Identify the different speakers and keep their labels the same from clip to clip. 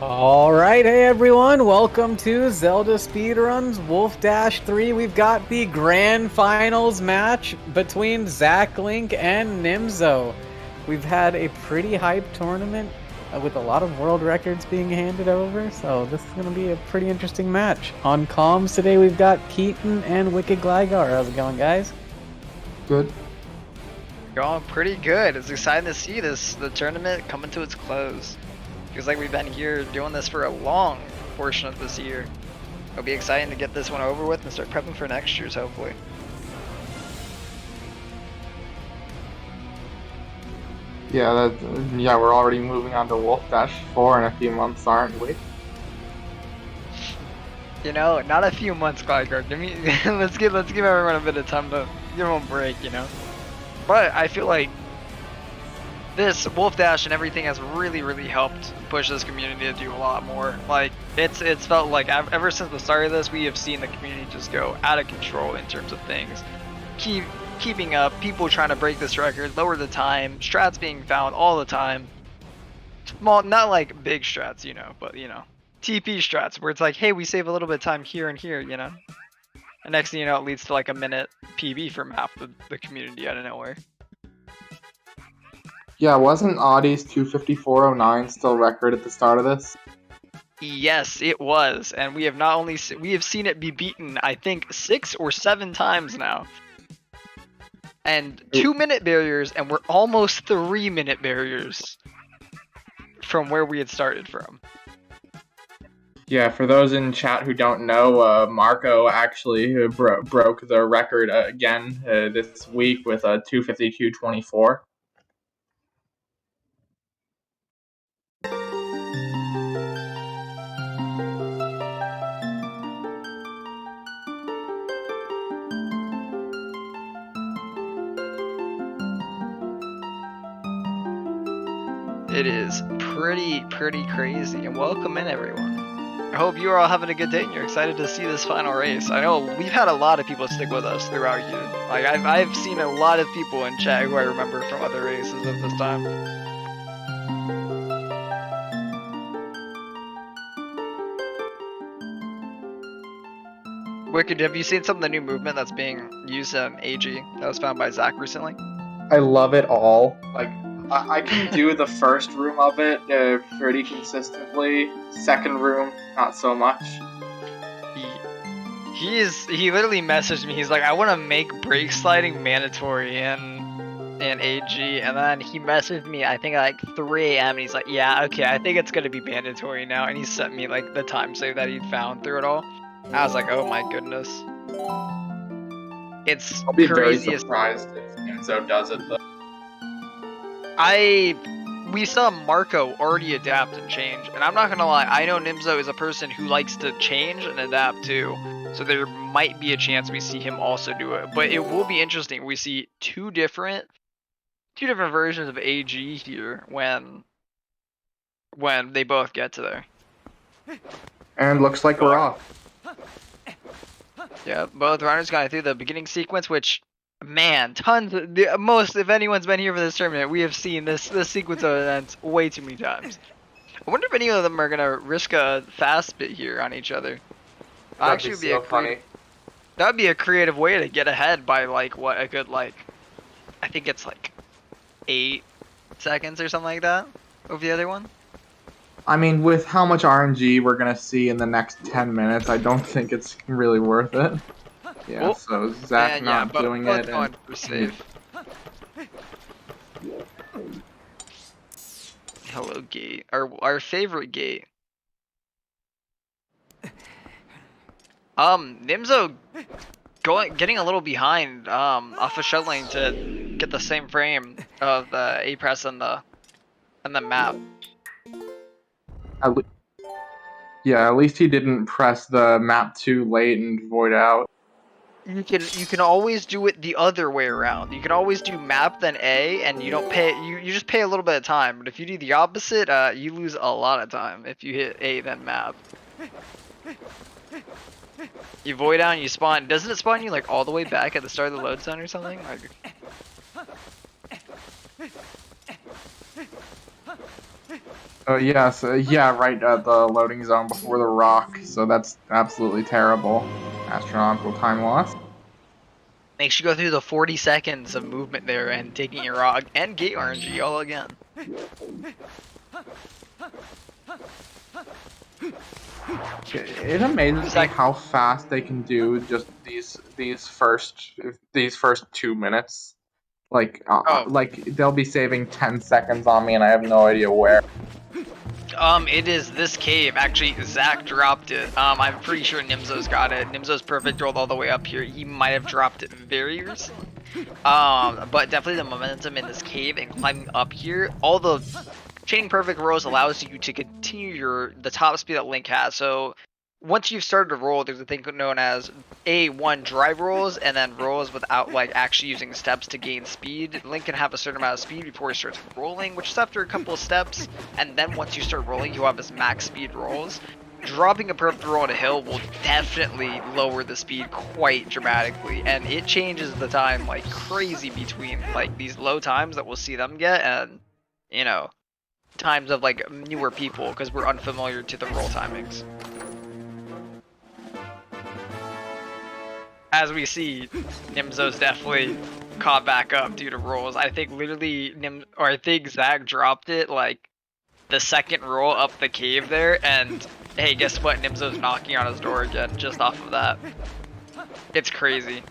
Speaker 1: Alright, hey everyone, welcome to Zelda Speedruns Wolfdash 3. We've got the grand finals match between ZachLink and Nimzo. We've had a pretty hyped tournament with a lot of world records being handed over, so this is going to be a pretty interesting match. On comms today we've got Keaton and Wicked Gligar. How's it going, guys?
Speaker 2: Good.
Speaker 3: Going pretty good. It's exciting to see the tournament coming to its close. Feels like we've been here doing this for a long portion of this year. It'll be exciting to get this one over with and start prepping for next year's, hopefully.
Speaker 2: Yeah, we're already moving on to Wolfdash 4 in a few months, aren't we?
Speaker 3: You know, not a few months, Gligar. Give me, let's give everyone a bit of time to give them a break, you know. But I feel like this Wolfdash and everything has really helped push this community to do a lot more. Like it's felt like ever since the start of this, we have seen the community just go out of control in terms of things. Keeping up, people trying to break this record, lower the time, strats being found all the time. Small, not like big strats, you know, but you know, TP strats where it's like, hey, we save a little bit of time here and here, you know. And next thing you know, it leads to like a minute PB from half the community out of nowhere.
Speaker 2: Yeah, wasn't Audie's 254.09 still record at the start of this?
Speaker 3: Yes, it was, and we have not only we have seen it be beaten, I think 6 or 7 times now. And 2-minute barriers, and we're almost 3-minute barriers from where we had started from.
Speaker 2: Yeah, for those in chat who don't know, Marco actually broke the record again this week with a 252.24.
Speaker 3: It is pretty crazy, and welcome in everyone. I hope you are all having a good day and you're excited to see this final race. I know we've had a lot of people stick with us throughout year. Like I've seen a lot of people in chat who I remember from other races at this time. Wicked, have you seen some of the new movement that's being used in AG that was found by Zach recently?
Speaker 2: I love it all. Like, I can do the first room of it pretty consistently. Second room, not so much.
Speaker 3: He literally messaged me. He's like, I want to make brake sliding mandatory in AG, and then he messaged me I think at like 3 a.m. and he's like, yeah, okay, I think it's gonna be mandatory now, and he sent me like the time save that he'd found through it all. I was like, oh my goodness. It's
Speaker 2: I'll be very
Speaker 3: crazy.
Speaker 2: surprised if Nimzo does it though.
Speaker 3: We saw Marco already adapt and change, and I'm not gonna lie, I know Nimzo is a person who likes to change and adapt too, so there might be a chance we see him also do it, but it will be interesting. We see two different versions of AG here when they both get to there.
Speaker 2: And looks like we're off.
Speaker 3: Yeah, both runners got through the beginning sequence, which, man, if anyone's been here for this tournament, we have seen this sequence of events way too many times. I wonder if any of them are gonna risk a fast bit here on each other.
Speaker 2: That'd be so funny.
Speaker 3: That would be a creative way to get ahead by like what a good I think it's like 8 seconds or something like that over the other one.
Speaker 2: I mean, with how much RNG we're gonna see in the next 10 minutes, I don't think it's really worth it. Yeah, so Zach not doing it.
Speaker 3: And safe. Hello, gate. Our favorite gate. Nimzo getting a little behind off of shuttling to get the same frame of the A press and the map.
Speaker 2: Yeah, at least he didn't press the map too late and void out.
Speaker 3: You can always do it the other way around. You can always do map then A, and you don't pay. You just pay a little bit of time. But if you do the opposite, you lose a lot of time if you hit A then map. You void out and you spawn. Doesn't it spawn you like all the way back at the start of the load zone or something? Like,
Speaker 2: Oh yes, yeah, right at the loading zone before the rock. So that's absolutely terrible. Astronomical time loss.
Speaker 3: Makes you go through the 40 seconds of movement there and taking your rock and gate RNG all again.
Speaker 2: It amazes me how fast they can do just these first 2 minutes. Like they'll be saving 10 seconds on me, and I have no idea where.
Speaker 3: It is this cave. Actually, Zach dropped it. I'm pretty sure Nimzo's got it. Nimzo's perfect rolled all the way up here. He might have dropped it very recently. But definitely the momentum in this cave and climbing up here. All the chain perfect rolls allows you to continue the top speed that Link has. So once you've started to roll, there's a thing known as A1 drive rolls, and then rolls without like actually using steps to gain speed. Link can have a certain amount of speed before he starts rolling, which is after a couple of steps, and then once you start rolling, you have his max speed rolls. Dropping a perfect roll on a hill will definitely lower the speed quite dramatically, and it changes the time like crazy between like these low times that we'll see them get and, you know, times of like newer people because we're unfamiliar to the roll timings. As we see, Nimzo's definitely caught back up due to rolls. I think literally I think Zach dropped it like the second roll up the cave there, and hey, guess what? Nimzo's knocking on his door again just off of that. It's crazy.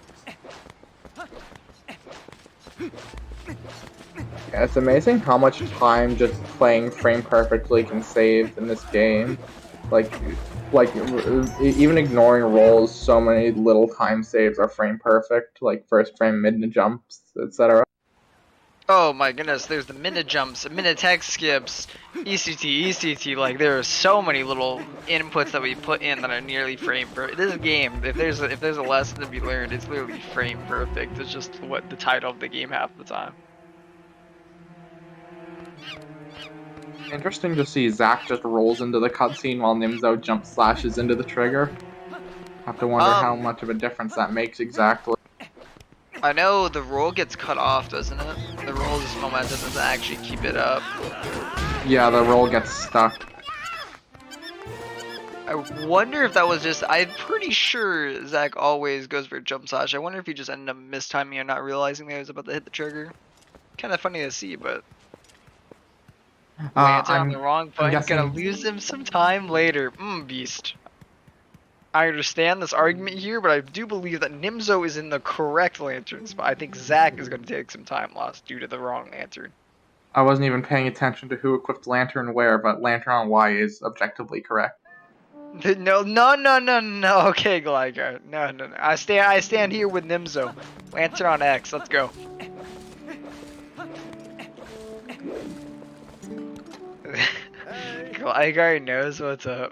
Speaker 2: Yeah, it's amazing how much time just playing frame perfectly can save in this game. Like even ignoring rolls, so many little time saves are frame perfect, like first frame mid jumps, etc.
Speaker 3: Oh my goodness, there's the minute jumps, minute text skips, ECT, like there are so many little inputs that we put in that are nearly frame perfect. This game, if there's a lesson to be learned, it's literally frame perfect. It's just what the title of the game half the time.
Speaker 2: Interesting to see Zach just rolls into the cutscene while Nimzo jump slashes into the trigger. Have to wonder how much of a difference that makes exactly.
Speaker 3: I know the roll gets cut off, doesn't it? The roll's momentum doesn't actually keep it up.
Speaker 2: Yeah, the roll gets stuck.
Speaker 3: I wonder if that was just, I'm pretty sure Zach always goes for a jump slash. I wonder if he just ended up mistiming and not realizing that he was about to hit the trigger. Kind of funny to see, but Lantern on the wrong button, gonna lose him some time later. Beast. I understand this argument here, but I do believe that Nimzo is in the correct lantern spot. I think Zach is gonna take some time loss due to the wrong lantern.
Speaker 2: I wasn't even paying attention to who equipped lantern where, but lantern on Y is objectively correct.
Speaker 3: No. Okay, Gligar. No. I stand here with Nimzo. Lantern on X. Let's go. Gligar knows what's up.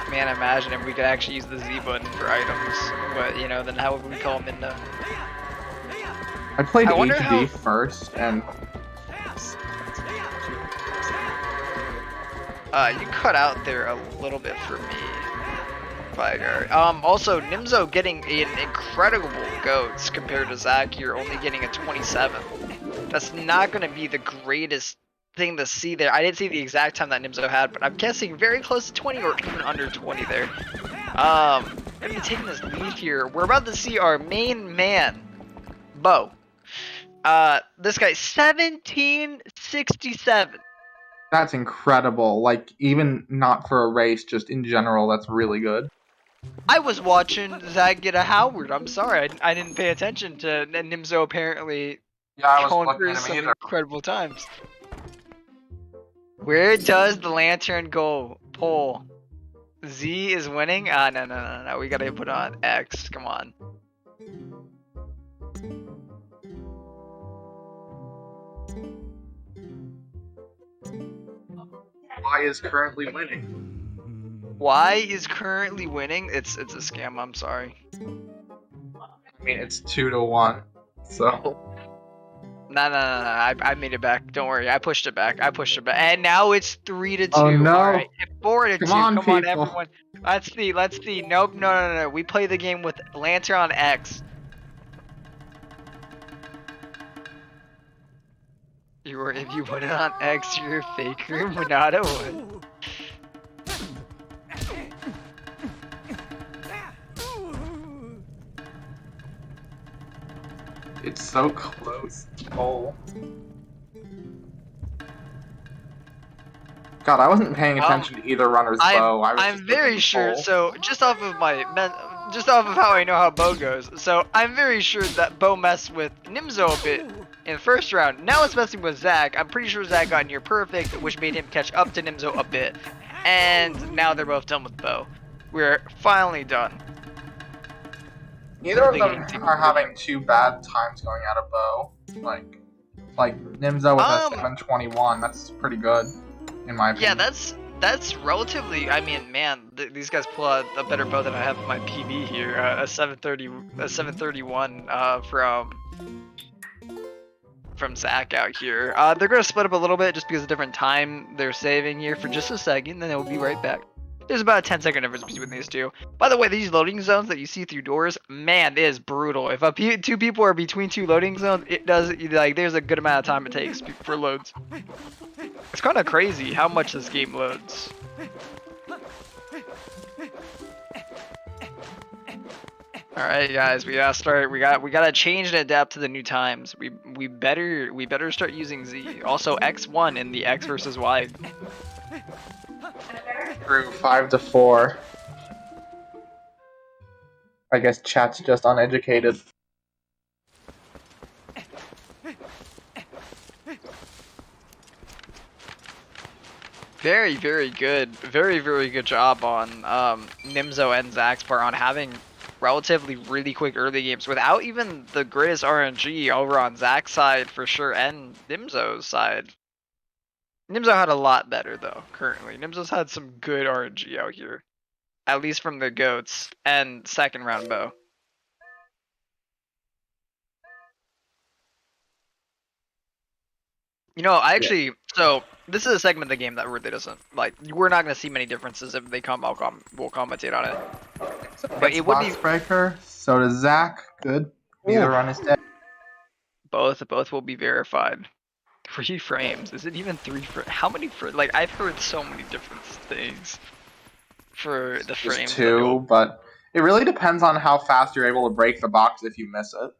Speaker 3: Man, imagine if we could actually use the Z button for items, but you know, then how would we call them in the...
Speaker 2: I played HD first, and...
Speaker 3: you cut out there a little bit for me, Gligar. Also, Nimzo getting an incredible goats compared to Zach here, only getting a 27. That's not going to be the greatest thing to see there. I didn't see the exact time that Nimzo had, but I'm guessing very close to 20 or even under 20 there. Gonna be taking this lead here. We're about to see our main man, Bo. This guy, 1767.
Speaker 2: That's incredible. Like, even not for a race, just in general, that's really good.
Speaker 3: I was watching Zach get a Howard. I'm sorry, I didn't pay attention to Nimzo apparently going through some incredible times. Where does the lantern go? Poll. Z is winning? No. We gotta put on X. Come on.
Speaker 2: Y is currently winning.
Speaker 3: Y is currently winning? It's a scam, I'm sorry.
Speaker 2: I mean, it's 2-1, so...
Speaker 3: No. I made it back. Don't worry. I pushed it back. And now it's 3-2.
Speaker 2: Oh no.
Speaker 3: Alright. 4-2. Come on, everyone. Let's see. Nope. No. We play the game with Lantern on X. If you put it on X, you're a faker, not a one.
Speaker 2: It's so close. Oh. God, I wasn't paying attention to either runner's bow.
Speaker 3: I'm very sure. So just off of how I know how bow goes, so I'm very sure that bow messed with Nimzo a bit in the first round. Now it's messing with Zach. I'm pretty sure Zach got near perfect, which made him catch up to Nimzo a bit. And now they're both done with bow. We're finally done.
Speaker 2: Neither of them are having too bad times going out of bow. Like Nimzo with a 721. That's pretty good, in my opinion.
Speaker 3: Yeah, that's relatively. I mean, man, these guys pull out a better bow than I have in my PB here. A 731 from Zach out here. They're gonna split up a little bit just because of different time they're saving here for just a second. Then they'll be right back. There's about a 10-second difference between these two. By the way, these loading zones that you see through doors, man, it is brutal. If two people are between two loading zones, it does, like, there's a good amount of time it takes for loads. It's kind of crazy how much this game loads. All right, guys, we gotta start. We gotta change and adapt to the new times. We better start using Z. Also, X1 in the X versus Y.
Speaker 2: Through 5 to 4. I guess chat's just uneducated.
Speaker 3: Very, very good. Very, very good job on Nimzo and Zach's part on having relatively really quick early games without even the greatest RNG over on Zach's side for sure and Nimzo's side. Nimzo had a lot better though, currently. Nimzo's had some good RNG out here. At least from the goats and second round bow. You know, I actually, so this is a segment of the game that really doesn't, like, we're not going to see many differences. If they come, we'll commentate on it. But it would be
Speaker 2: breaker. So does Zach. Good. Neither run is dead.
Speaker 3: Both will be verified. 3 frames. Is it even 3 frames? How many frames? Like, I've heard so many different things for the frames.
Speaker 2: Just 2, but it really depends on how fast you're able to break the box if you miss it.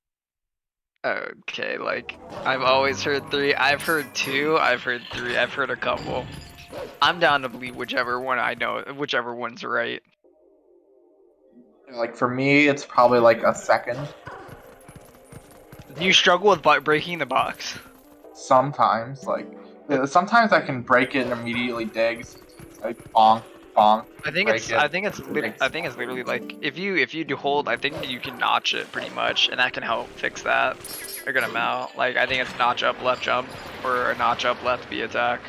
Speaker 3: Okay, like, I've always heard 3. I've heard 2. I've heard 3. I've heard a couple. I'm down to believe whichever one I know, whichever one's right.
Speaker 2: Like, for me, it's probably like a second.
Speaker 3: Do you struggle with breaking the box?
Speaker 2: Sometimes, like, sometimes I can break it and immediately digs, like bonk, bonk.
Speaker 3: I think it's literally like if you do hold, I think you can notch it pretty much, and that can help fix that a good amount. Like I think it's notch up left jump or a notch up left B attack.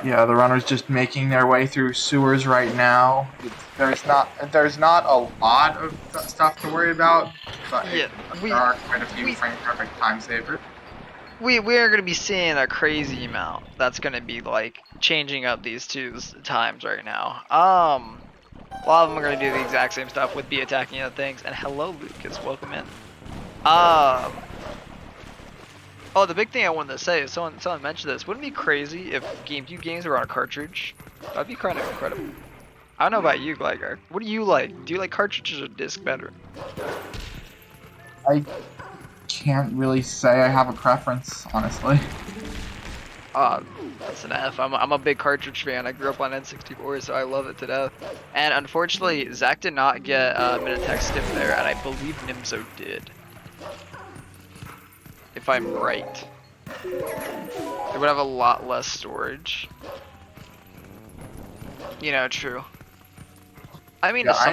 Speaker 2: Yeah, the runner's just making their way through sewers right now. There's not a lot of stuff to worry about, but
Speaker 3: yeah,
Speaker 2: there are quite a few frame perfect time savers.
Speaker 3: We are going to be seeing a crazy amount that's going to be like changing up these two times right now. A lot of them are going to do the exact same stuff with B attacking other things. And hello, Lucas, welcome in. Oh, the big thing I wanted to say is someone mentioned this. Wouldn't it be crazy if GameCube games were on a cartridge? That'd be kind of incredible. I don't know about you, Gligar. What do you like? Do you like cartridges or disc better?
Speaker 2: I can't really say I have a preference, honestly.
Speaker 3: That's an F. I'm a big cartridge fan. I grew up on N64, so I love it to death. And unfortunately, Zach did not get Minitech Stiff there, and I believe Nimzo did. If I'm right. It would have a lot less storage. You know, true. I mean,
Speaker 2: yeah, I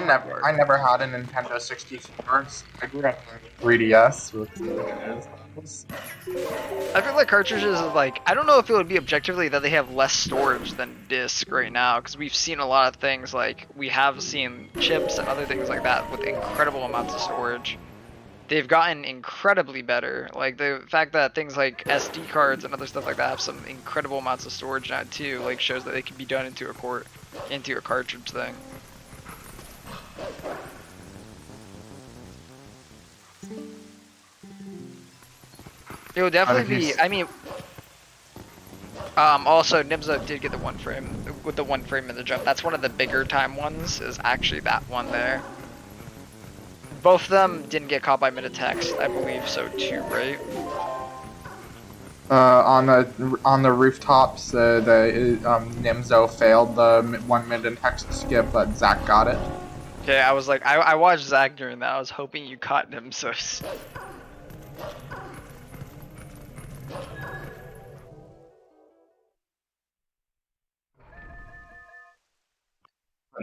Speaker 2: never had a Nintendo 64. I grew up on 3DS with
Speaker 3: I feel like cartridges is like, I don't know if it would be objectively that they have less storage than disc right now, because we've seen a lot of things like, we have seen chips and other things like that with incredible amounts of storage. They've gotten incredibly better. Like the fact that things like SD cards and other stuff like that have some incredible amounts of storage now too, like shows that they can be done into a port. into a cartridge thing. It would definitely be. I mean, also Nimzo did get the one frame with the one frame in the jump. That's one of the bigger time ones. Is actually that one there. Both of them didn't get caught by mid-text, I believe so too, right?
Speaker 2: On the rooftops, Nimzo failed the 1 minute text skip, but Zach got it.
Speaker 3: Okay, I was like, I watched Zach during that. I was hoping you caught Nimzo.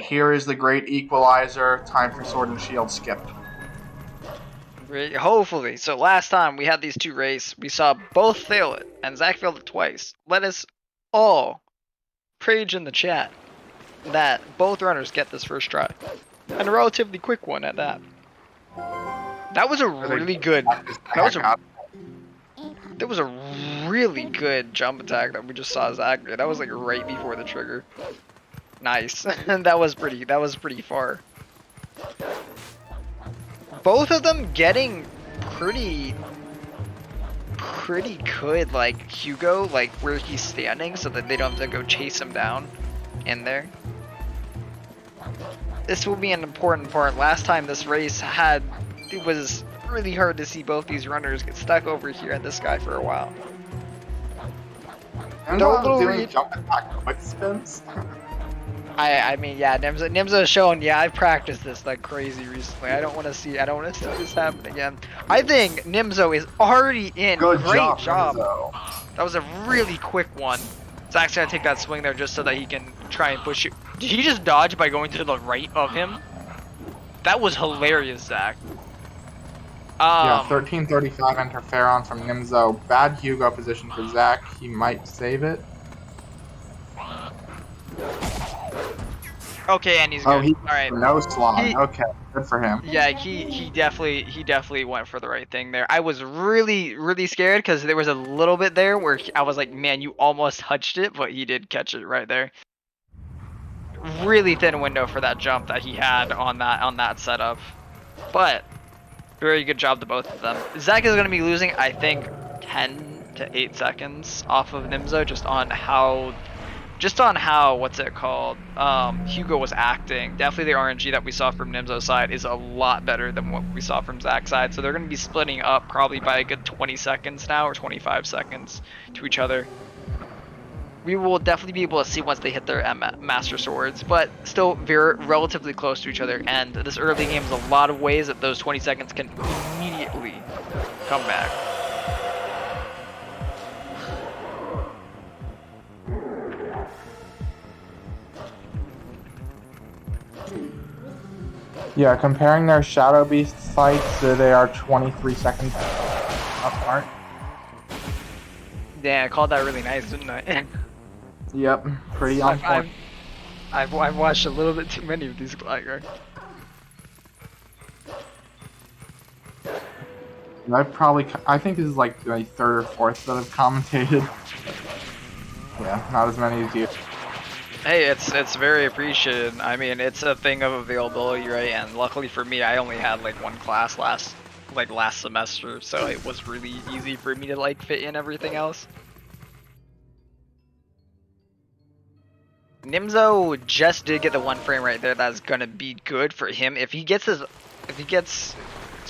Speaker 2: Here is the great equalizer. Time for Sword and Shield skip.
Speaker 3: Hopefully. So last time we had these two races, we saw both fail it, and Zach failed it twice. Let us all praise in the chat that both runners get this first try, and a relatively quick one at that. That was a really good. That was a really good jump attack that we just saw Zach do. That was like right before the trigger. Nice. that was pretty far. Both of them getting pretty good, like Hugo, like where he's standing, so that they don't have to go chase him down in there. This will be an important part. Last time this race it was really hard to see both these runners get stuck over here at this guy for a while.
Speaker 2: I'm not doing jump attack quick spins.
Speaker 3: I mean, yeah, Nimzo is showing, yeah, I've practiced this like crazy recently. I don't want to see this happen again. I think Nimzo is already in.
Speaker 2: Good
Speaker 3: Great job.
Speaker 2: Nimzo.
Speaker 3: That was a really quick one. Zach's gonna take that swing there just so that he can try and push you. Did he just dodge by going to the right of him? That was hilarious, Zach.
Speaker 2: Yeah, 1335 interferon from Nimzo. Bad Hugo position for Zach. He might save it.
Speaker 3: Okay, and he's good.
Speaker 2: Oh, he
Speaker 3: Alright.
Speaker 2: No slot. Okay, good for him.
Speaker 3: Yeah, he definitely went for the right thing there. I was really scared because there was a little bit there where I was like, man, you almost touched it, but he did catch it right there. Really thin window for that jump that he had on that setup. But very good job to both of them. Zach is going to be losing, I think, 10 to 8 seconds off of Nimzo just on how what's it called, Hugo was acting. Definitely the RNG that we saw from Nimzo's side is a lot better than what we saw from Zach's side. So they're going to be splitting up probably by a good 20 seconds now, or 25 seconds to each other. We will definitely be able to see once they hit their Master Swords, but still relatively close to each other. And this early game is a lot of ways that those 20 seconds can immediately come back.
Speaker 2: Yeah, comparing their Shadow Beast fights, they are 23 seconds apart.
Speaker 3: Yeah, I called that really nice, didn't I?
Speaker 2: Yep, pretty on point.
Speaker 3: I've watched a little bit too many of these Glider.
Speaker 2: I think this is like my third or fourth that I've commentated. Yeah, not as many as you.
Speaker 3: Hey, it's very appreciated. I mean, it's a thing of availability, right? And luckily for me, I only had like one class last semester, so it was really easy for me to like fit in everything else. Nimzo just did get the one frame right there. That's gonna be good for him. Let's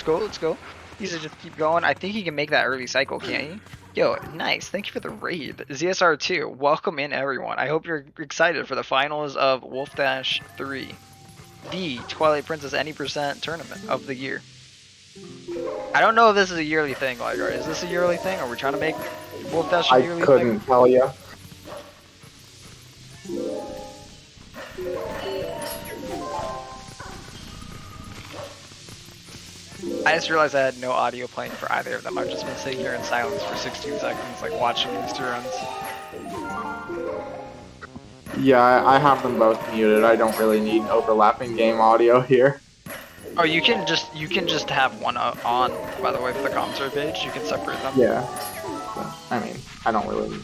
Speaker 3: go. He should just keep going. I think he can make that early cycle, can't he? Yo, nice. Thank you for the raid. ZSR2, welcome in everyone. I hope you're excited for the finals of Wolfdash 3, the Twilight Princess Any Percent tournament of the year. I don't know if this is a yearly thing, Ligar. Is this a yearly thing? Are we trying to make Wolfdash a yearly thing?
Speaker 2: I couldn't tell you.
Speaker 3: I just realized I had no audio playing for either of them. I've just been sitting here in silence for 16 seconds, like watching these two runs.
Speaker 2: Yeah, I have them both muted. I don't really need overlapping game audio here.
Speaker 3: Oh, you can just have one on, by the way, for the concert page. You can separate them.
Speaker 2: Yeah. I mean, I don't really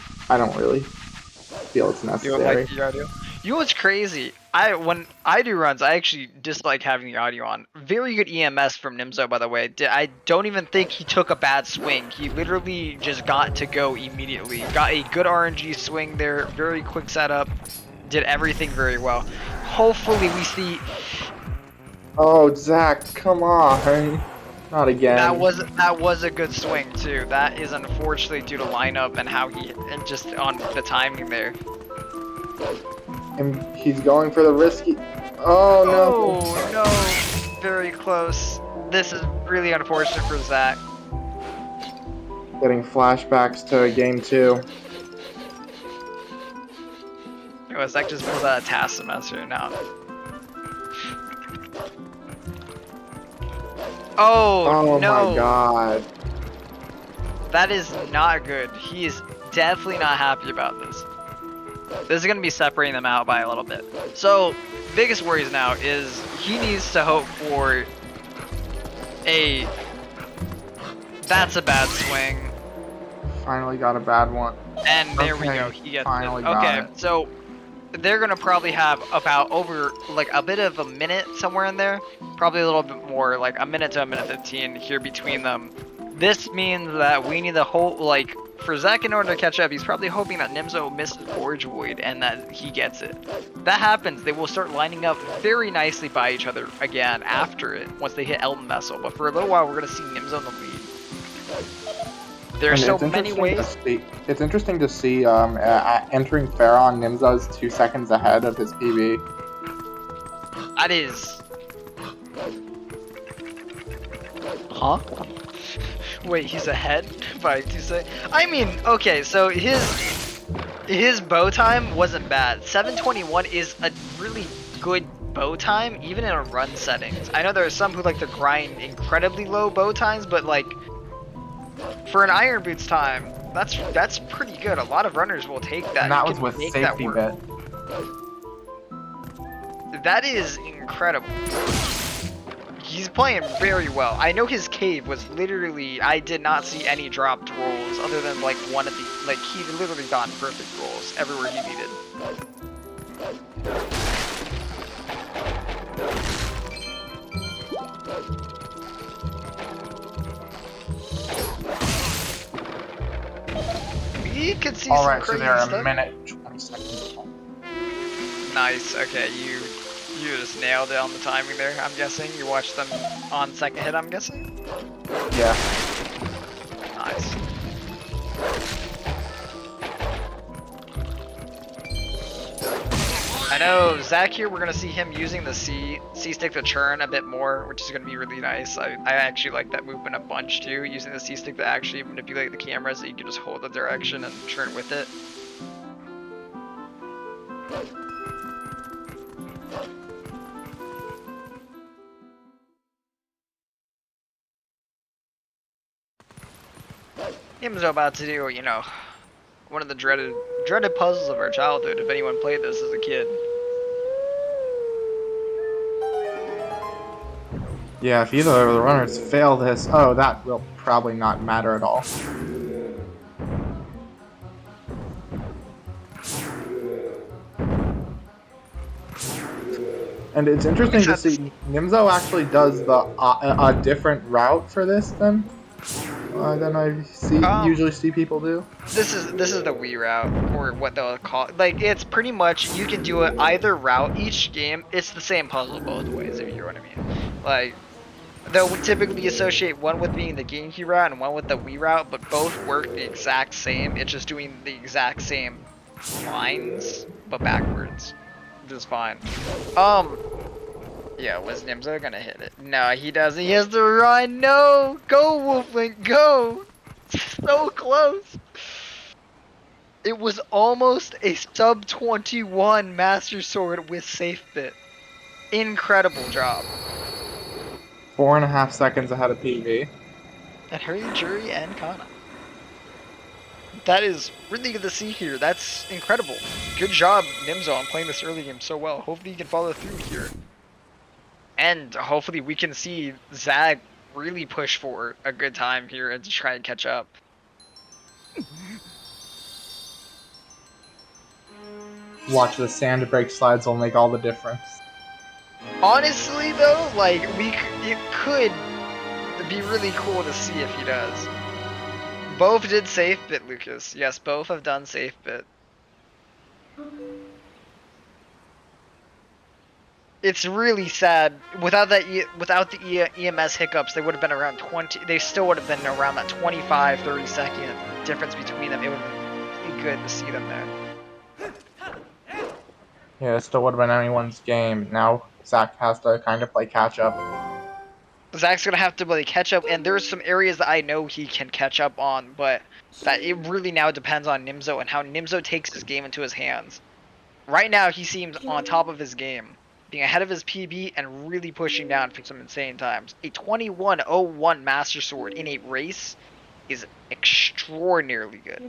Speaker 2: feel it's necessary.
Speaker 3: You don't like the audio? You know what's crazy? when I do runs, I actually dislike having the audio on. Very good EMS from Nimzo, by the way. I don't even think he took a bad swing. He literally just got to go immediately. Got a good RNG swing there. Very quick setup. Did everything very well. Hopefully we see.
Speaker 2: Oh, Zach, come on. Not again.
Speaker 3: That was a good swing too. That is unfortunately due to lineup and how and just on the timing there.
Speaker 2: And he's going for the risky. Oh no!
Speaker 3: Oh no! Very close. This is really unfortunate for Zach.
Speaker 2: Getting flashbacks to game 2.
Speaker 3: Oh, Zach just pulled out a task semester now. Oh no!
Speaker 2: My god!
Speaker 3: That is not good. He is definitely not happy about this. This is going to be separating them out by a little bit. So, biggest worries now is he needs to hope for a... That's a bad swing.
Speaker 2: Finally got a bad one.
Speaker 3: And there we go. He gets
Speaker 2: finally
Speaker 3: it.
Speaker 2: got
Speaker 3: Okay,
Speaker 2: it.
Speaker 3: so they're going to probably have about over, like, a bit of a minute somewhere in there. Probably a little bit more, like a minute to a minute 15 here between them. This means that we need the whole, like... For Zach, in order to catch up, he's probably hoping that Nimzo misses Forge Void and that he gets it. That happens, they will start lining up very nicely by each other again after it, once they hit Elden Vessel. But for a little while, we're going to see Nimzo in the lead. There are so many ways.
Speaker 2: It's interesting to see entering Pharaoh, Nimzo's 2 seconds ahead of his PB.
Speaker 3: That is... Huh? Wait, he's ahead by 2 seconds? I mean, okay, so his bow time wasn't bad. 7:21 is a really good bow time, even in a run settings. I know there are some who like to grind incredibly low bow times, but like, for an Iron Boots time, that's pretty good. A lot of runners will take that.
Speaker 2: And that was with safety bit.
Speaker 3: That is incredible. He's playing very well. I know his cave was literally, I did not see any dropped rolls other than like one at the, like he literally got perfect rolls everywhere he needed. We could see some crazy
Speaker 2: so they're
Speaker 3: stuff.
Speaker 2: a minute 20 seconds.
Speaker 3: Nice, okay, you just nailed it on the timing there, I'm guessing. You watched them on second hit, I'm guessing?
Speaker 2: Yeah.
Speaker 3: Nice. I know Zach here, we're going to see him using the C stick to churn a bit more, which is going to be really nice. I actually like that movement a bunch too, using the C stick to actually manipulate the camera so you can just hold the direction and churn with it. Nimzo about to do, you know, one of the dreaded puzzles of our childhood, if anyone played this as a kid.
Speaker 2: Yeah, if either of the runners fail this, oh, that will probably not matter at all. And it's interesting to see Nimzo actually does the a different route for this than I usually see people do.
Speaker 3: This is the Wii route, or what they'll call it. Like, it's pretty much, you can do it either route. Each game, it's the same puzzle both ways, if you know what I mean. Like, they'll typically associate one with being the GameCube route and one with the Wii route, but both work the exact same. It's just doing the exact same lines, but backwards. Which is fine. Yeah, was Nimzo gonna hit it? No, he doesn't. He has to run. No! Go, Wolflink, go! So close! It was almost a sub 21 Master Sword with safe bit. Incredible job.
Speaker 2: 4.5 seconds ahead of PV.
Speaker 3: And Hurry, Jury, and Kana. That is really good to see here. That's incredible. Good job, Nimzo, on playing this early game so well. Hopefully you can follow through here. And hopefully we can see Zach really push for a good time here and to try and catch up.
Speaker 2: Watch the sand break slides will make all the difference.
Speaker 3: Honestly, though, like it could be really cool to see if he does. Both did safe bit, Lucas. Yes, both have done safe bit. It's really sad. Without that, without the EMS hiccups, they would have been around 20. They still would have been around that 25, 30-second difference between them. It would have been really good to see them there.
Speaker 2: Yeah, it still would have been anyone's game. Now Zach has to kind of play catch up.
Speaker 3: Zach's gonna have to really catch up, and there's some areas that I know he can catch up on, but that it really now depends on Nimzo and how Nimzo takes his game into his hands. Right now, he seems on top of his game, being ahead of his PB and really pushing down for some insane times. A 21:01 Master Sword in a race is extraordinarily good.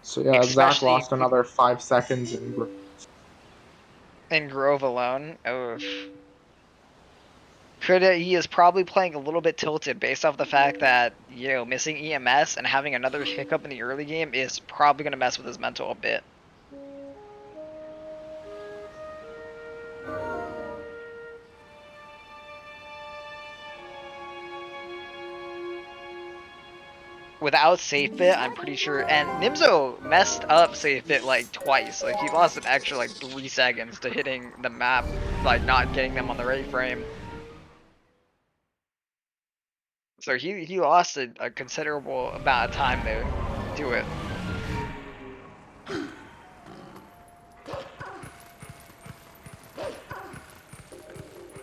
Speaker 2: So yeah,
Speaker 3: Especially
Speaker 2: Zach lost another 5 seconds
Speaker 3: in Grove alone. Oof. He is probably playing a little bit tilted based off the fact that, you know, missing EMS and having another hiccup in the early game is probably going to mess with his mental a bit. Without safe bit, I'm pretty sure, and Nimzo messed up safe bit like twice. Like he lost an extra like 3 seconds to hitting the map, like not getting them on the right frame. So he lost a considerable amount of time there to it.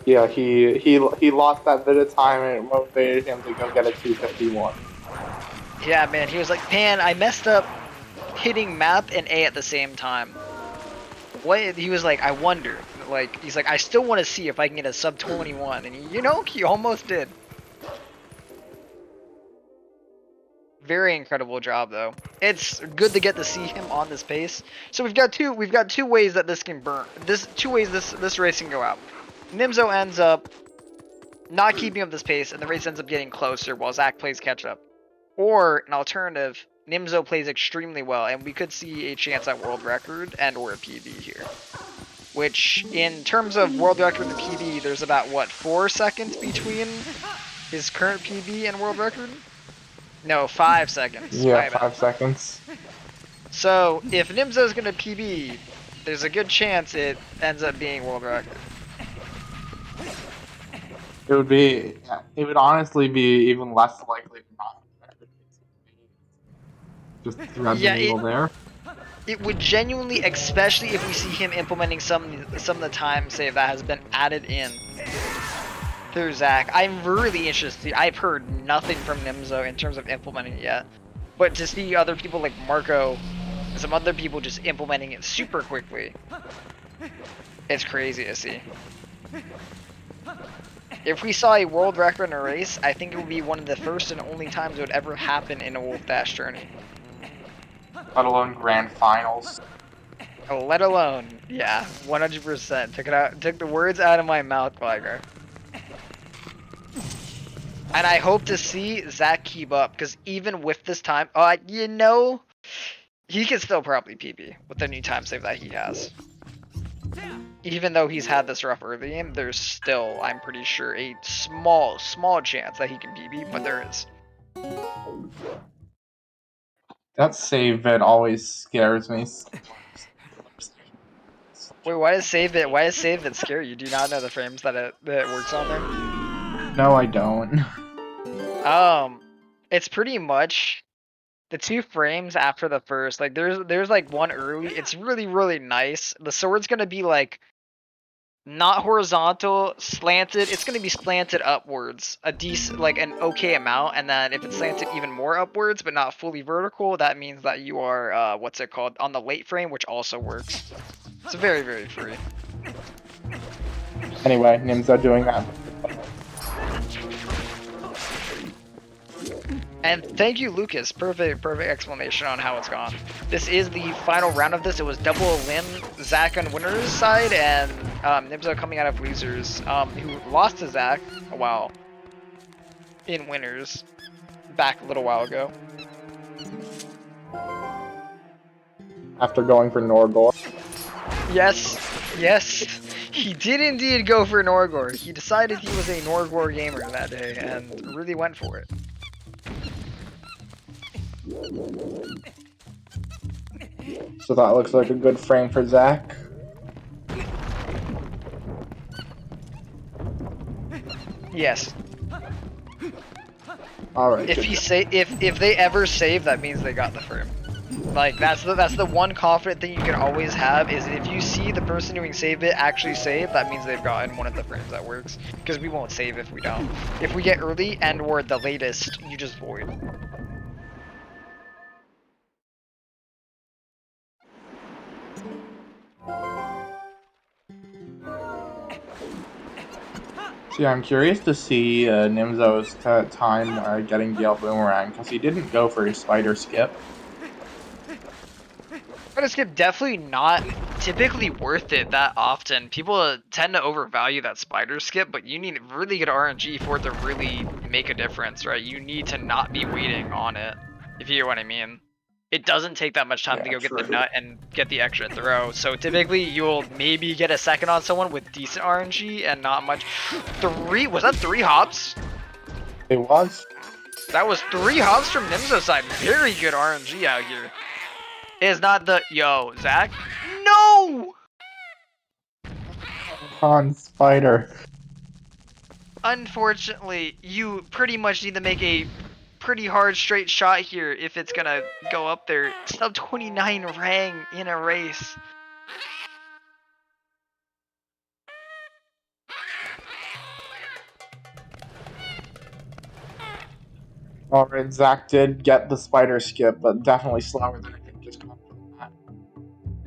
Speaker 2: Yeah, he lost that bit of time and it motivated him to go get a 251.
Speaker 3: Yeah, man, he was like, man, I messed up hitting map and A at the same time. What? He was like, I wonder. Like, he's like, I still want to see if I can get a sub 21, and you know, he almost did. Very incredible job, though. It's good to get to see him on this pace. So we've got two ways that this can burn. Two ways this race can go out. Nimzo ends up not keeping up this pace, and the race ends up getting closer while Zach plays catch up. Or an alternative, Nimzo plays extremely well, and we could see a chance at world record and or a PB here. Which, in terms of world record and PB, there's about, what, 4 seconds between his current PB and world record? No, 5 seconds.
Speaker 2: Yeah, 5 seconds.
Speaker 3: So, if Nimzo's gonna PB, there's a good chance it ends up being world record.
Speaker 2: It would honestly be even less likely than not. Just thread the needle there.
Speaker 3: It would genuinely, especially if we see him implementing some of the time save that has been added in through Zach. I'm really interested. I've heard nothing from Nimzo in terms of implementing it yet, but to see other people like Marco and some other people just implementing it super quickly, it's crazy to see. If we saw a world record in a race, I think it would be one of the first and only times it would ever happen in a Wolfdash tourney.
Speaker 2: Let alone grand finals.
Speaker 3: Oh, let alone, yeah, 100%. Took the words out of my mouth, Gligar. And I hope to see Zach keep up, because even with this time, you know, he can still probably PB with the new time save that he has. Even though he's had this rough early game, there's still, I'm pretty sure, a small chance that he can PB, but there is.
Speaker 2: That save bit always scares me.
Speaker 3: Wait, why does save it scare you? Do you not know the frames that it works on there?
Speaker 2: No, I don't.
Speaker 3: It's pretty much the 2 frames after the first. Like there's like one early. It's really nice. The sword's gonna be like not horizontal, slanted. It's gonna be slanted upwards, a decent, like an okay amount. And then if it's slanted even more upwards, but not fully vertical, that means that you are what's it called, on the late frame, which also works. It's very free.
Speaker 2: Anyway, Nimzo doing that.
Speaker 3: And thank you, Lucas. Perfect explanation on how it's gone. This is the final round of this. It was double elim, Zach on winner's side, and Nimzo coming out of losers, who lost to Zach a while in winners back a little while ago.
Speaker 2: after going for Norgor.
Speaker 3: Yes, yes, he did indeed go for Norgor. He decided he was a Norgor gamer that day and really went for it.
Speaker 2: So that looks like a good frame for Zach.
Speaker 3: Yes.
Speaker 2: Alright.
Speaker 3: If they ever save, that means they got the frame. Like that's the one confident thing you can always have is if you see the person doing save it actually save, that means they've gotten one of the frames that works. Because we won't save if we don't. If we get early and or the latest, you just void.
Speaker 2: So yeah, I'm curious to see Nimzo's time getting Gale Boomerang, because he didn't go for his spider skip.
Speaker 3: Spider skip definitely not typically worth it that often. People tend to overvalue that spider skip, but you need really good RNG for it to really make a difference, right? You need to not be waiting on it, if you hear what I mean. It doesn't take that much time to go get the nut and get the extra throw. So typically you'll maybe get a second on someone with decent RNG and not much. Was that 3 hops?
Speaker 2: It was.
Speaker 3: That was 3 hops from Nimzo's side. Very good RNG out here. It's not the, yo, Zach? No!
Speaker 2: On spider.
Speaker 3: Unfortunately, you pretty much need to make a pretty hard straight shot here if it's gonna go up there. Sub 29 rang in a race.
Speaker 2: Alright, Zach did get the spider skip, but definitely slower than I could just come from that.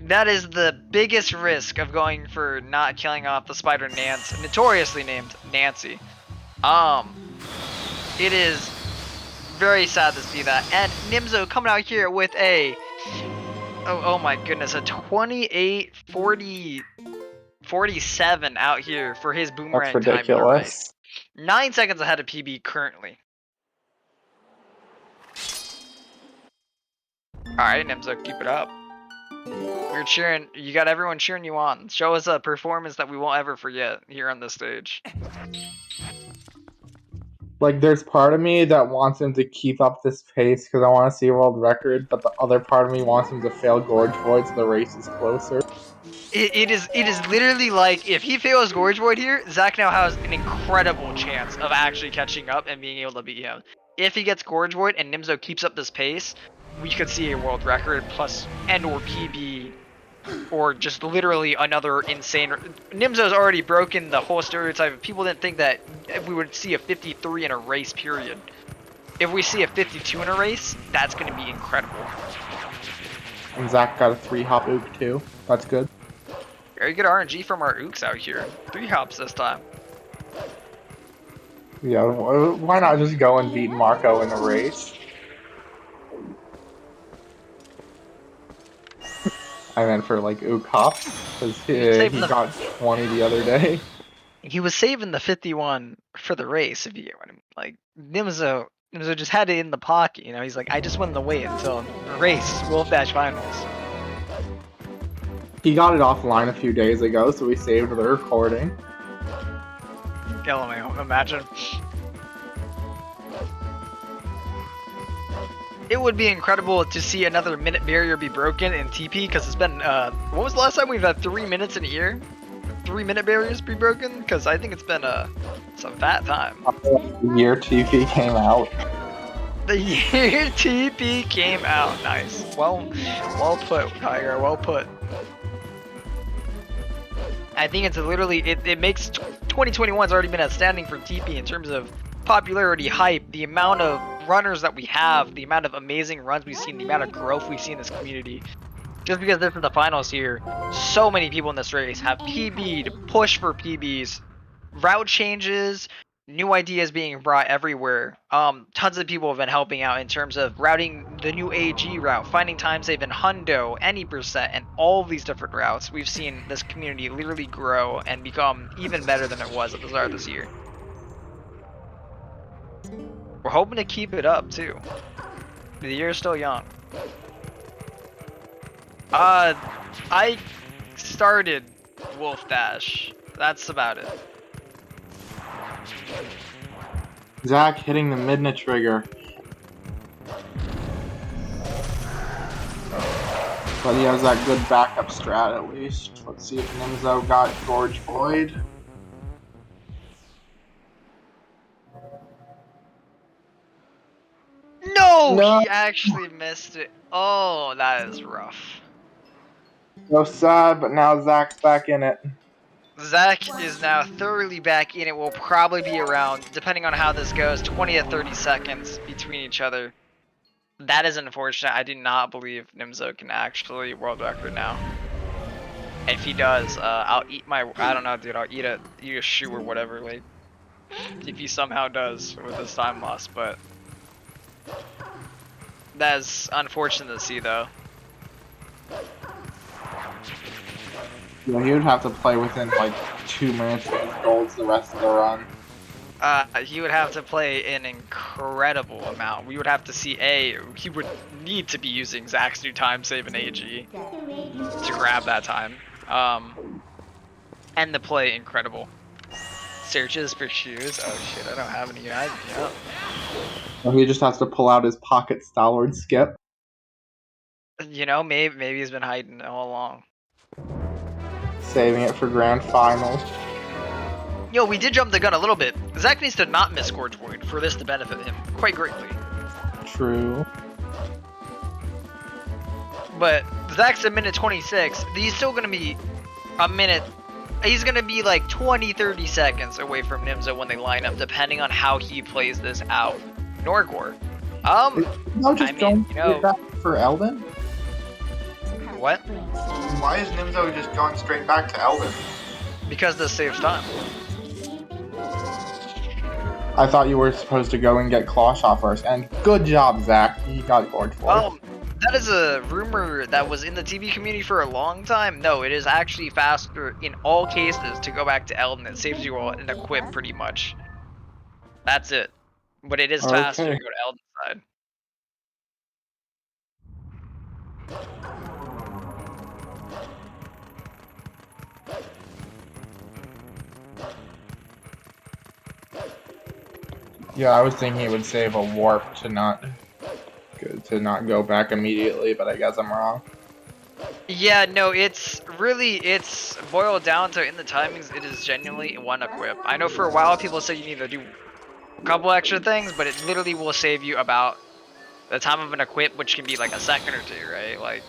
Speaker 3: That is the biggest risk of going for not killing off the spider Nance, notoriously named Nancy. It is very sad to see that. And Nimzo coming out here with a oh my goodness, a 28-40-47 out here for his boomerang
Speaker 2: That's ridiculous.
Speaker 3: time. 9 seconds ahead of PB currently. Alright, Nimzo, keep it up. We're cheering, you got everyone cheering you on. Show us a performance that we won't ever forget here on this stage.
Speaker 2: Like, there's part of me that wants him to keep up this pace because I want to see a world record, but the other part of me wants him to fail Gorge Void so the race is closer.
Speaker 3: It is literally like, if he fails Gorge Void here, Zach now has an incredible chance of actually catching up and being able to beat him. If he gets Gorge Void and Nimzo keeps up this pace, we could see a world record plus and or PB, or just literally another insane. Nimzo's already broken the whole stereotype. People didn't think that we would see a 53 in a race, period. If we see a 52 in a race, that's going to be incredible.
Speaker 2: And Zach got a 3-hop ook too. That's good.
Speaker 3: Very good RNG from our ooks out here. 3 hops this time.
Speaker 2: Yeah, why not just go and beat Marco in a race? I meant for like ook hops, because he got 20 the other day.
Speaker 3: He was saving the 51 for the race, if you get what I mean. Like, Nimzo just had it in the pocket, you know? He's like, I just wanted to wait until the race, Wolfdash Finals.
Speaker 2: He got it offline a few days ago, so we saved the recording.
Speaker 3: LMAO, imagine. It would be incredible to see another minute barrier be broken in TP, because it's been, what was the last time we've had 3 minutes in a year? 3 minute barriers be broken? Because I think it's been, some fat time.
Speaker 2: The year TP came out.
Speaker 3: The year TP came out. Nice. Well put, Tiger. Well put. I think it's literally, it makes 2021's already been outstanding for TP in terms of popularity, hype, the amount of runners that we have, the amount of amazing runs we've seen, the amount of growth we've seen in this community. Just because this is the finals here, so many people in this race have PB'd, push for PBs, route changes, new ideas being brought everywhere. Tons of people have been helping out in terms of routing the new AG route, finding time save in Hundo, any percent, and all these different routes. We've seen this community literally grow and become even better than it was at the start of this year. We're hoping to keep it up too. The year is still young. I started Wolfdash. That's about it.
Speaker 2: Zach hitting the midna trigger. But he has that good backup strat at least. Let's see if Nimzo got Gorge Void.
Speaker 3: No, he actually missed it. Oh, that is rough.
Speaker 2: So sad, but now Zach's back in it.
Speaker 3: Zach is now thoroughly back in it. Will probably be around, depending on how this goes, 20 to 30 seconds between each other. That is unfortunate. I do not believe Nimzo can actually world record now. If he does, I'll eat my, I don't know, dude, I'll eat a shoe or whatever, like, if he somehow does with this time loss, but that's unfortunate to see, though.
Speaker 2: Yeah, he would have to play within like 2 minutes of his golds the rest of the run.
Speaker 3: He would have to play an incredible amount. We would have to see he would need to be using Zach's new time save and AG to grab that time. And the play incredible. Searches for shoes. Oh shit, I don't have any. Yeah.
Speaker 2: So he just has to pull out his pocket stalwart skip.
Speaker 3: You know, maybe he's been hiding all along.
Speaker 2: Saving it for grand finals.
Speaker 3: Yo, we did jump the gun a little bit. Zach needs to not miss Gorge Void for this to benefit him quite greatly.
Speaker 2: True.
Speaker 3: But Zach's a minute 26. He's still gonna be a minute. He's gonna be like 20-30 seconds away from Nimzo when they line up, depending on how he plays this out. Norgor.
Speaker 2: No, just don't back for Eldon.
Speaker 3: What?
Speaker 2: Why is Nimzo just going straight back to Eldon?
Speaker 3: Because this saves time.
Speaker 2: I thought you were supposed to go and get Clawshot first, and good job, Zach. He got Gorge Void.
Speaker 3: That is a rumor that was in the TV community for a long time. No, it is actually faster in all cases to go back to Eldon. It saves you an equip pretty much. That's it. But it is faster to go to Eldon's side.
Speaker 2: Yeah, I was thinking it would save a warp to not go back immediately, but I guess I'm wrong.
Speaker 3: Yeah, no, it's boiled down to in the timings, it is genuinely one equip. I know for a while people say you need to do a couple extra things, but it literally will save you about the time of an equip, which can be like a second or two, right? Like,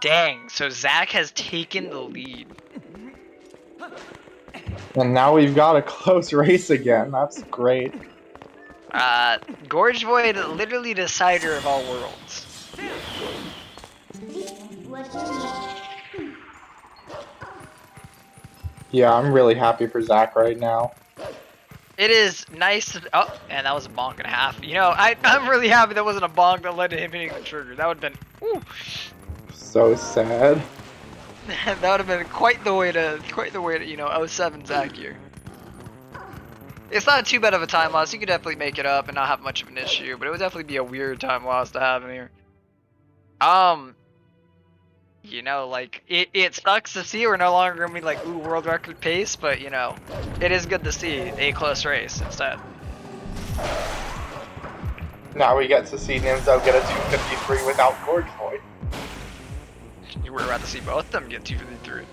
Speaker 3: dang, so Zach has taken the lead.
Speaker 2: And now we've got a close race again. That's great.
Speaker 3: Gorge Void, literally the decider of all worlds.
Speaker 2: Yeah, I'm really happy for Zach right now.
Speaker 3: It is nice to, oh, and that was a bonk and a half. You know, I'm really happy that wasn't a bonk that led to him hitting the trigger. That would have been, ooh.
Speaker 2: So sad.
Speaker 3: That would have been quite the way to, you know, 07 Zach here. It's not too bad of a time loss. You could definitely make it up and not have much of an issue, but it would definitely be a weird time loss to have in here. You know, like, it sucks to see we're no longer gonna be like, ooh, world record pace, but you know, it is good to see a close race instead.
Speaker 2: Now we get to see Nimzo get a 253 without Gorge Void.
Speaker 3: You were about to see both of them get 253.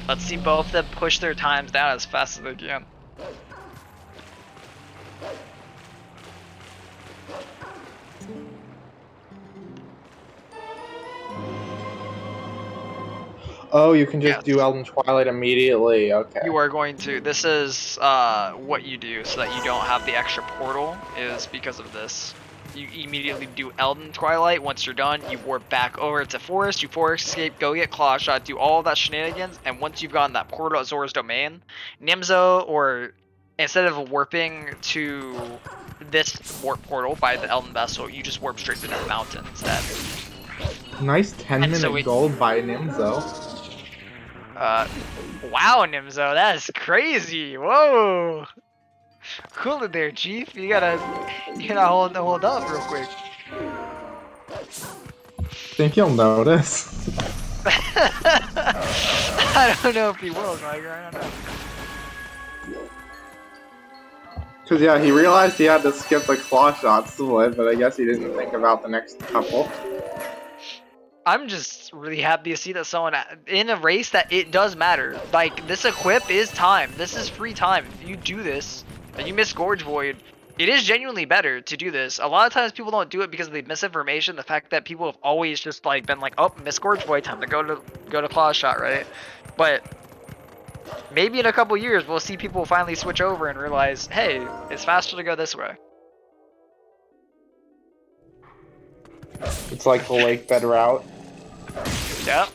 Speaker 3: Let's see both of them push their times down as fast as they can.
Speaker 2: Oh, you can just do Elden Twilight immediately. Okay.
Speaker 3: You are going to. This is what you do so that you don't have the extra portal, is because of this. You immediately do Elden Twilight. Once you're done, you warp back over to Forest, you Forest Escape, go get Clawshot, do all of that shenanigans, and once you've gotten that portal at Zora's Domain, Nimzo, or instead of warping to this warp portal by the Elden Vessel, you just warp straight to the mountain instead.
Speaker 2: Nice 10-minute gold by Nimzo.
Speaker 3: Wow, Nimzo, that is crazy. Whoa. Cool it there, Chief. You gotta hold up real quick.
Speaker 2: Think he'll notice?
Speaker 3: I don't know if he will, Geiger. I don't know.
Speaker 2: Cause yeah, he realized he had to skip the claw shots to win, but I guess he didn't think about the next couple.
Speaker 3: I'm just really happy to see that someone in a race that it does matter. Like, this equip is time. This is free time. If you do this and you miss Gorge Void, it is genuinely better to do this. A lot of times people don't do it because of the misinformation. The fact that people have always just like been like, oh, miss Gorge Void, time to go to claw shot, right? But maybe in a couple years we'll see people finally switch over and realize, hey, it's faster to go this way.
Speaker 2: It's like the lake bed route.
Speaker 3: Yep.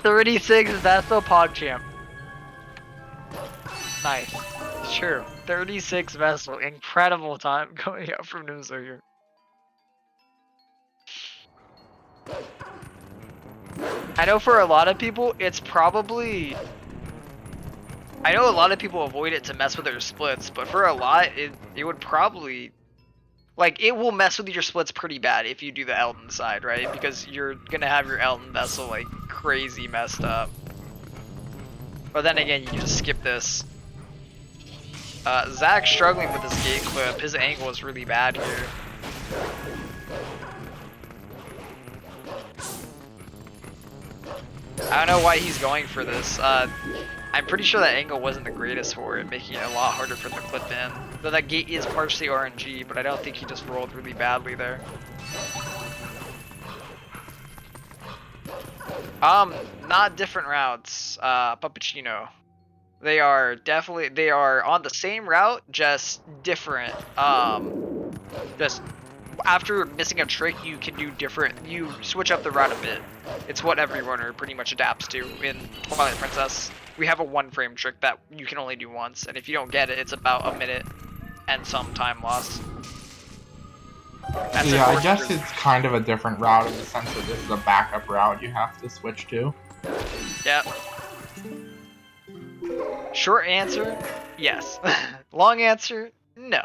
Speaker 3: 36 Vessel PogChamp. Nice. It's true. 36 Vessel. Incredible time going up from Nimzo here. I know for a lot of people, it's probably... I know a lot of people avoid it to mess with their splits, but for a lot, it would probably... Like, it will mess with your splits pretty bad if you do the Elton side, right? Because you're gonna have your Elton Vessel, like, crazy messed up. But then again, you can just skip this. Zach struggling with this gate clip. His angle is really bad here. I don't know why he's going for this. I'm pretty sure that angle wasn't the greatest for it, making it a lot harder for the clip in. Though that gate is partially RNG, but I don't think he just rolled really badly there. Not different routes, Puppuccino. They are on the same route, just different. Just after missing a trick, you can do different, you switch up the route a bit. It's what every runner pretty much adapts to in Twilight Princess. We have a 1-frame trick that you can only do once, and if you don't get it, it's about a minute and some time loss.
Speaker 2: Yeah, I guess it's kind of a different route in the sense that this is a backup route you have to switch to.
Speaker 3: Yep. Short answer, yes. Long answer, no.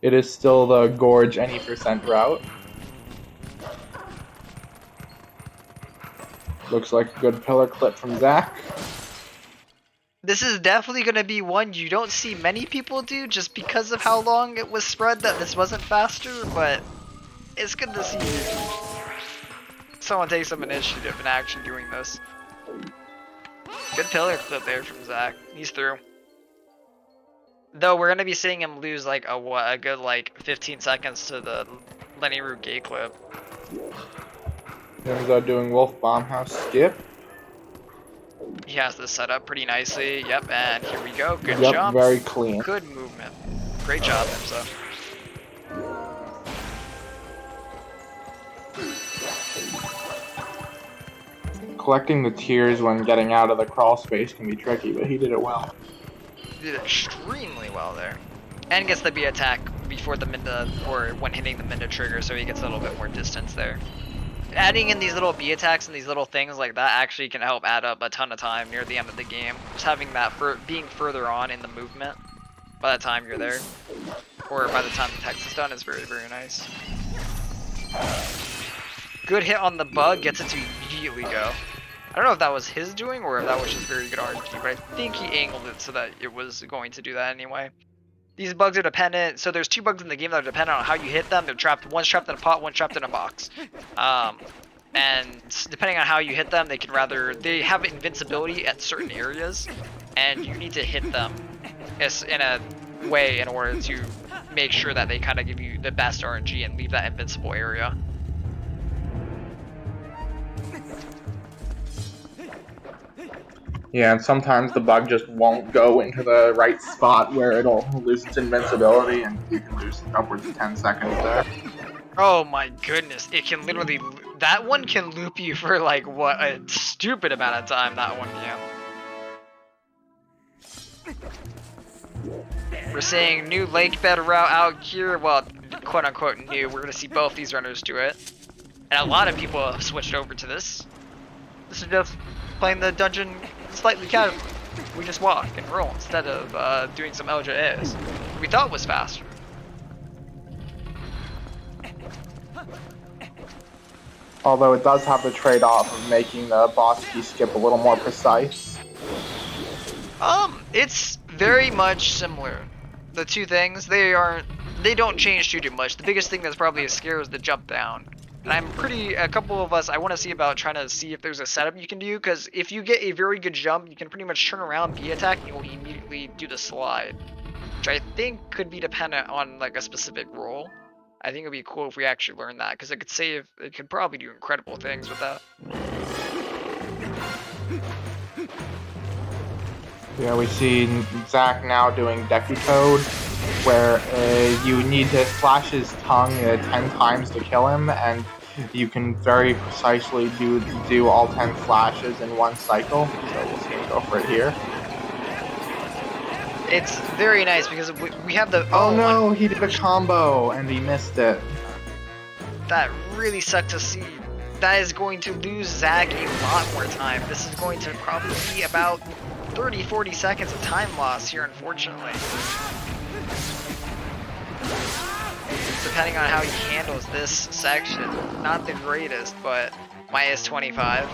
Speaker 2: It is still the gorge any percent route. Looks like a good pillar clip from Zach.
Speaker 3: This is definitely going to be one you don't see many people do just because of how long it was spread that this wasn't faster, but it's good to see someone take some initiative in actually doing this. Good pillar clip there from Zach. He's through. Though we're going to be seeing him lose like a good like 15 seconds to the Lenny Root gate clip.
Speaker 2: Nimzo doing Wolf Bomb House skip.
Speaker 3: He has this set up pretty nicely. Yep, and here we go. Good
Speaker 2: Yep,
Speaker 3: jump.
Speaker 2: very clean.
Speaker 3: Good movement. Great job, Nimzo.
Speaker 2: Collecting the tears when getting out of the crawl space can be tricky, but he did it well.
Speaker 3: He did extremely well there. And gets the B attack before the Minda, or when hitting the Minda trigger, so he gets a little bit more distance there. Adding in these little B attacks and these little things like that actually can help add up a ton of time near the end of the game. Just having that for being further on in the movement by the time you're there, or by the time the text is done, is very, very nice. Good hit on the bug, gets it to immediately go. I don't know if that was his doing or if that was just very good RNG, but I think he angled it so that it was going to do that anyway. These bugs are dependent, so there's 2 bugs in the game that are dependent on how you hit them. They're trapped, one's trapped in a pot, one's trapped in a box. And depending on how you hit them, they have invincibility at certain areas, and you need to hit them in a way in order to make sure that they kind of give you the best RNG and leave that invincible area.
Speaker 2: Yeah, and sometimes the bug just won't go into the right spot where it'll lose its invincibility, and you can lose upwards of 10 seconds there.
Speaker 3: Oh my goodness, it can literally, that one can loop you for like, what, a stupid amount of time that one can. We're seeing new lake bed route out here, well, quote unquote new, we're gonna see both these runners do it. And a lot of people have switched over to this. This is just playing the dungeon slightly casual. We just walk and roll instead of doing some LJS. We thought was faster.
Speaker 2: Although it does have the trade-off of making the boss key skip a little more precise.
Speaker 3: It's very much similar. The two things, they don't change too much. The biggest thing that's probably a scare is the jump down. And a couple of us, I want to see about trying to see if there's a setup you can do, because if you get a very good jump, you can pretty much turn around, B-attack, and you'll immediately do the slide. Which I think could be dependent on like a specific role. I think it would be cool if we actually learned that, because it could probably do incredible things with that.
Speaker 2: Yeah, we see Zach now doing Deku Code, where you need to slash his tongue 10 times to kill him, and you can very precisely do all 10 slashes in one cycle. So we'll see him go for it here.
Speaker 3: It's very nice because we have the...
Speaker 2: Oh no, he did a combo and he missed it.
Speaker 3: That really sucked to see. That is going to lose Zach a lot more time. This is going to probably be about 30-40 seconds of time loss here, unfortunately. Depending on how he handles this section. Not the greatest, but minus 25.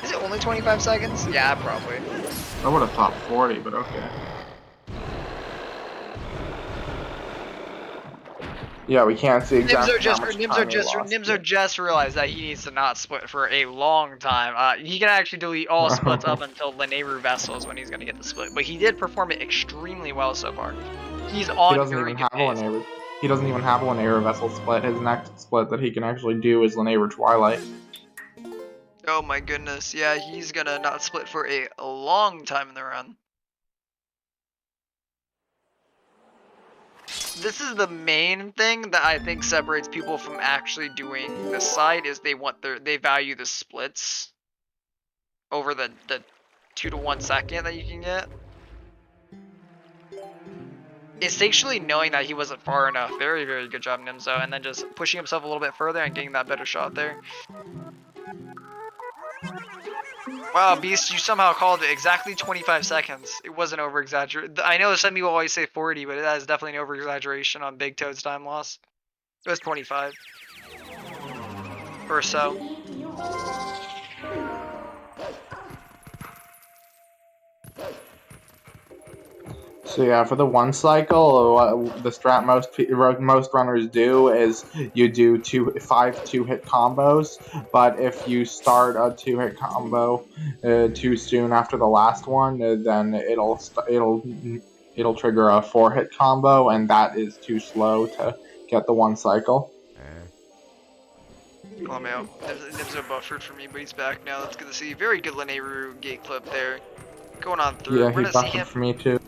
Speaker 3: Is it only 25 seconds? Yeah, probably.
Speaker 2: I would have thought 40, but okay. Yeah, we can't see exactly
Speaker 3: Nimzo just realized that he needs to not split for a long time. He can actually delete all splits up until Lanayru Vessels when he's going to get the split. But he did perform it extremely well so far. He's on very good pace.
Speaker 2: He doesn't even have a Lanayru Vessel split. His next split that he can actually do is Lanayru Twilight.
Speaker 3: Oh my goodness, yeah, he's going to not split for a long time in the run. This is the main thing that I think separates people from actually doing this side, is they value the splits over the 2 to 1 second that you can get. Instinctually knowing that he wasn't far enough. Very, very good job, Nimzo, and then just pushing himself a little bit further and getting that better shot there. Wow, Beast, you somehow called it exactly 25 seconds. It wasn't over-exaggerated. I know some people always say 40, but that is definitely an over-exaggeration on Big Toad's time loss. It was 25. Or so.
Speaker 2: So yeah, for the one cycle, the strat most runners do is you do 5 2-hit combos, but if you start a 2-hit combo too soon after the last one, then it'll trigger a 4-hit combo, and that is too slow to get the one cycle.
Speaker 3: Oh man, Nimzo buffered for me, but he's back now. That's good to see. Very good Lanayru gate clip there. Going on through.
Speaker 2: Yeah, he buffered for me too.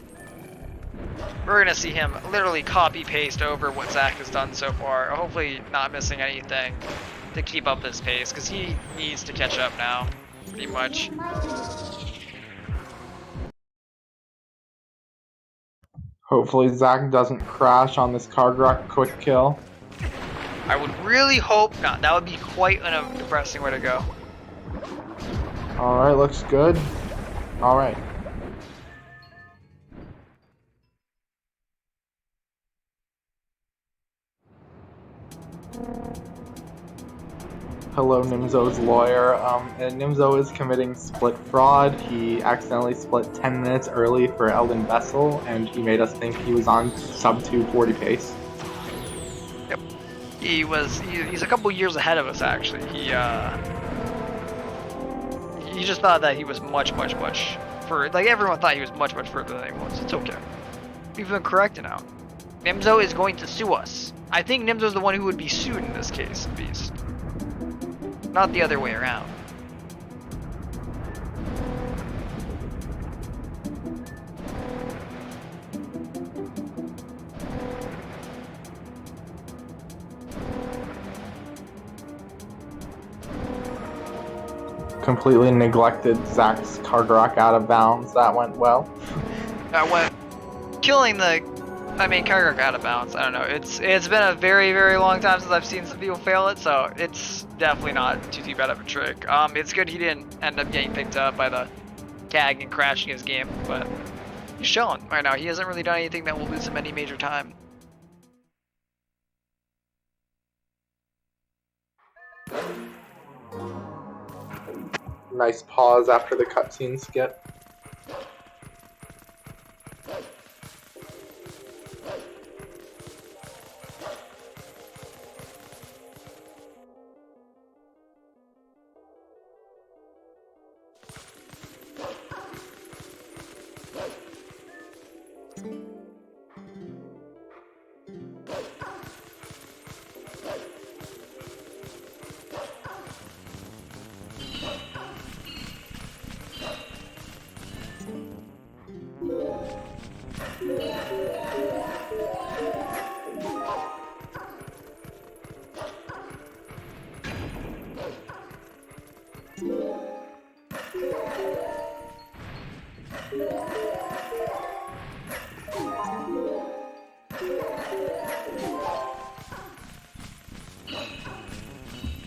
Speaker 3: We're gonna see him literally copy paste over what Zach has done so far. Hopefully not missing anything to keep up this pace, because he needs to catch up now, pretty much.
Speaker 2: Hopefully Zach doesn't crash on this card rock quick kill.
Speaker 3: I would really hope not. That would be quite a depressing way to go.
Speaker 2: Alright, looks good. Alright. Hello, Nimzo's lawyer. Nimzo is committing split fraud. He accidentally split 10 minutes early for Elden Vessel, and he made us think he was on sub 240 pace.
Speaker 3: Yep. He's a couple years ahead of us, actually. He just thought that he was much further. Like, everyone thought he was much further than he was. It's okay. We've been corrected now. Nimzo is going to sue us. I think Nimzo's the one who would be sued in this case, Beast. Not the other way around.
Speaker 2: Completely neglected Zach's card rock out of bounds. That went well.
Speaker 3: That went killing the... I mean, Kargak out of bounds. I don't know. It's been a very long time since I've seen some people fail it, so it's definitely not too bad of a trick. It's good he didn't end up getting picked up by the CAG and crashing his game, but he's chilling right now. He hasn't really done anything that will lose him any major time.
Speaker 2: Nice pause after the cutscene skip.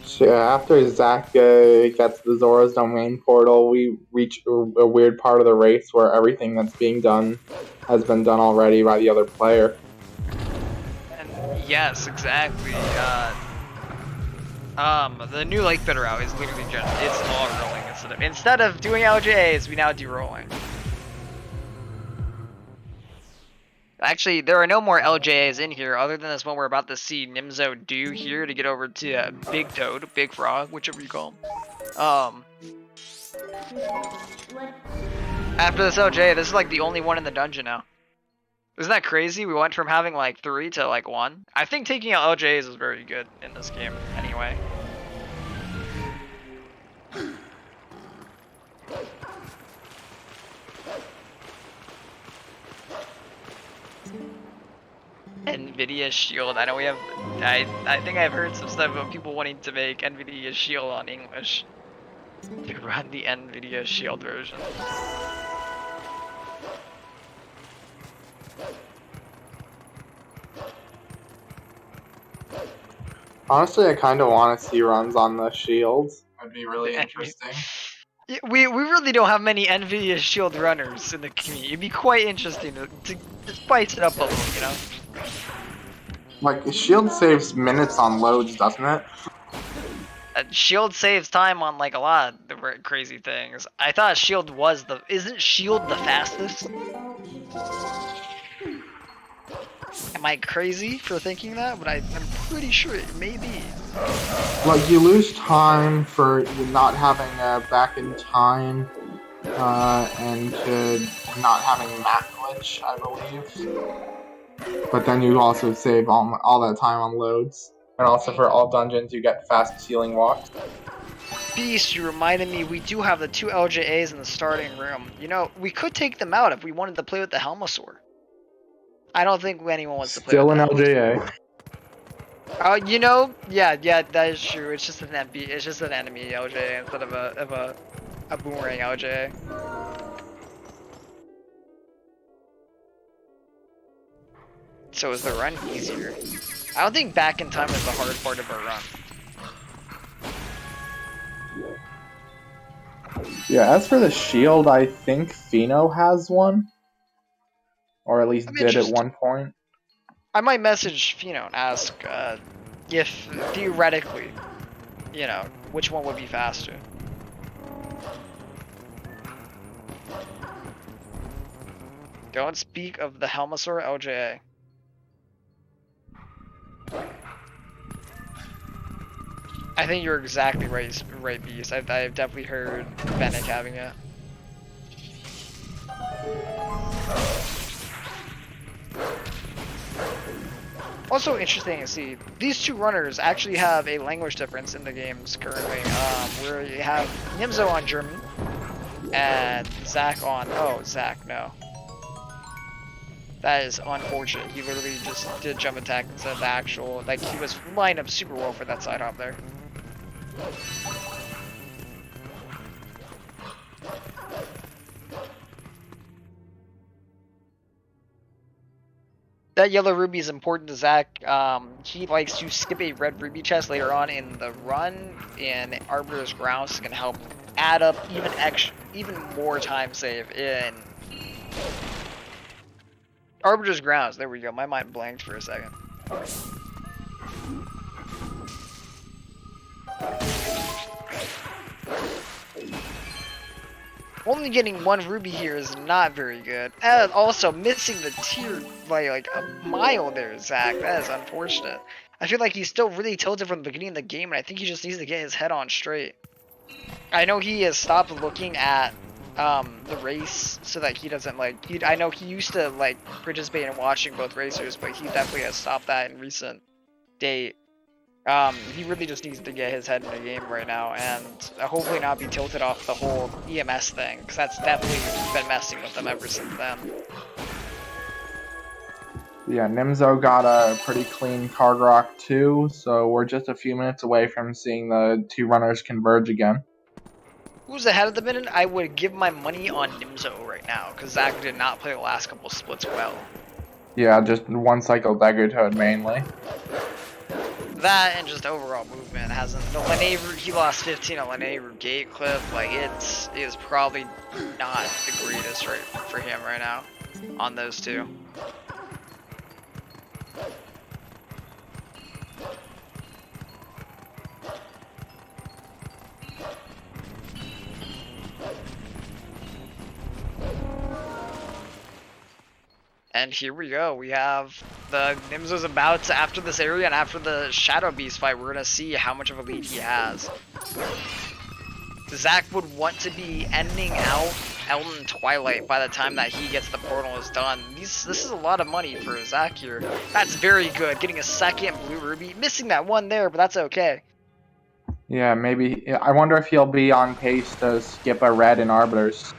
Speaker 2: So yeah, after Zach gets the Zora's Domain portal, we reach a weird part of the race where everything that's being done has been done already by the other player.
Speaker 3: And yes, exactly. The new Lake Bit route is literally just, it's all rolling instead of doing LJAs, we now do rolling. Actually, there are no more LJAs in here other than this one we're about to see Nimzo do here to get over to Big Toad, Big Frog, whichever you call him. After this LJA, this is like the only one in the dungeon now. Isn't that crazy? We went from having like 3 to like 1. I think taking out LJAs is very good in this game anyway. NVIDIA Shield. I know we have. I think I've heard some stuff about people wanting to make NVIDIA Shield on English to run the NVIDIA Shield version.
Speaker 2: Honestly, I kind of want to see runs on the shields. That'd be really interesting.
Speaker 3: Yeah, we really don't have many NVIDIA Shield runners in the community. It'd be quite interesting to spice it up a little, you know?
Speaker 2: Like, Shield saves minutes on loads, doesn't it?
Speaker 3: Shield saves time on like a lot of the crazy things. I thought Shield was the... Isn't Shield the fastest? Am I crazy for thinking that? But I'm pretty sure it may be.
Speaker 2: Like, you lose time for not having a back in time, and to not having map glitch, I believe. But then you also save all that time on loads. And also for all dungeons, you get fast ceiling walks.
Speaker 3: Beast, you reminded me we do have the 2 LJAs in the starting room. You know, we could take them out if we wanted to play with the Helmosaur. I don't think anyone wants to play
Speaker 2: Still
Speaker 3: with
Speaker 2: an
Speaker 3: that.
Speaker 2: LJA.
Speaker 3: You know, yeah, that is true. It's just an enemy LJA instead of a boomerang LJA. So is the run easier? I don't think back in time is the hard part of a run.
Speaker 2: Yeah, as for the shield, I think Pheno has one. Or at least did at one point.
Speaker 3: I might message Pheno and ask if, theoretically, you know, which one would be faster. Don't speak of the Helmosaur LJA. I think you're exactly right, Beast. I've definitely heard Fennec having it. Also interesting to see, these 2 runners actually have a language difference in the games currently, where you have Nimzo on German, and Zach on, Zach, no. That is unfortunate. He literally just did jump attack instead of the actual, like, he was lined up super well for that side hop there. That yellow ruby is important to Zach. He likes to skip a red ruby chest later on in the run, and Arbiter's Grouse can help add up even more time save in Arbiter's Grounds. There we go. My mind blanked for a second. Only getting 1 ruby here is not very good. And also missing the tier by like a mile there, Zach. That is unfortunate. I feel like he's still really tilted from the beginning of the game, and I think he just needs to get his head on straight. I know he has stopped looking at the race so that he doesn't like. I know he used to like participate in watching both racers, but he definitely has stopped that in recent date. He really just needs to get his head in the game right now, and hopefully not be tilted off the whole EMS thing, because that's definitely been messing with him ever since then.
Speaker 2: Yeah, Nimzo got a pretty clean card rock too, so we're just a few minutes away from seeing the 2 runners converge again.
Speaker 3: Who's ahead at the minute? I would give my money on Nimzo right now, because Zach did not play the last couple splits well.
Speaker 2: Yeah, just 1 cycle dagger toad mainly.
Speaker 3: That and just overall movement hasn't. The Lene route, he lost 15 at Lene route gate clip. Like it is probably not the greatest right for him right now on those 2. And here we go. We have the Nimzo's about to, after this area and after the Shadow Beast fight, we're gonna see how much of a lead he has. Zach would want to be ending out Elden Twilight by the time that he gets the portal is done. This is a lot of money for Zach here. That's very good. Getting a second blue ruby, missing that one there, but that's okay.
Speaker 2: Yeah, maybe. I wonder if he'll be on pace to skip a red in Arbiters.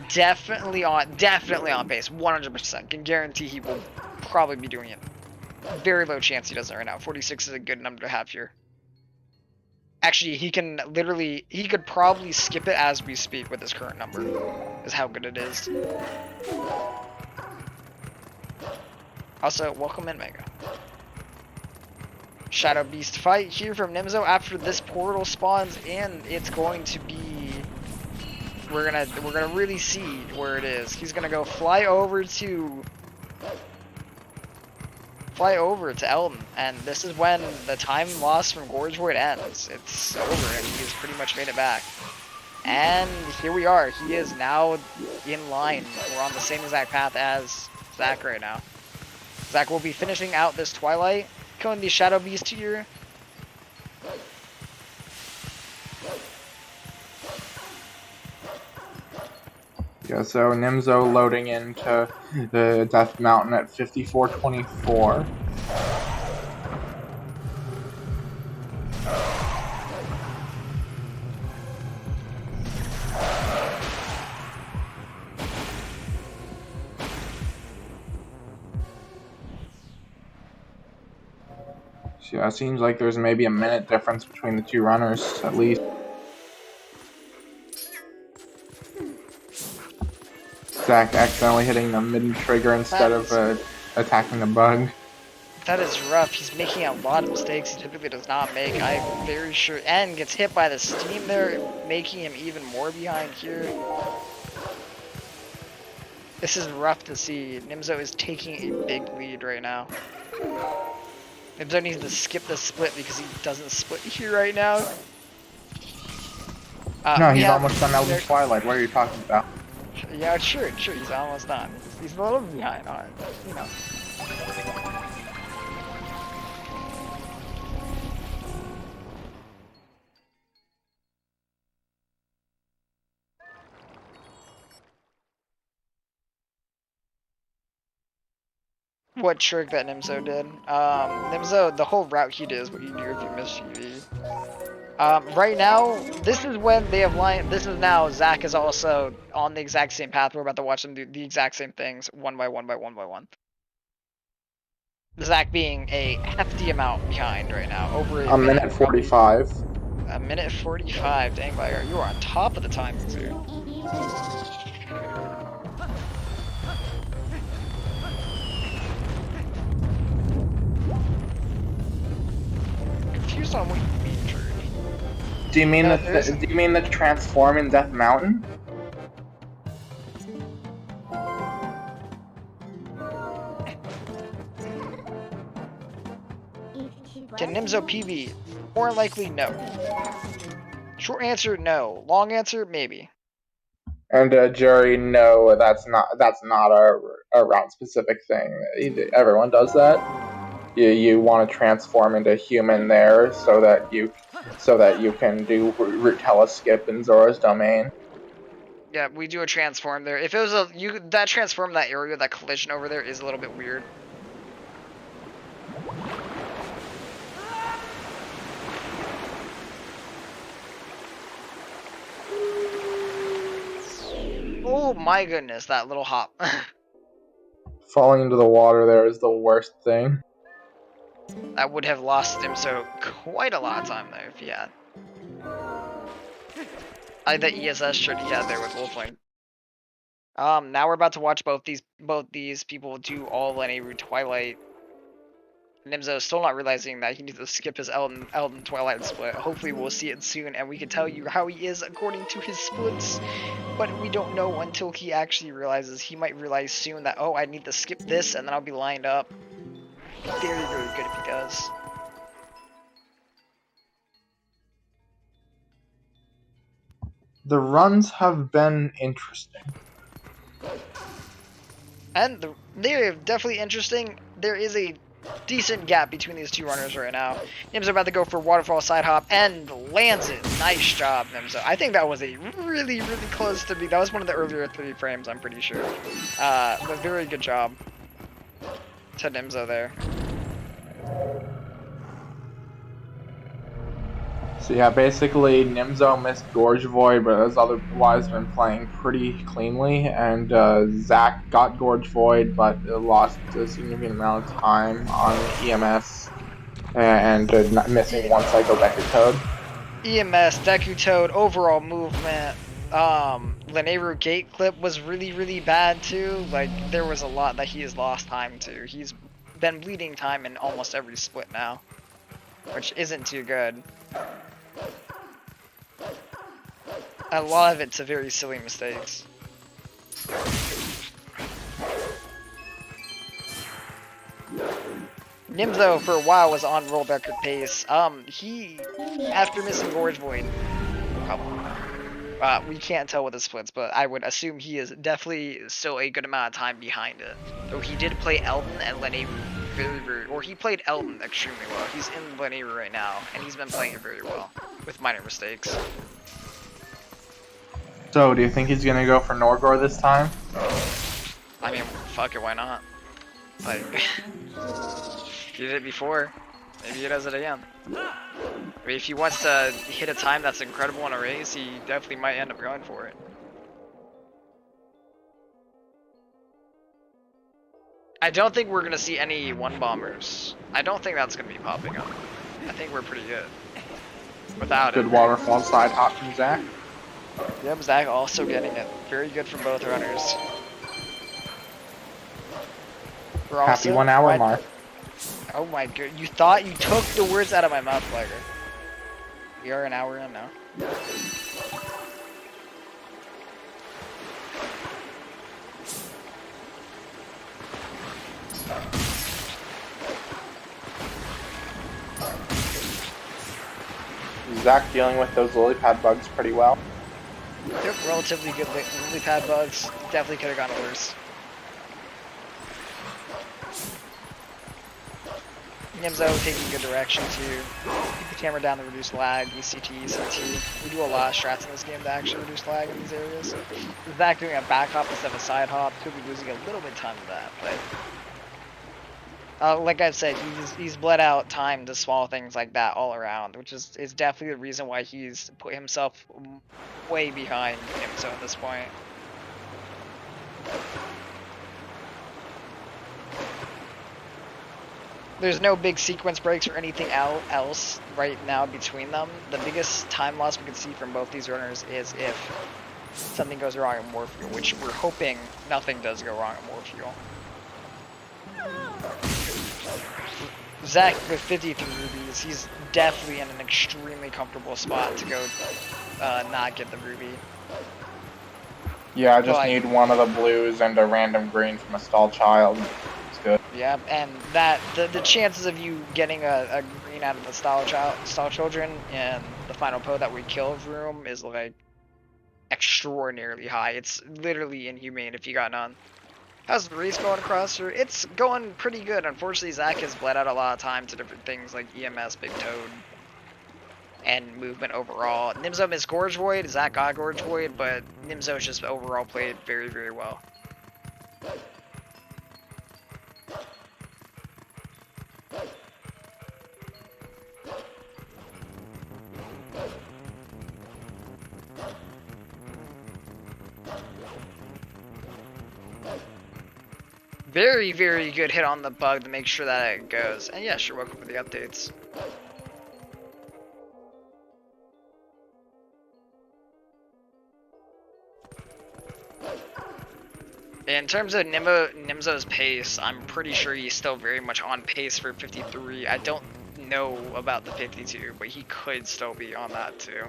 Speaker 3: Definitely on pace, 100%. Can guarantee he will probably be doing it. Very low chance he doesn't right now. 46 is a good number to have here. Actually, he could probably skip it as we speak with his current number, is how good it is. Also, welcome in, Mega. Shadow Beast fight here from Nimzo after this portal spawns in. It's going to be, we're gonna really see where it is. He's gonna go fly over to Elden, and this is when the time lost from Gorge Void ends. It's over, and he's pretty much made it back. And here we are. He is now in line. We're on the same exact path as Zach right now. Zach will be finishing out this Twilight, killing the Shadow Beast here.
Speaker 2: Yeah, so Nimzo loading into the Death Mountain at 54:24. So yeah, it seems like there's maybe a minute difference between the 2 runners, at least. Zach accidentally hitting the mid trigger instead of attacking the bug.
Speaker 3: That is rough. He's making a lot of mistakes he typically does not make. I'm very sure. And gets hit by the steam there, making him even more behind here. This is rough to see. Nimzo is taking a big lead right now. Nimzo needs to skip the split because he doesn't split here right now.
Speaker 2: No, he's almost done Elden Twilight. What are you talking about?
Speaker 3: Yeah, sure, he's almost done. He's a little behind on it, but, you know. What trick that Nimzo did. Nimzo, the whole route he did is what you do if you miss GV. Right now, this is when they have lined. This is now Zach is also on the exact same path. We're about to watch them do the exact same things, one by one. Zach being a hefty amount behind right now, over
Speaker 2: a minute 45.
Speaker 3: A minute 45. Dang, Liger, you are on top of the timings here. Confused on what you mean, George.
Speaker 2: Do you mean
Speaker 3: No,
Speaker 2: do you mean the transform in Death Mountain?
Speaker 3: Can Nimzo PB? More likely, no. Short answer, no. Long answer, maybe.
Speaker 2: And Jerry, no, that's not a route specific thing. Everyone does that. You want to transform into human there so that you can do route teleskip in Zora's domain.
Speaker 3: Yeah, we do a transform there. If it was that transform that area, that collision over there is a little bit weird. Oh my goodness, that little hop.
Speaker 2: Falling into the water there is the worst thing.
Speaker 3: I would have lost him so quite a lot of time there if he had. I the ESS shirt he had there with Wolflink. Now we're about to watch both these people do all Lenny Root Twilight. Nimzo is still not realizing that he needs to skip his Elden Twilight split. Hopefully we'll see it soon and we can tell you how he is according to his splits. But we don't know until he actually realizes. He might realize soon that, oh, I need to skip this and then I'll be lined up. Very, very good if he does.
Speaker 2: The runs have been interesting.
Speaker 3: And they're definitely interesting. There is a decent gap between these two runners right now. Nimzo about to go for waterfall side hop and lands it. Nice job, Nimzo. I think that was a really, really close to be. That was one of the earlier 3 frames, I'm pretty sure. But very good job to Nimzo there.
Speaker 2: So yeah, basically Nimzo missed Gorge Void, but has otherwise been playing pretty cleanly, and Zach got Gorge Void, but lost a significant amount of time on EMS, and missing one Psycho Deku Toad.
Speaker 3: EMS, Deku Toad, overall movement, Leneru gate clip was really, really bad too. Like, there was a lot that he has lost time to. He's been bleeding time in almost every split now, which isn't too good. A lot of it's a very silly mistakes. Nimzo for a while was on world record pace. He, after missing Gorge Void, we can't tell with the splits, but I would assume he is definitely still a good amount of time behind it. Though he did play Elden and Leneru or he played Elden extremely well. He's in Leneru right now, and he's been playing it very well, with minor mistakes.
Speaker 2: So, do you think he's gonna go for Norgor this time?
Speaker 3: I mean, fuck it, why not? Like, he did it before. Maybe he does it again. I mean, if he wants to hit a time that's incredible in a race, he definitely might end up going for it. I don't think we're gonna see any one bombers. I don't think that's gonna be popping up. I think we're pretty good without it.
Speaker 2: Good waterfall side hop from Zach.
Speaker 3: Yep, Zach also getting it. Very good from both runners. We're
Speaker 2: Happy 1 hour mark.
Speaker 3: Oh my god, you thought you took the words out of my mouth, Flagger. We are an hour in now.
Speaker 2: Zach dealing with those lily pad bugs pretty well.
Speaker 3: Yep, relatively good lily pad bugs. Definitely could have gone worse. Nimzo taking good direction to keep the camera down to reduce lag, ECT, ECT. We do a lot of strats in this game to actually reduce lag in these areas. Zach doing a back hop instead of a side hop, could be losing a little bit of time to that, but like I've said, he's bled out time to small things like that all around, which is definitely the reason why he's put himself way behind Nimzo at this point. There's no big sequence breaks or anything else right now between them. The biggest time loss we can see from both these runners is if something goes wrong in Warfuel, which we're hoping nothing does go wrong in Warfuel. Zach with 53 rubies, he's definitely in an extremely comfortable spot to go not get the ruby.
Speaker 2: Yeah, I just need one of the blues and a random green from a stall child. It's good.
Speaker 3: Yeah, and that the chances of you getting a green out of the stall children in the final po that we kill room is like extraordinarily high. It's literally inhumane if you got none. How's the race going across here? It's going pretty good. Unfortunately, Zach has bled out a lot of time to different things like EMS, Big Toad, and movement overall. Nimzo missed Gorge Void, Zach got Gorge Void, but Nimzo just overall played very, very well. Very, very good hit on the bug to make sure that it goes. And yes, you're welcome for the updates. In terms of Nimzo's pace, I'm pretty sure he's still very much on pace for 53. I don't know about the 52, but he could still be on that too.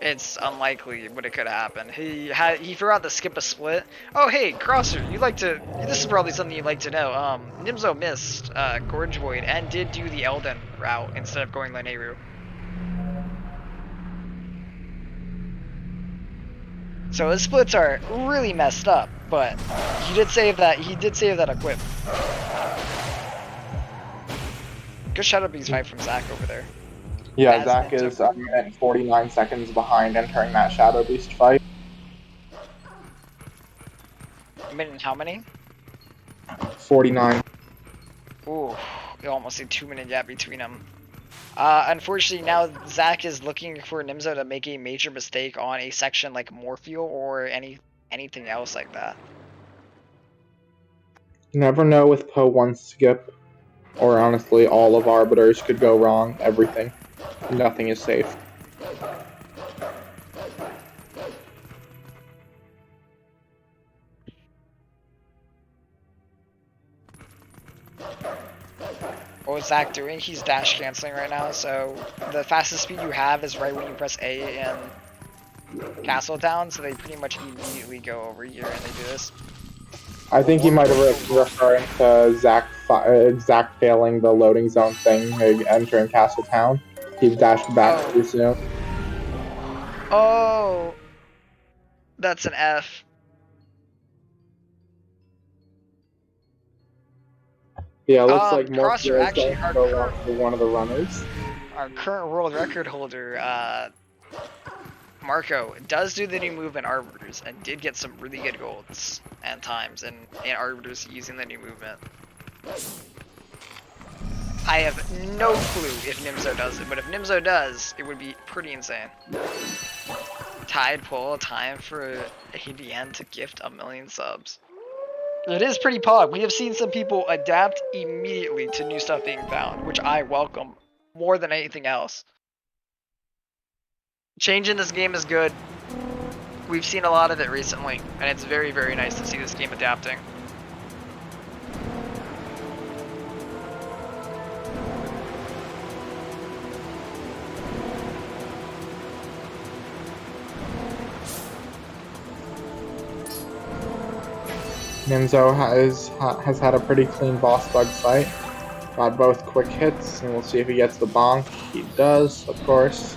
Speaker 3: It's unlikely, but it could happen. He threw out the skip a split. Oh hey, Crosser, this is probably something you'd like to know. Nimzo missed Gorge Void and did do the Elden route instead of going Lanayru. So his splits are really messed up, but he did save that equip. Good Shadow Beast fight from Zach over there.
Speaker 2: Yeah, Zach is a minute and 49 seconds behind entering that Shadow Beast fight.
Speaker 3: A minute and how many?
Speaker 2: 49.
Speaker 3: Ooh, you almost see 2-minute gap between them. Unfortunately, now Zach is looking for Nimzo to make a major mistake on a section like Morpheal or anything else like that.
Speaker 2: You never know with Po 1 skip, or honestly, all of Arbiters could go wrong. Everything. Nothing is safe.
Speaker 3: What is Zach doing? He's dash canceling right now, so the fastest speed you have is right when you press A in Castletown, so they pretty much immediately go over here and they do this.
Speaker 2: I think he might have referring to Zach failing the loading zone thing, entering Castletown. He dashed back too soon.
Speaker 3: Oh, that's an F.
Speaker 2: Yeah, it looks like
Speaker 3: Crosser, actually,
Speaker 2: is going to go for one of the runners.
Speaker 3: Our current world record holder, Marco, does do the new move in Arbiters and did get some really good golds and times in Arbiters using the new movement. I have no clue if Nimzo does it, but if Nimzo does, it would be pretty insane. Tide pull, time for ADN to gift 1 million subs. It is pretty pog. We have seen some people adapt immediately to new stuff being found, which I welcome more than anything else. Change in this game is good. We've seen a lot of it recently, and it's very, very nice to see this game adapting.
Speaker 2: Nimzo has had a pretty clean boss bug fight. Got both quick hits, and we'll see if he gets the bonk. He does, of course.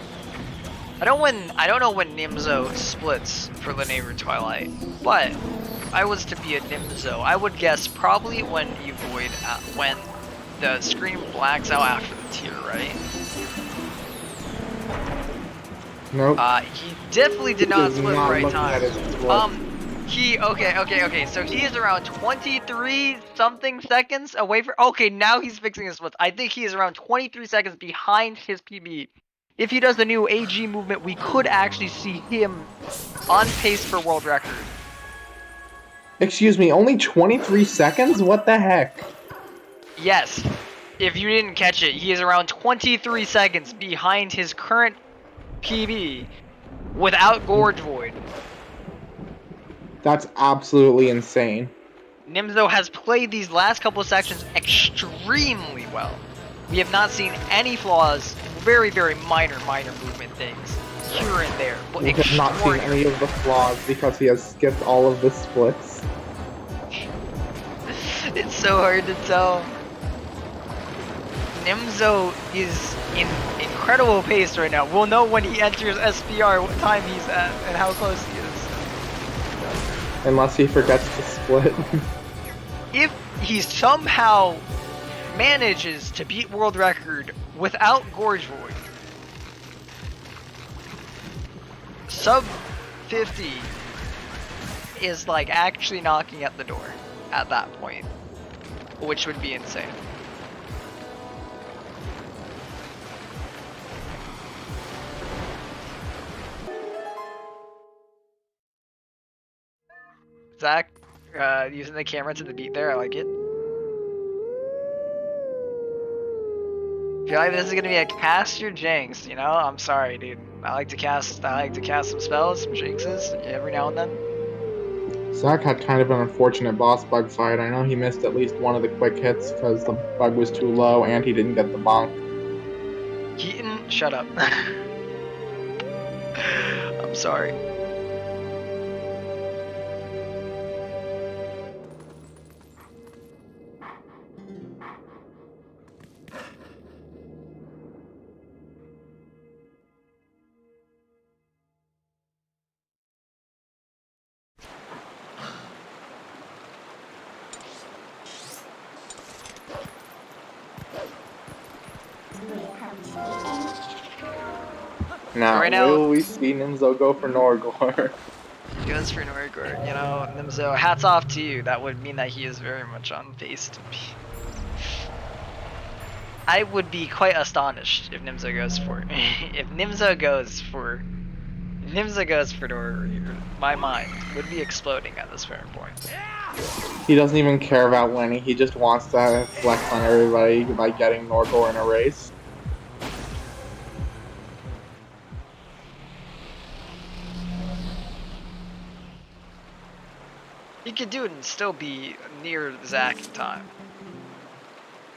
Speaker 3: I don't know when Nimzo splits for Lanayru Twilight, but if I was to be a Nimzo, I would guess probably when you void when the screen blacks out after the tier, right?
Speaker 2: Nope.
Speaker 3: He definitely did not split the right time. Okay, so he is around 23 something seconds away from. Okay, now he's fixing his splits. I think he is around 23 seconds behind his PB. If he does the new AG movement, we could actually see him on pace for world record.
Speaker 2: Excuse me, only 23 seconds? What the heck?
Speaker 3: Yes. If you didn't catch it, he is around 23 seconds behind his current PB without Gorge Void.
Speaker 2: That's absolutely insane.
Speaker 3: Nimzo has played these last couple of sections extremely well. We have not seen any flaws, very, very minor movement things here and there. But
Speaker 2: We have not seen any of the flaws because he has skipped all of the splits.
Speaker 3: It's so hard to tell. Nimzo is in incredible pace right now. We'll know when he enters SPR what time he's at and how close he is.
Speaker 2: Unless he forgets to split.
Speaker 3: If he somehow manages to beat world record without Gorge Void, sub 50 is like actually knocking at the door at that point, which would be insane. Zach, using the camera to the beat there, I like it. Feel like this is gonna be a cast your jinx, you know? I'm sorry, dude. I like to cast some spells, some jinxes every now and then.
Speaker 2: Zach had kind of an unfortunate boss bug fight. I know he missed at least one of the quick hits because the bug was too low and he didn't get the bonk.
Speaker 3: Keaton, shut up. I'm sorry.
Speaker 2: Now,
Speaker 3: Right now-
Speaker 2: will we see Nimzo go for Norgor?
Speaker 3: He goes for Norgor, you know, Nimzo, hats off to you. That would mean that he is very much on pace to be. I would be quite astonished if Nimzo goes for it. If Nimzo goes for Norgor, my mind would be exploding at this very point.
Speaker 2: He doesn't even care about winning, he just wants to flex on everybody by getting Norgor in a race.
Speaker 3: He could do it and still be near Zach in time.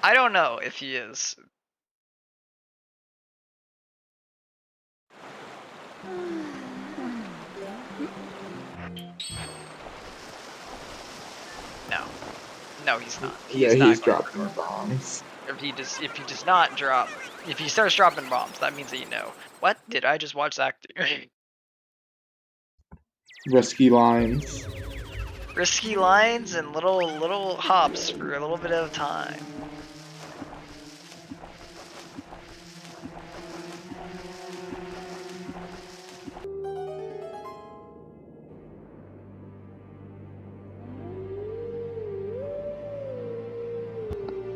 Speaker 3: I don't know if he is. No, he's not.
Speaker 2: Yeah,
Speaker 3: not
Speaker 2: he's
Speaker 3: going
Speaker 2: dropping bombs.
Speaker 3: If he does not drop, if he starts dropping bombs, that means that you know. What did I just watch Zach do?
Speaker 2: Risky lines.
Speaker 3: Risky lines and little hops for a little bit of time.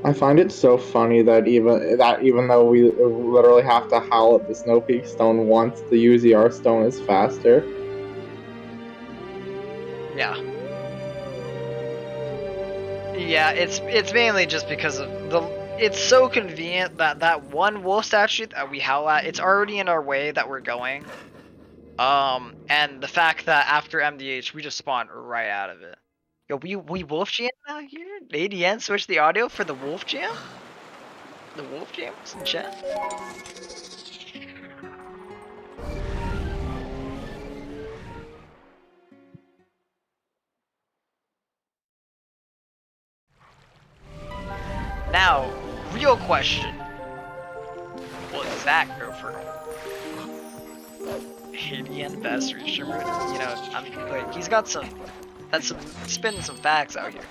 Speaker 2: I find it so funny that even though we literally have to howl at the Snow Peak stone once, the UZR stone is faster.
Speaker 3: Yeah. Yeah, it's mainly just because of it's so convenient that that one wolf statue that we howl at, it's already in our way that we're going. And the fact that after MDH we just spawn right out of it. Yo, we wolf jam out here? ADN switch the audio for the wolf jam? The wolf jam was in chat? Now, real question. Will Zach go for ADN best streamer? You know, I'm like, he's got some spinning some facts out here.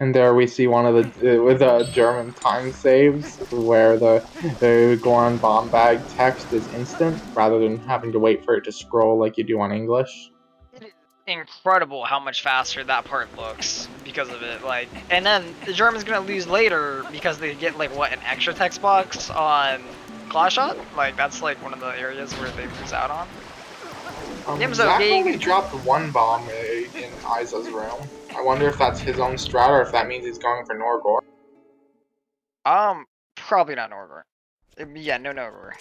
Speaker 2: And there we see one of the with German time saves where the Goron bomb bag text is instant rather than having to wait for it to scroll like you do on English.
Speaker 3: It is incredible how much faster that part looks because of it. Like, and then the German's gonna lose later because they get like what, an extra text box on Clash Shot? Like that's like one of the areas where they lose out on.
Speaker 2: Zach only dropped one bomb in Isa's room. I wonder if that's his own strat or if that means he's going for Norgor.
Speaker 3: Probably not Norgor. Yeah, no Norgor.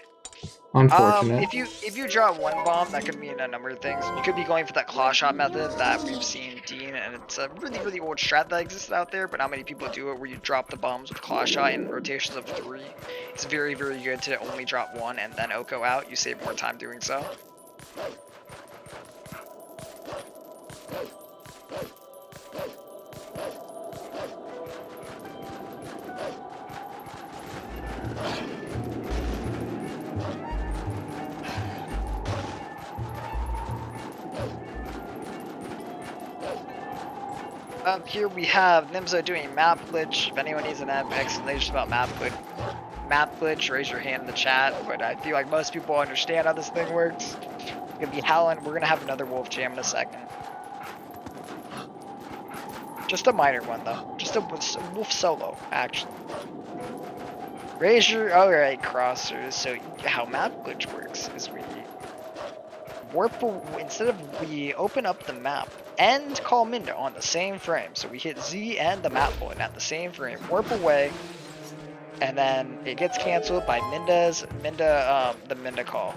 Speaker 2: Unfortunate.
Speaker 3: If you drop one bomb, that could mean a number of things. You could be going for that claw shot method that we've seen Dean, and it's a really old strat that exists out there, but not many people do it. Where you drop the bombs with claw shot in rotations of 3. It's very good to only drop 1 and then Oko out. You save more time doing so. Up here we have Nimzo doing map glitch. If anyone needs an explanation about map glitch, raise your hand in the chat. But I feel like most people understand how this thing works. It's gonna be Howlin'. We're gonna have another wolf jam in a second. Just a minor one though. Just a wolf solo, actually. Raise your alright crossers. So how map glitch works is we we open up the map and call Minda on the same frame. So we hit Z and the map button at the same frame, warp away, and then it gets canceled by the Minda call.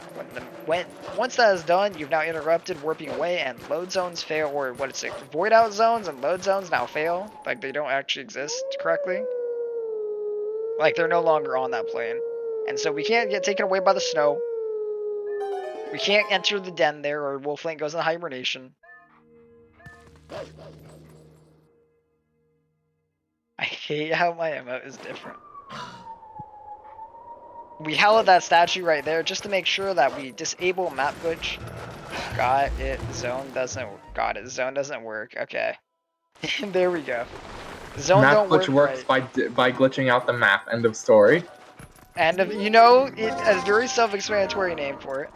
Speaker 3: Once that is done, you've now interrupted warping away, and load zones fail, or what it's like, void out zones and load zones now fail. Like they don't actually exist correctly. Like they're no longer on that plane. And so we can't get taken away by the snow. We can't enter the den there, or Wolflink goes into hibernation. I hate how my emote is different. We howl at that statue right there just to make sure that we disable map glitch. Got it. Zone doesn't work. Okay. There we go. Zone
Speaker 2: Map
Speaker 3: don't
Speaker 2: glitch
Speaker 3: work
Speaker 2: works
Speaker 3: right.
Speaker 2: by glitching out the map. End of story.
Speaker 3: And you know, it has a very self-explanatory name for it.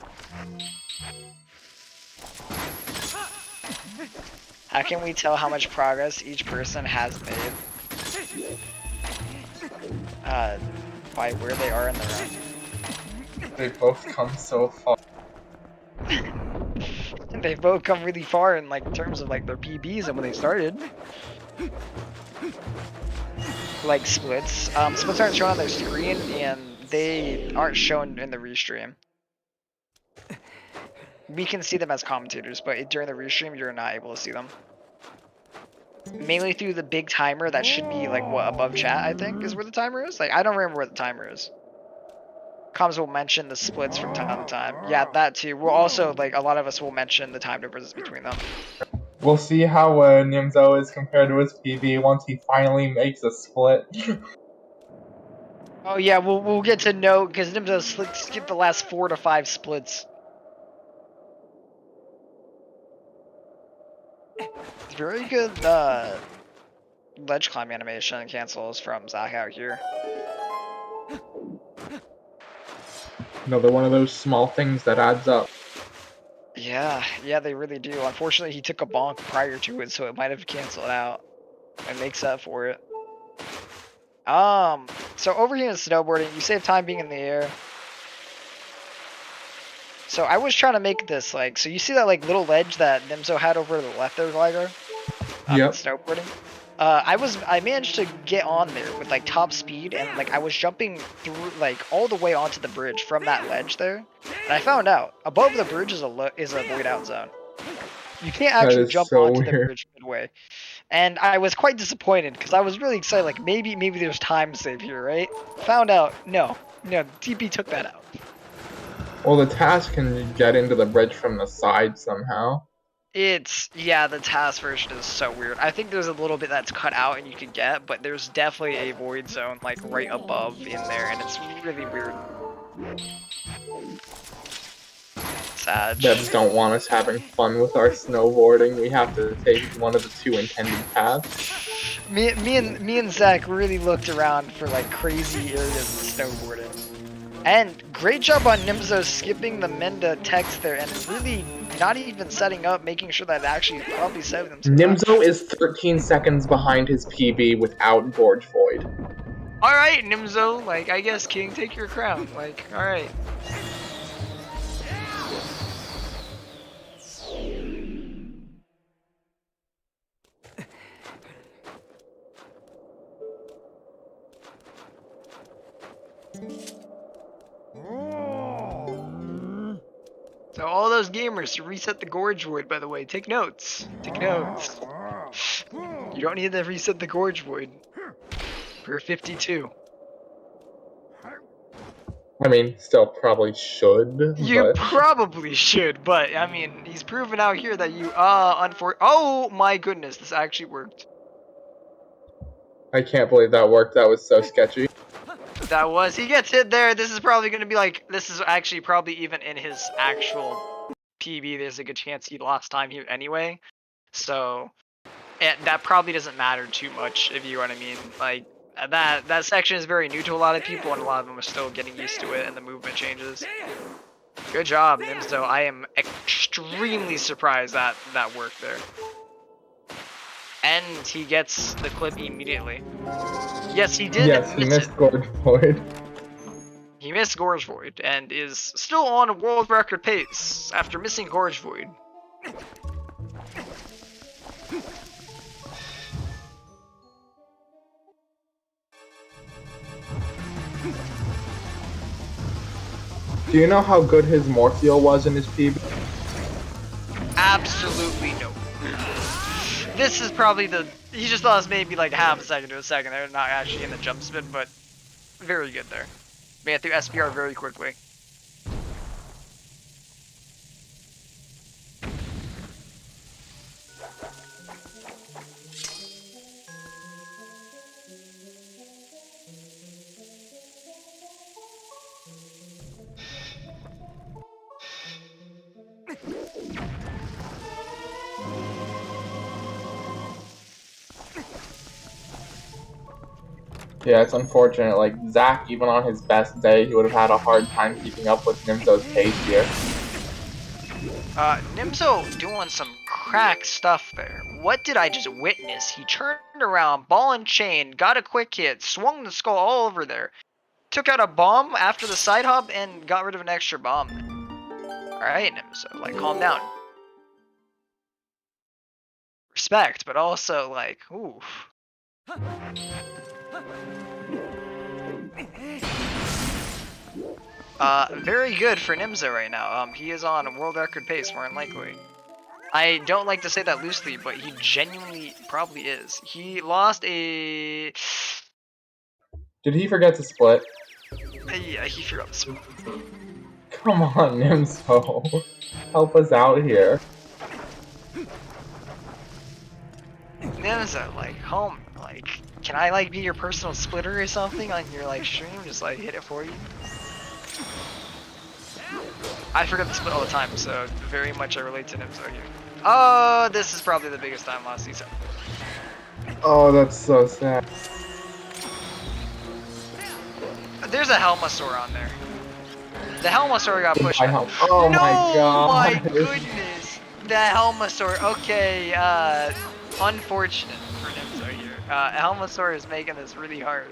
Speaker 3: How can we tell how much progress each person has made? By where they are in the run.
Speaker 2: They both come so far.
Speaker 3: They've both come really far in like terms of like their PBs and when they started. Like splits. Splits aren't shown on their screen and they aren't shown in the restream. We can see them as commentators, but during the restream you're not able to see them. Mainly through the big timer that should be like what above chat, I think is where the timer is. Like I don't remember where the timer is. Comms will mention the splits from time to time. Yeah, that too. We'll also like a lot of us will mention the time differences between them.
Speaker 2: We'll see how Nimzo is compared to his PB once he finally makes a split.
Speaker 3: Oh yeah, we'll get to know because Nimzo skipped the last 4 to 5 splits. Very good ledge climb animation cancels from Zach out here.
Speaker 2: Another one of those small things that adds up.
Speaker 3: Yeah, they really do. Unfortunately, he took a bonk prior to it, so it might have canceled out. It makes up for it. So over here in snowboarding, you save time being in the air. So I was trying to make this like, so you see that like little ledge that Nimzo had over to the left there, Glider?
Speaker 2: Yep.
Speaker 3: Snowboarding. I managed to get on there with like top speed and like I was jumping through like all the way onto the bridge from that ledge there. And I found out above the bridge is a void out zone. You can't actually jump onto the bridge midway. And I was quite disappointed because I was really excited like maybe there's time save here, right? Found out no, TP took that out.
Speaker 2: Well, the task can get into the bridge from the side somehow.
Speaker 3: Yeah, the task version is so weird. I think there's a little bit that's cut out and you can get, but there's definitely a void zone like right above in there, and it's really weird. Sad.
Speaker 2: Devs don't want us having fun with our snowboarding. We have to take one of the 2 intended paths.
Speaker 3: Me and Zach really looked around for like crazy areas of snowboarding. And great job on Nimzo skipping the Minda text there and really not even setting up, making sure that it actually probably saved them.
Speaker 2: Nimzo is 13 seconds behind his PB without Gorge Void.
Speaker 3: Alright, Nimzo, like, I guess, King, take your crown. Like, alright. So all those gamers to reset the Gorge Void, by the way, take notes. Take notes. You don't need to reset the Gorge Void. For 52.
Speaker 2: I mean, still probably should.
Speaker 3: You
Speaker 2: but...
Speaker 3: probably should, but I mean, he's proven out here that you oh my goodness, this actually worked.
Speaker 2: I can't believe that worked. That was so sketchy.
Speaker 3: He gets hit there. This is probably going to be like, this is actually probably even in his actual PB. There's a good chance he lost time here anyway. So, that probably doesn't matter too much, if you know what I mean. Like, that section is very new to a lot of people, and a lot of them are still getting used to it, and the movement changes. Good job, Nimzo. I am extremely surprised that worked there. And he gets the clip immediately. Yes, he did.
Speaker 2: Yes, he missed Gorge Void.
Speaker 3: He missed Gorge Void and is still on a world record pace after missing Gorge Void.
Speaker 2: Do you know how good his Morpheal was in his PB?
Speaker 3: Absolutely no. This is probably he just lost maybe like half a second to a second. They're not actually in the jump spin, but very good there. Made it through SPR very quickly.
Speaker 2: Yeah, it's unfortunate. Like, Zach, even on his best day, he would have had a hard time keeping up with Nimzo's pace here.
Speaker 3: Nimzo doing some crack stuff there. What did I just witness? He turned around, ball and chain, got a quick hit, swung the skull all over there, took out a bomb after the side hop, and got rid of an extra bomb. Alright, Nimzo, like, calm down. Respect, but also, like, oof. Very good for Nimzo right now. He is on a world record pace, more than likely. I don't like to say that loosely, but he genuinely probably is. He lost a...
Speaker 2: Did he forget to split?
Speaker 3: Yeah, he forgot to split.
Speaker 2: Come on, Nimzo. Help us out here.
Speaker 3: Nimzo, like, home, like, can I, like, be your personal splitter or something on your, like, stream? Just, like, hit it for you? I forget to split all the time, so very much I relate to Nimzo here. Oh, this is probably the biggest time lost season.
Speaker 2: Oh, that's so sad.
Speaker 3: There's a Helmasaur on there. The Helmasaur got pushed.
Speaker 2: Oh
Speaker 3: no,
Speaker 2: my god.
Speaker 3: My goodness. The Helmasaur. Okay, unfortunate for Nimzo here. Helmasaur is making this really hard.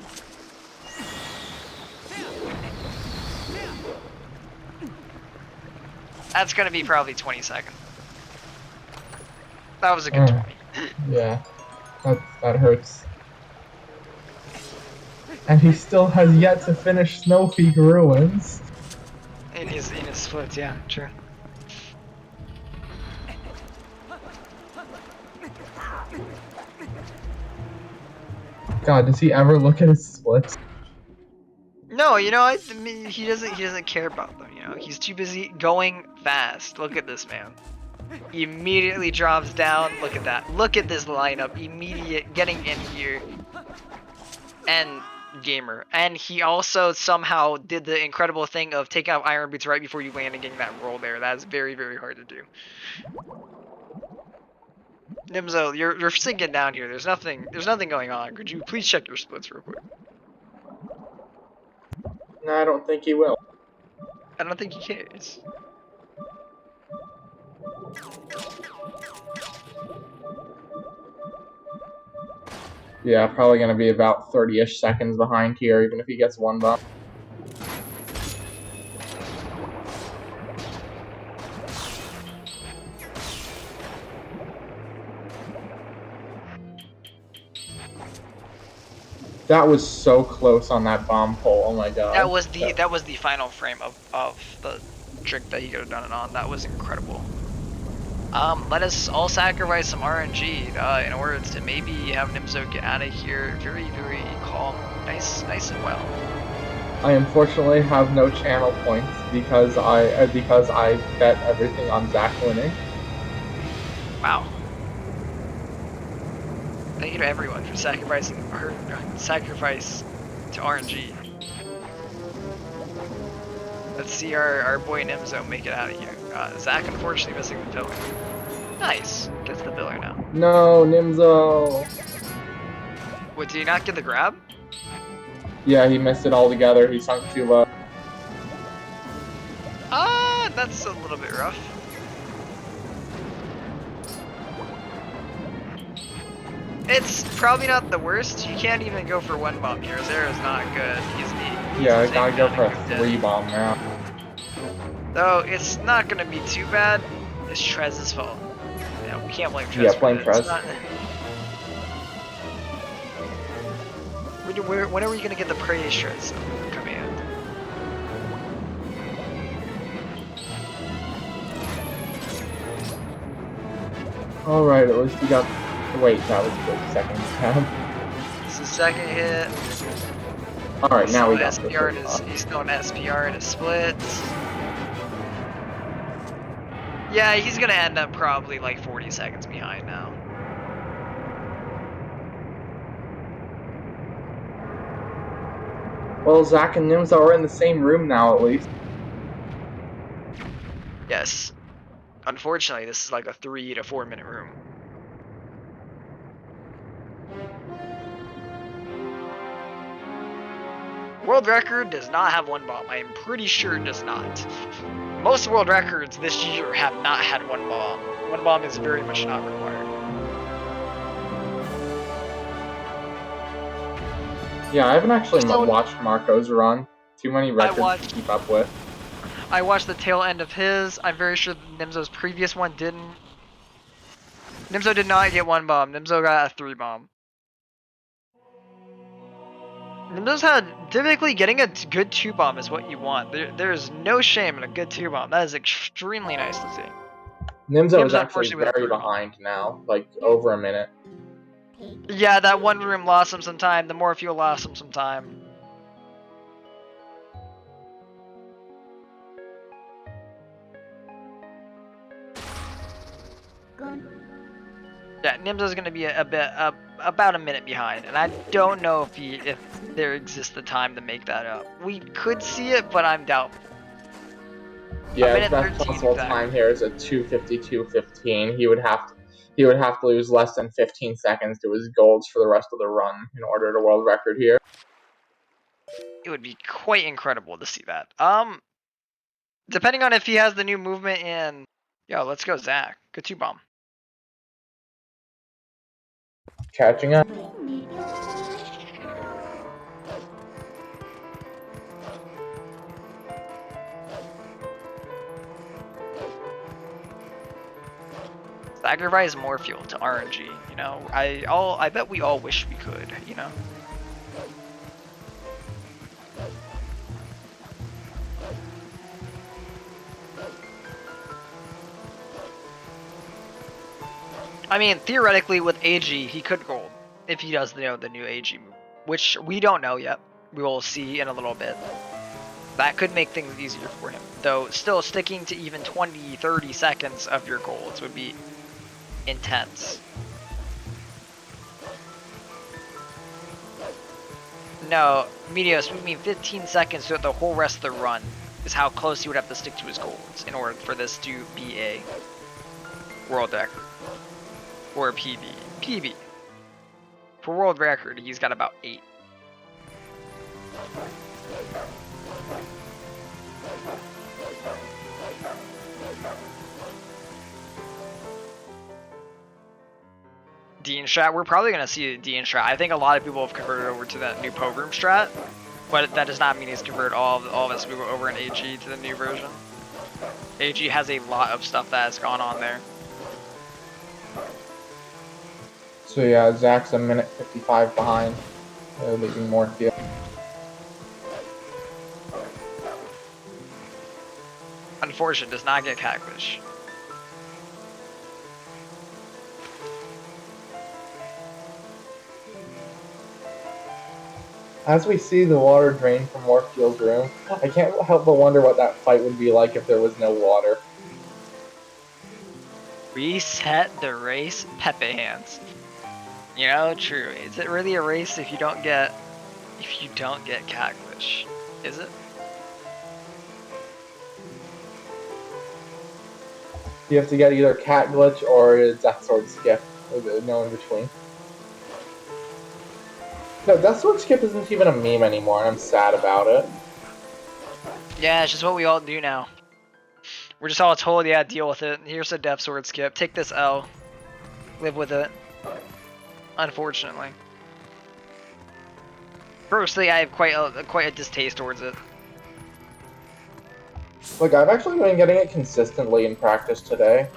Speaker 3: That's gonna be probably 20 seconds. That was a good 20.
Speaker 2: Yeah, that hurts. And he still has yet to finish Snowpeak Ruins.
Speaker 3: In his splits, yeah, true.
Speaker 2: God, does he ever look at his splits?
Speaker 3: No, you know, I mean, he doesn't care about them, you know. He's too busy going fast. Look at this man. He immediately drops down. Look at that. Look at this lineup. Immediate getting in here. And gamer. And he also somehow did the incredible thing of taking out Iron Boots right before you land and getting that roll there. That is very, very hard to do. Nimzo, you're sinking down here. There's nothing going on. Could you please check your splits real quick?
Speaker 2: No, I don't think he will.
Speaker 3: I don't think he cares.
Speaker 2: Yeah, probably gonna be about 30-ish seconds behind here, even if he gets one bump. That was so close on that bomb pole. Oh my god.
Speaker 3: That was the final frame of trick that he could have done it on. That was incredible. Let us all sacrifice some RNG in order to maybe have Nimzo get out of here very, very calm, nice and well.
Speaker 2: I unfortunately have no channel points because I bet everything on ZachLink99.
Speaker 3: Wow. Thank you to everyone for sacrifice to RNG. Let's see our boy Nimzo make it out of here. Zach unfortunately missing the pillar. Nice. Gets the pillar now.
Speaker 2: No, Nimzo!
Speaker 3: What, did he not get the grab?
Speaker 2: Yeah, he missed it altogether. He sunk too low.
Speaker 3: That's a little bit rough. It's probably not the worst. You can't even go for one bomb here. Zera's not good. He's
Speaker 2: I gotta go for a 3 bomb now.
Speaker 3: Though it's not gonna be too bad. It's Trez's fault. Yeah, we can't blame Trez.
Speaker 2: Yeah, blame Trez.
Speaker 3: When are we gonna get the praise Trez command?
Speaker 2: Alright, at least we got. Wait, that was the second time.
Speaker 3: It's the second hit.
Speaker 2: Alright, now we got
Speaker 3: SPR he's going SPR in his splits. Yeah, he's gonna end up probably like 40 seconds behind now.
Speaker 2: Well, Zach and Nimzo are in the same room now, at least.
Speaker 3: Yes. Unfortunately, this is like a 3 to 4 minute room. World record does not have one bomb. I am pretty sure it does not. Most world records this year have not had one bomb. One bomb is very much not required.
Speaker 2: Yeah, I haven't actually watched Marco's run. Too many records to keep up with.
Speaker 3: I watched the tail end of his. I'm very sure Nimzo's previous one didn't. Nimzo did not get one bomb. Nimzo got a 3 bomb. Nimzo's typically getting a good 2 bomb is what you want. There is no shame in a good 2 bomb. That is extremely nice to see.
Speaker 2: Nimzo is actually very behind now, like over a minute.
Speaker 3: Yeah, that one room lost him some time. The more fuel lost him some time. Yeah, Nimzo's gonna be about a minute behind, and I don't know if there exists the time to make that up. We could see it, but I'm doubtful.
Speaker 2: Yeah, his best possible time here is at 2:52:15. He would have to lose less than 15 seconds to his golds for the rest of the run in order to world record here.
Speaker 3: It would be quite incredible to see that. Depending on if he has the new movement in. Yo, let's go, Zach. Good 2 bomb.
Speaker 2: Catching up.
Speaker 3: Sacrifice more fuel to RNG, you know? I bet we all wish we could, you know? I mean, theoretically, with AG, he could gold if he does the new AG move, which we don't know yet. We will see in a little bit. That could make things easier for him, though. Still, sticking to even 20-30 seconds of your golds would be intense. No, Meteos, we mean 15 seconds throughout the whole rest of the run is how close he would have to stick to his golds in order for this to be a world record. Or PB. PB. For world record, he's got about 8. Dean strat, we're probably going to see a Dean strat. I think a lot of people have converted over to that new Poe Room strat, but that does not mean he's converted all of us move over in AG to the new version. AG has a lot of stuff that has gone on there.
Speaker 2: So yeah, Zach's a minute 55 behind, leaving more field.
Speaker 3: unfortunate, does not get catfish.
Speaker 2: As we see the water drain from Morphfield's room, I can't help but wonder what that fight would be like if there was no water.
Speaker 3: Reset the race, Pepe hands. You know, true. Is it really a race if you don't get catfish? Is it?
Speaker 2: You have to get either cat glitch or death sword skip. No in between. No, death sword skip isn't even a meme anymore, and I'm sad about it.
Speaker 3: Yeah, it's just what we all do now. We're just all told, yeah, deal with it. Here's a death sword skip. Take this L. Live with it. Unfortunately. Personally, I have quite a distaste towards it.
Speaker 2: Like, I've actually been getting it consistently in practice today.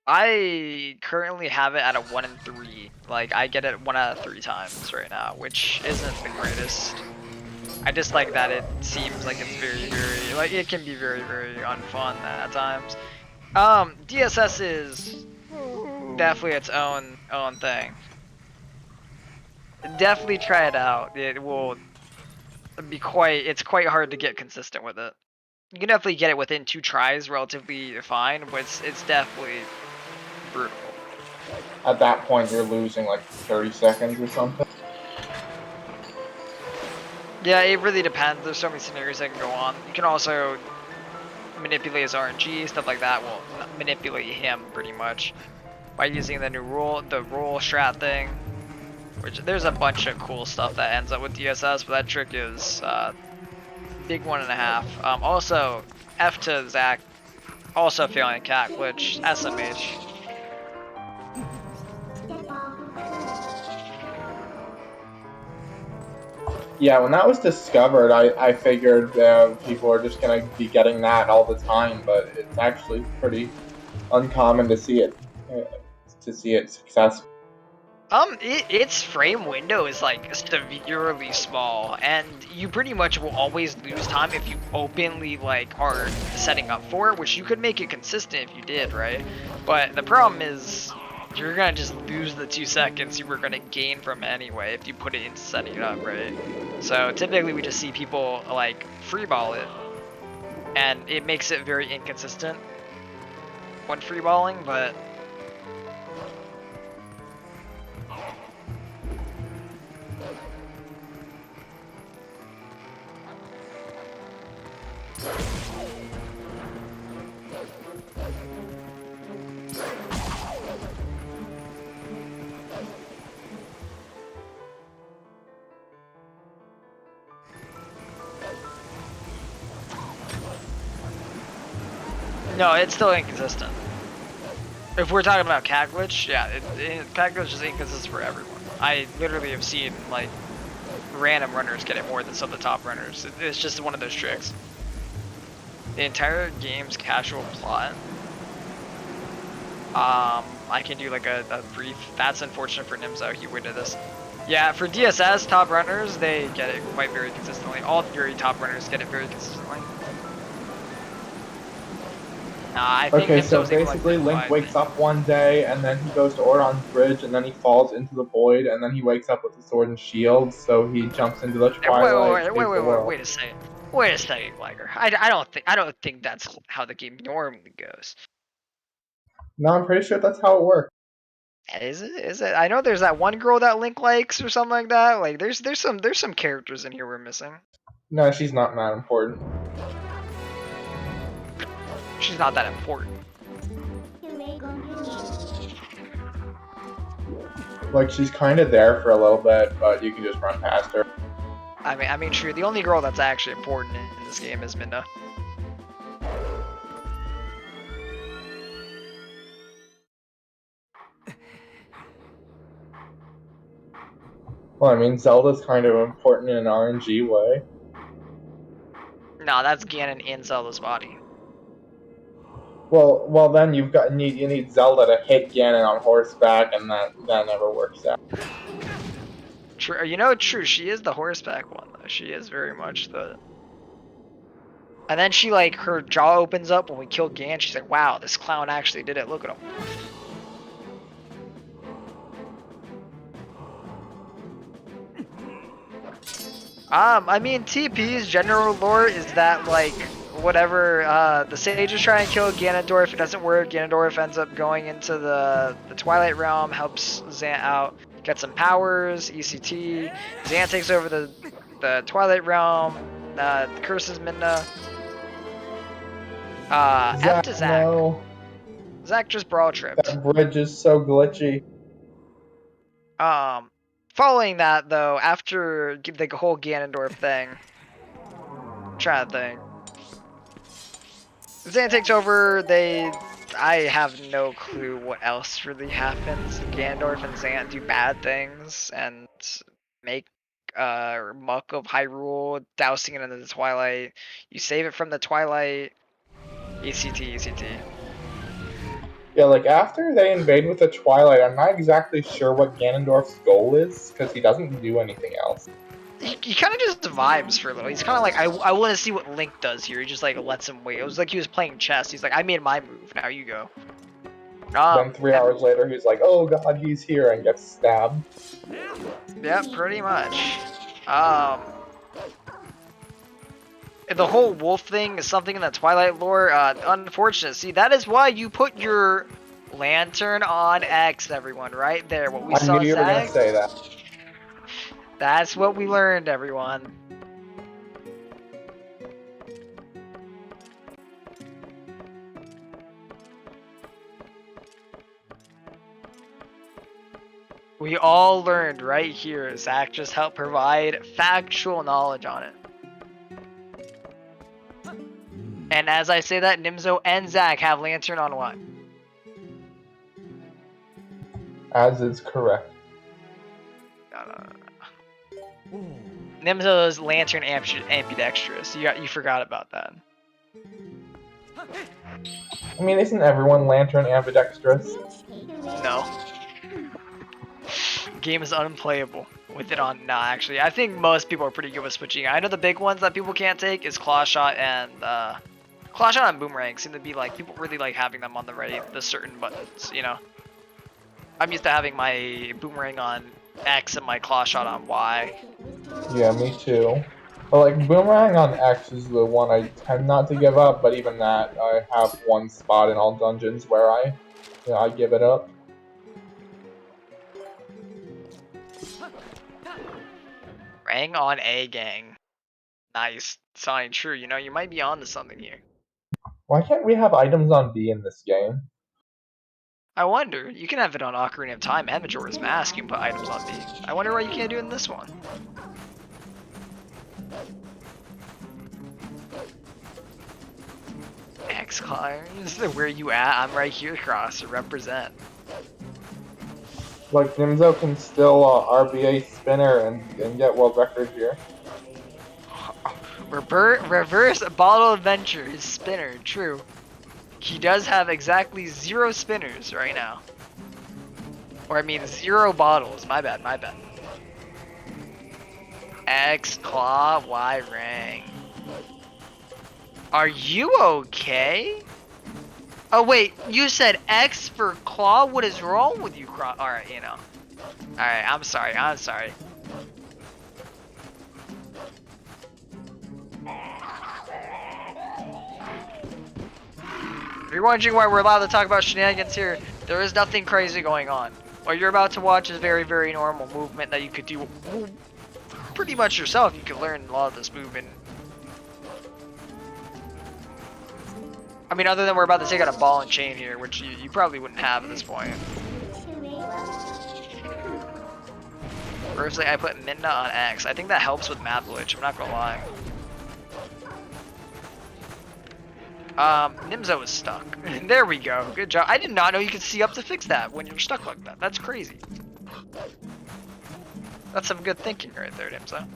Speaker 3: I currently have it at a 1 in 3. Like, I get it 1 out of 3 times right now, which isn't the greatest. I just like that it seems like it's very, like, it can be very unfun at times. DSS is definitely its own thing. Definitely try it out. It will be it's quite hard to get consistent with it. You can definitely get it within 2 tries relatively fine, but it's definitely brutal.
Speaker 2: At that point, you're losing like 30 seconds or something.
Speaker 3: Yeah, it really depends. There's so many scenarios that can go on. You can also manipulate his RNG, stuff like that. Will manipulate him pretty much by using the new rule, the roll strat thing. Which there's a bunch of cool stuff that ends up with DSS, but that trick is big 1.5. Also, F to Zach, also failing a cat glitch, SMH.
Speaker 2: Yeah, when that was discovered, I figured people are just gonna be getting that all the time, but it's actually pretty uncommon to see it successful.
Speaker 3: Its frame window is like severely small, and you pretty much will always lose time if you openly like are setting up for it, which you could make it consistent if you did, right? But the problem is you're gonna just lose the 2 seconds you were gonna gain from it anyway if you put it into setting it up, right? So typically we just see people like freeball it, and it makes it very inconsistent when freeballing, but no, it's still inconsistent. If we're talking about cat glitch, yeah, cat glitch is inconsistent for everyone. I literally have seen like random runners get it more than some of the top runners. It's just one of those tricks. The entire game's casual plot. I can do like a brief. That's unfortunate for Nimzo. He waited this. Yeah, for DSS top runners, they get it quite very consistently. All very top runners get it very consistently. I think
Speaker 2: Okay, so
Speaker 3: Nimzo's even,
Speaker 2: basically
Speaker 3: like,
Speaker 2: Link wakes up one day, and then he goes to Ordon's bridge, and then he falls into the void, and then he wakes up with the sword and shield, so he jumps into the Twilight.
Speaker 3: Wait a second. Wait a second, Liger. I don't think that's how the game normally goes.
Speaker 2: No, I'm pretty sure that's how it works.
Speaker 3: Is it? I know there's that one girl that Link likes or something like that. Like there's some characters in here we're missing.
Speaker 2: No, she's not that important.
Speaker 3: She's not that important.
Speaker 2: Like, she's kind of there for a little bit, but you can just run past her.
Speaker 3: I mean, true. The only girl that's actually important in this game is Minda.
Speaker 2: Well, I mean, Zelda's kind of important in an RNG way.
Speaker 3: No, that's Ganon in Zelda's body.
Speaker 2: Well, then you need Zelda to hit Ganon on horseback, and that never works out.
Speaker 3: True. You know, true. She is the horseback one though. She is very much the. And then she like her jaw opens up when we kill Gan. She's like, "Wow, this clown actually did it. Look at him." I mean, TP's general lore is that like whatever the sages try and kill Ganondorf, it doesn't work. Ganondorf ends up going into the Twilight realm, helps Zant out, gets some powers. ECT. Zant takes over the Twilight realm. Curses Midna. F to Zach.
Speaker 2: No.
Speaker 3: Zach just brawl tripped.
Speaker 2: That bridge is so glitchy.
Speaker 3: Following that though, after the whole Ganondorf thing, I'm trying to think. Zan takes over. I have no clue what else really happens. Ganondorf and Zant do bad things and make muck of Hyrule, dousing it into the Twilight. You save it from the Twilight. ECT.
Speaker 2: Yeah, like after they invade with the Twilight, I'm not exactly sure what Ganondorf's goal is, because he doesn't do anything else.
Speaker 3: He kind of just vibes for a little. He's kind of like, I want to see what Link does here. He just like lets him wait. It was like he was playing chess. He's like, I made my move. Now you go.
Speaker 2: Then 3 hours later, he's like, oh god, he's here, and gets stabbed.
Speaker 3: Yeah, pretty much. The whole wolf thing is something in the Twilight lore. Unfortunate. See, that is why you put your lantern on X, everyone. Right there. What we saw.
Speaker 2: I knew you were gonna say that.
Speaker 3: That's what we learned, everyone. We all learned right here. Zach just helped provide factual knowledge on it. And as I say that, Nimzo and Zach have lantern on what?
Speaker 2: As is correct.
Speaker 3: No. Nimzo's lantern ambidextrous. You forgot about that.
Speaker 2: I mean, isn't everyone lantern ambidextrous?
Speaker 3: No. Game is unplayable with it on. Nah, actually, I think most people are pretty good with switching. I know the big ones that people can't take is Claw Shot and Boomerang seem to be like people really like having them on the ready. The certain buttons, you know. I'm used to having my Boomerang on X and my Claw Shot on Y.
Speaker 2: Yeah, me too. But like Boomerang on X is the one I tend not to give up. But even that, I have one spot in all dungeons where I give it up.
Speaker 3: Rang on A gang. Nice. Sounding true. You know, you might be on to something here.
Speaker 2: Why can't we have items on B in this game?
Speaker 3: I wonder. You can have it on Ocarina of Time and Majora's Mask. You can put items on B. I wonder why you can't do it in this one. X-Climbs. Where you at? I'm right here, Cross. Represent.
Speaker 2: Like Nimzo can still RBA spinner and get world record here.
Speaker 3: Reverse bottle adventure is spinner, true. He does have exactly 0 spinners right now. Or I mean 0 bottles, my bad. X, Claw, Y, Rang. Are you okay? Oh wait, you said X for Claw? What is wrong with you, Claw? Alright, you know. Alright, I'm sorry. If you're wondering why we're allowed to talk about shenanigans here, there is nothing crazy going on. What you're about to watch is very, very normal movement that you could do pretty much yourself. You could learn a lot of this movement. I mean, other than we're about to take out a ball and chain here, which you probably wouldn't have at this point. Firstly, I put Midna on X. I think that helps with map glitch, I'm not gonna lie. Nimzo is stuck. There we go. Good job. I did not know you could see up to fix that when you're stuck like that. That's crazy. That's some good thinking right there, Nimzo.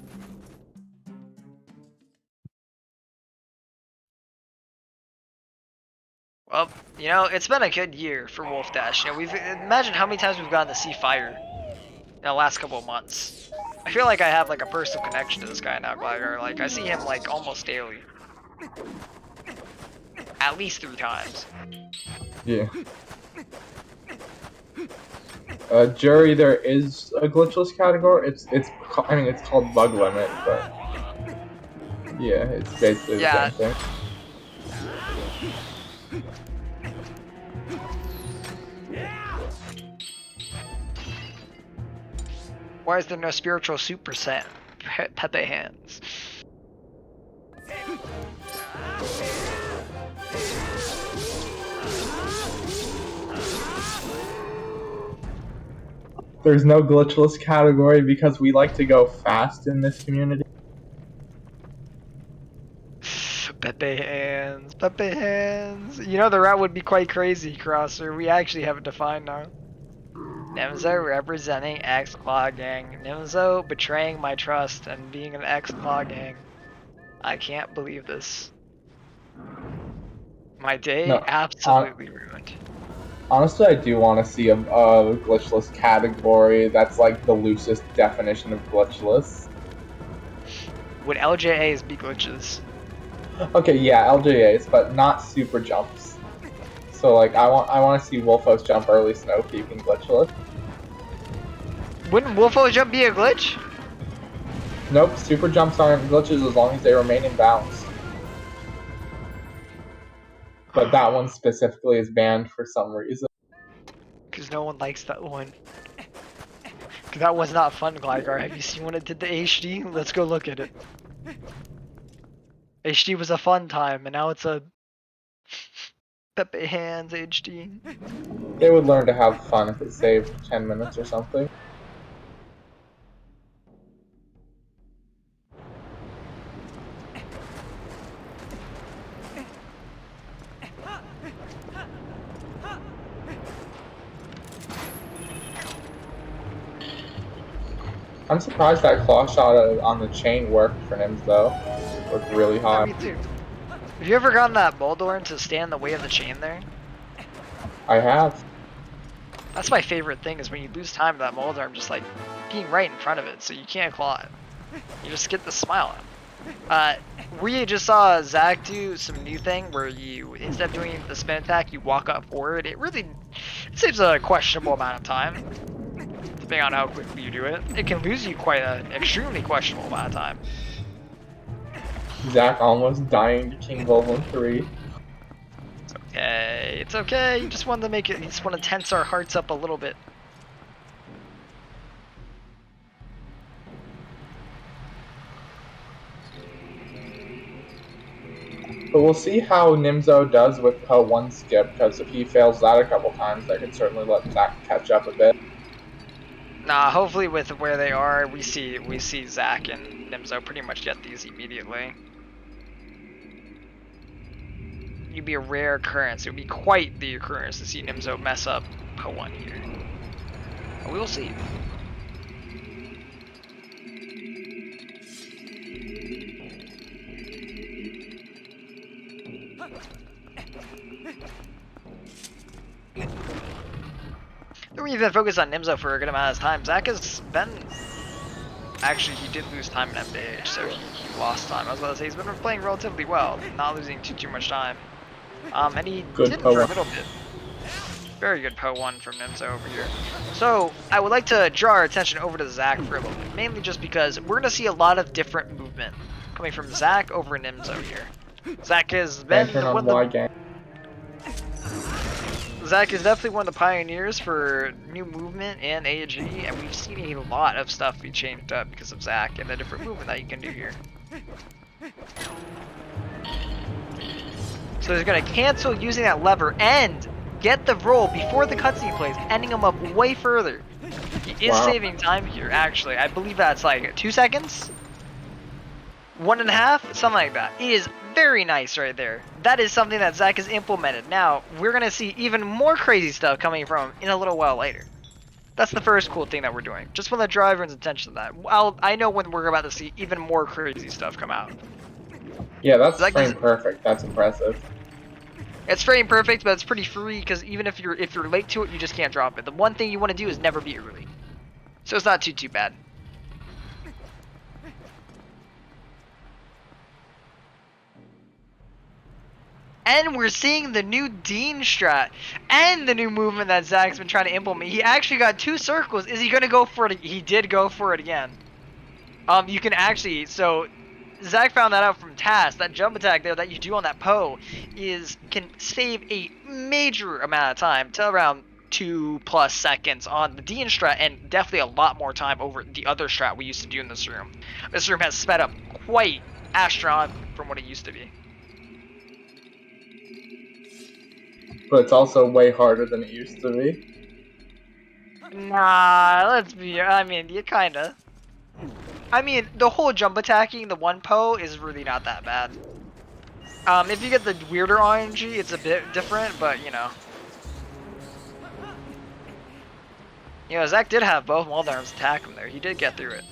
Speaker 3: Well, you know, it's been a good year for Wolfdash. You know, imagine how many times we've gotten to see Fire in the last couple of months. I feel like I have like a personal connection to this guy now, Glider. Like I see him like almost daily. At least 3 times.
Speaker 2: Yeah. Jury, there is a glitchless category. I mean, it's called bug limit, but yeah, it's basically the
Speaker 3: Yeah.
Speaker 2: same thing.
Speaker 3: Why is there no spiritual Super Saiyan? Pepe hands.
Speaker 2: There's no glitchless category because we like to go fast in this community.
Speaker 3: Pepe hands, Pepe hands. You know the route would be quite crazy, Crosser. We actually have it defined now. Nimzo representing X-Claw Gang. Nimzo betraying my trust and being an X-Claw Gang. I can't believe this. My day
Speaker 2: No,
Speaker 3: absolutely ruined.
Speaker 2: Honestly, I do want to see a glitchless category that's like the loosest definition of glitchless.
Speaker 3: Would LJAs be glitches?
Speaker 2: Okay, yeah, LJAs, but not super jumps. So like, I want to see Wolfos jump early snow peeking glitchless.
Speaker 3: Wouldn't Wolfo jump be a glitch?
Speaker 2: Nope, super jumps aren't glitches as long as they remain in bounds. But that one specifically is banned for some reason.
Speaker 3: Because no one likes that one. Because that was not fun, Gligar. Have you seen when it did the HD? Let's go look at it. HD was a fun time, and now it's a Pepe Hands HD.
Speaker 2: They would learn to have fun if it saved 10 minutes or something. I'm surprised that claw shot on the chain worked for Nimzo. Looked really hot.
Speaker 3: Me too. Have you ever gotten that Boldorn to stand in the way of the chain there?
Speaker 2: I have.
Speaker 3: That's my favorite thing, is when you lose time to that Boldorn, just like being right in front of it, so you can't claw it. You just get the smile out. We just saw Zach do some new thing where you, instead of doing the spin attack, you walk up forward. It saves a questionable amount of time, depending on how quickly you do it. It can lose you quite an extremely questionable amount of time.
Speaker 2: Zach almost dying to King Volvin 3.
Speaker 3: It's okay, it's okay. You just wanted to make it, you just want to tense our hearts up a little bit.
Speaker 2: But we'll see how Nimzo does with her one skip, because if he fails that a couple times, that could certainly let Zach catch up a bit.
Speaker 3: Nah, hopefully with where they are, we see Zach and Nimzo pretty much get these immediately. It'd be a rare occurrence. It would be quite the occurrence to see Nimzo mess up P1 here. But we will see. We've been focused on Nimzo for a good amount of time. Zach has been... Actually, he did lose time in MDH, so he lost time. I was about to say, he's been playing relatively well, not losing too much time. And he did for a little bit. Very good P1 from Nimzo over here. So, I would like to draw our attention over to Zach for a moment, mainly just because we're going to see a lot of different movement coming from Zach over Nimzo here. Zach has been one of the... Zach is definitely one of the pioneers for new movement and AG, and we've seen a lot of stuff be changed up because of Zach and the different movement that you can do here. So he's going to cancel using that lever and get the roll before the cutscene plays, ending him up way further. He is saving time here, actually. I believe that's like 2 seconds? 1.5? Something like that. It is very nice right there. That is something that Zach has implemented. Now, we're going to see even more crazy stuff coming from him in a little while later. That's the first cool thing that we're doing. Just want to draw everyone's attention to that. I know when we're about to see even more crazy stuff come out.
Speaker 2: Yeah, that's frame perfect. That's impressive.
Speaker 3: It's frame perfect, but it's pretty free because even if you're late to it, you just can't drop it. The one thing you want to do is never be early. So it's not too bad. And we're seeing the new Dean strat and the new movement that Zach's been trying to implement. He actually got 2 circles. Is he gonna go for it? He did go for it again. You can actually, so Zach found that out from Task. That jump attack there that you do on that Poe can save a major amount of time to around 2+ seconds on the Dean strat, and definitely a lot more time over the other strat we used to do in this room. This room has sped up quite astronomically from what it used to be.
Speaker 2: But it's also way harder than it used to be.
Speaker 3: Nah, let's be, I mean, you kinda. I mean, the whole jump attacking the one Poe is really not that bad. If you get the weirder RNG, it's a bit different, but you know. You know, Zach did have both wall arms attack him there. He did get through it.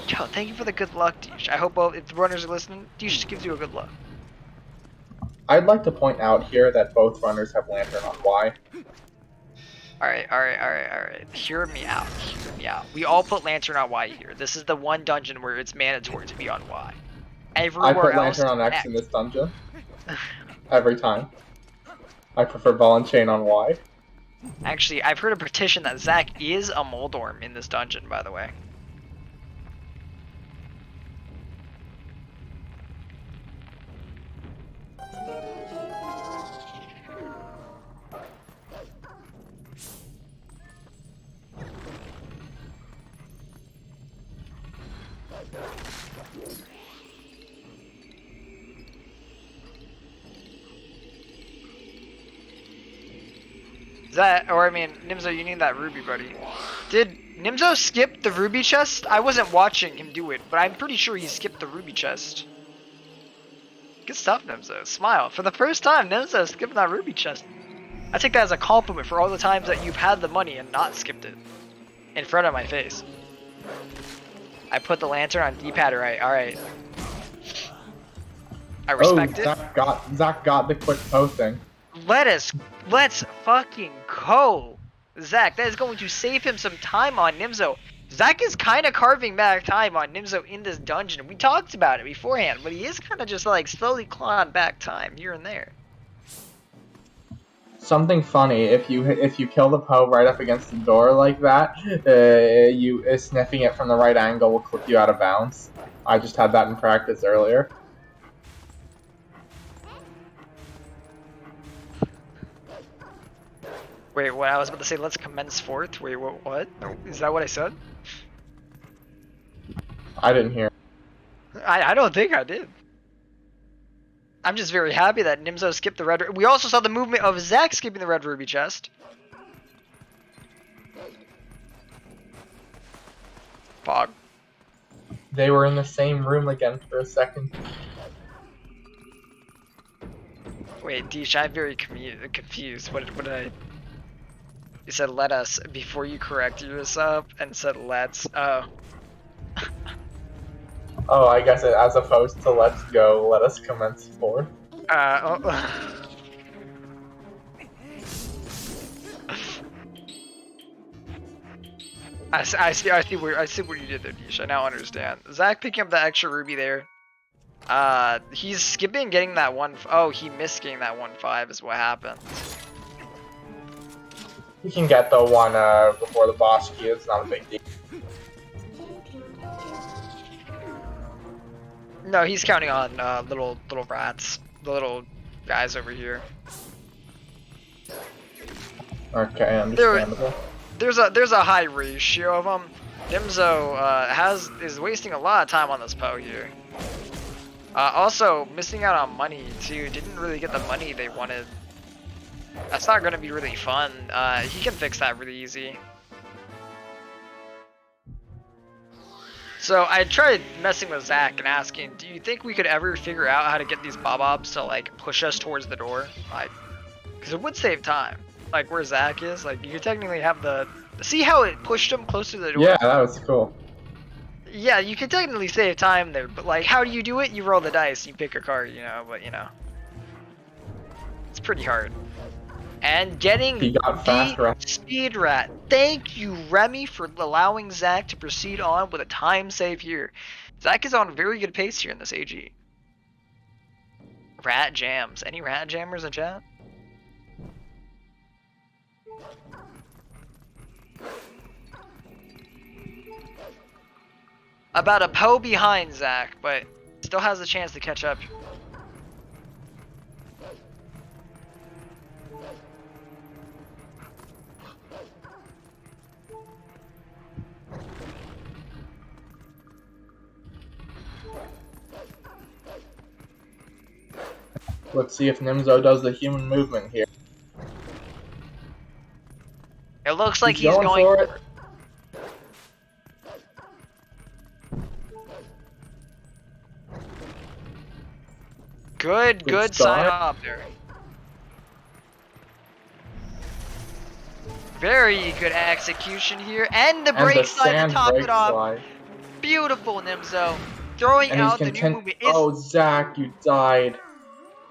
Speaker 3: Yo, thank you for the good luck, Deesh. I hope if the runners are listening, Deesh gives you a good luck.
Speaker 2: I'd like to point out here that both runners have Lantern on Y.
Speaker 3: Alright. Hear me out. We all put Lantern on Y here. This is the one dungeon where it's mandatory to be on Y. Everywhere
Speaker 2: I put
Speaker 3: else,
Speaker 2: Lantern on X in this dungeon. Every time. I prefer Ball and Chain on Y.
Speaker 3: Actually, I've heard a petition that Zach is a Moldorm in this dungeon, by the way. Nimzo, you need that ruby, buddy. Did Nimzo skip the ruby chest? I wasn't watching him do it, but I'm pretty sure he skipped the ruby chest. Good stuff, Nimzo. Smile. For the first time, Nimzo skipped that ruby chest. I take that as a compliment for all the times that you've had the money and not skipped it. In front of my face. I put the lantern on D-pad right. Alright. I respect it.
Speaker 2: Zach got the quick Poe thing.
Speaker 3: Let's fucking go. Zach, that is going to save him some time on Nimzo. Zach is kind of carving back time on Nimzo in this dungeon. We talked about it beforehand, but he is kind of just like slowly clawing back time here and there.
Speaker 2: Something funny, if you kill the Poe right up against the door like that, sniffing it from the right angle will clip you out of bounds. I just had that in practice earlier.
Speaker 3: Wait, what? I was about to say, let's commence forth. Wait, what? Is that what I said?
Speaker 2: I didn't hear.
Speaker 3: I don't think I did. I'm just very happy that Nimzo skipped the red. We also saw the movement of Zach skipping the red ruby chest. Fog.
Speaker 2: They were in the same room again for a second.
Speaker 3: Wait, Deesh, I'm very confused. What did I... You said let us before you corrected yourself and said let's. Oh.
Speaker 2: Oh, I guess as opposed to let's go, let us commence forth.
Speaker 3: I see what you did there, Deesh. I now understand. Zach picking up the extra ruby there. He's skipping getting that one. Oh, he missed getting that 1-5 is what happened.
Speaker 2: You can get the one before the boss key. It's not a big deal.
Speaker 3: No, he's counting on little rats, the little guys over here.
Speaker 2: Okay, understandable.
Speaker 3: There's a high ratio of them. Nimzo is wasting a lot of time on this Poe here. Also missing out on money too. Didn't really get the money they wanted. That's not gonna be really fun. He can fix that really easy. So I tried messing with Zach and asking, do you think we could ever figure out how to get these Bob-Obs to like push us towards the door? Like, because it would save time. Like where Zach is, like you could technically have the... See how it pushed him closer to the door?
Speaker 2: Yeah, that was cool.
Speaker 3: Yeah, you could technically save time there, but like how do you do it? You roll the dice, you pick a card, you know, but you know. It's pretty hard. And getting the speed rat. Thank you, Remy, for allowing Zach to proceed on with a time save here. Zach is on a very good pace here in this AG. Rat jams. Any rat jammers in chat? About a Poe behind Zach, but still has a chance to catch up.
Speaker 2: Let's see if Nimzo does the human movement here.
Speaker 3: It looks like he's
Speaker 2: going for it.
Speaker 3: Good side hop there. Very good execution here, and the brake slide to top it off. Beautiful, Nimzo. Throwing out the new movement.
Speaker 2: Oh, Zach, you died.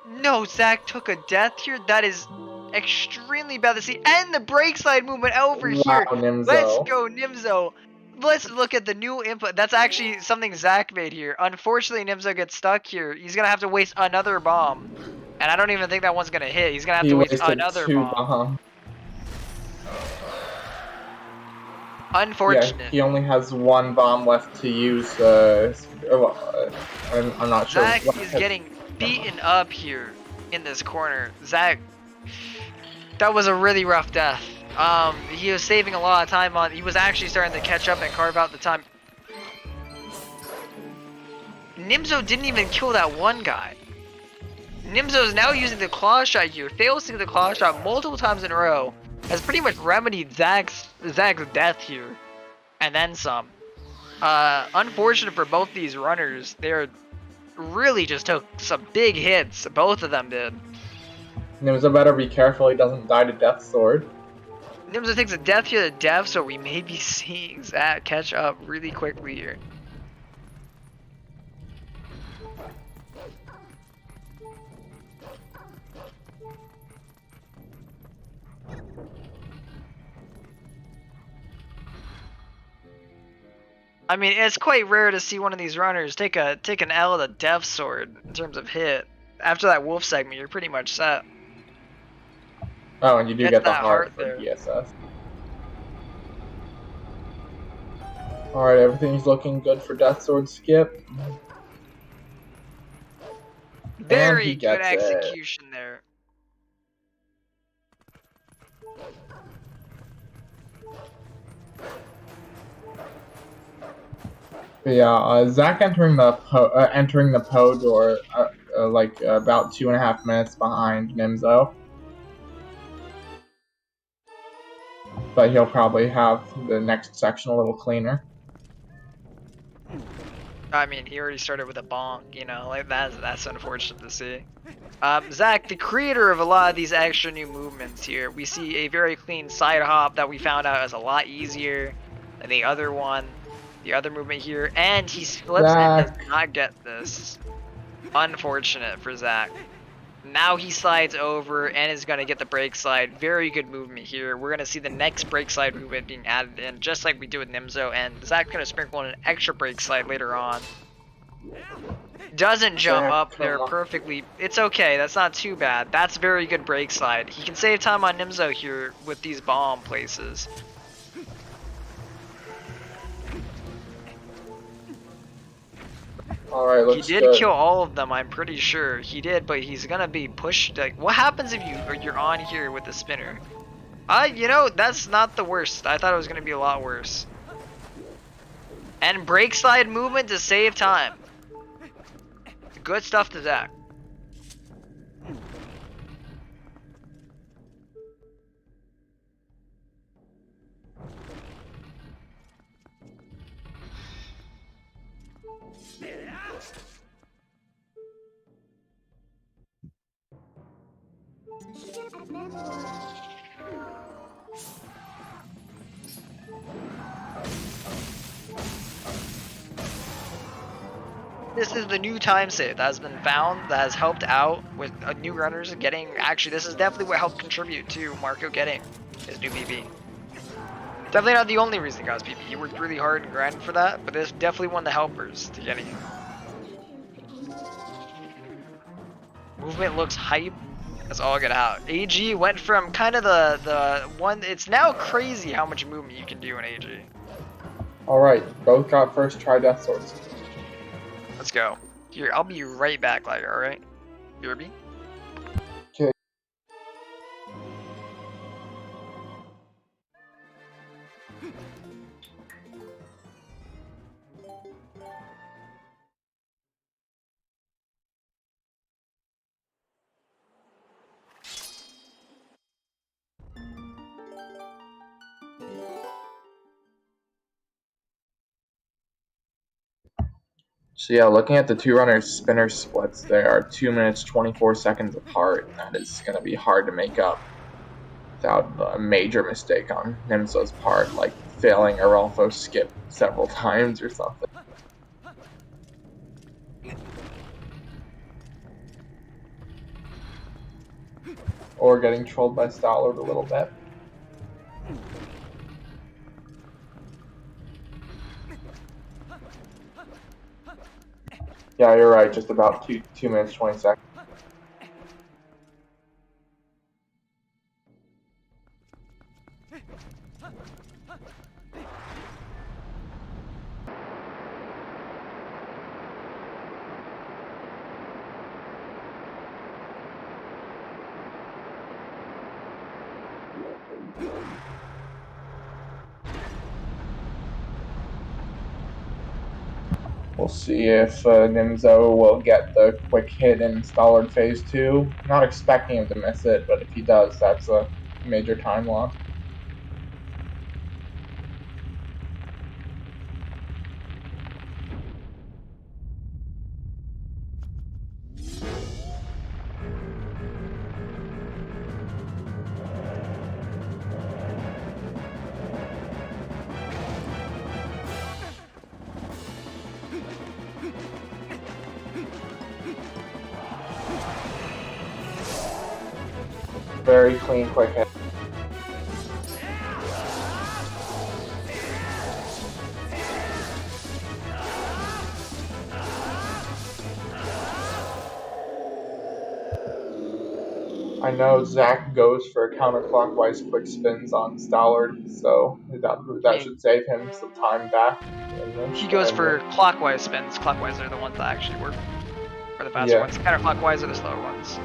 Speaker 3: No, Zach took a death here. That is extremely bad to see. And the brake slide movement over here.
Speaker 2: Nimzo.
Speaker 3: Let's go, Nimzo. Let's look at the new input. That's actually something Zach made here. Unfortunately, Nimzo gets stuck here. He's going to have to waste another bomb. And I don't even think that one's going to hit. He's going to have to waste another bomb. Unfortunate.
Speaker 2: Yeah, he only has one bomb left to use. I'm not sure.
Speaker 3: Zach is getting beaten up here in this corner. Zach, that was a really rough death. He was saving a lot of time on. He was actually starting to catch up and carve out the time. Nimzo didn't even kill that one guy. Nimzo is now using the claw shot here. Fails to get the claw shot multiple times in a row. Has pretty much remedied Zach's death here, and then some. Unfortunate for both these runners. They're really just took some big hits. Both of them did.
Speaker 2: Nimzo better be careful he doesn't die to Death Sword.
Speaker 3: Nimzo takes a death here to death, so we may be seeing Zach catch up really quickly here. I mean, it's quite rare to see one of these runners take an L with a Death Sword in terms of hit. After that wolf segment, you're pretty much set.
Speaker 2: Oh, and you do get the heart for
Speaker 3: there.
Speaker 2: DSS. Alright, everything's looking good for Death Sword skip.
Speaker 3: Very good execution there.
Speaker 2: But yeah, Zach entering the Poe door like about 2.5 minutes behind Nimzo. But he'll probably have the next section a little cleaner.
Speaker 3: I mean, he already started with a bonk, you know, like that's unfortunate to see. Zach, the creator of a lot of these extra new movements here, we see a very clean side hop that we found out is a lot easier than the other one. The other movement here, and he slips and does not get this. Unfortunate for Zach. Now he slides over and is going to get the brake slide. Very good movement here. We're going to see the next brake slide movement being added in, just like we do with Nimzo, and Zach's going to sprinkle in an extra brake slide later on. Doesn't jump up there perfectly. It's okay, that's not too bad. That's very good brake slide. He can save time on Nimzo here with these bomb places.
Speaker 2: Alright, looks
Speaker 3: He did kill all of them, I'm pretty sure. He did, but he's gonna be pushed. Like, what happens if you're on here with the spinner? You know, that's not the worst. I thought it was gonna be a lot worse. And brake slide movement to save time. Good stuff to Zach. This is the new time save that has been found, that has helped out with new runners getting. Actually, this is definitely what helped contribute to Marco getting his new PP. Definitely not the only reason he got his PP. He worked really hard and grinded for that, but this is definitely one of the helpers to getting it. Movement looks hype. That's all get out. AG went from kind of the one. It's now crazy how much movement you can do in AG.
Speaker 2: Alright, both got first try death swords.
Speaker 3: Let's go. Here, I'll be right back, like, alright? BRB?
Speaker 2: Okay. So yeah, looking at the two runners' spinner splits, they are 2 minutes 24 seconds apart, and that is going to be hard to make up without a major mistake on Nimzo's part, like failing a Rolfo skip several times or something. Or getting trolled by Stallard a little bit. Yeah, you're right, just about 2 minutes 20 seconds. We'll see if Nimzo will get the quick hit in Stallard Phase 2. Not expecting him to miss it, but if he does, that's a major time loss. Very clean, quick hit. I know Zach goes for counterclockwise quick spins on Stallard, so that should save him some time back.
Speaker 3: He goes for clockwise spins. Clockwise are the ones that actually work. Or the faster ones. Counterclockwise are the slower ones.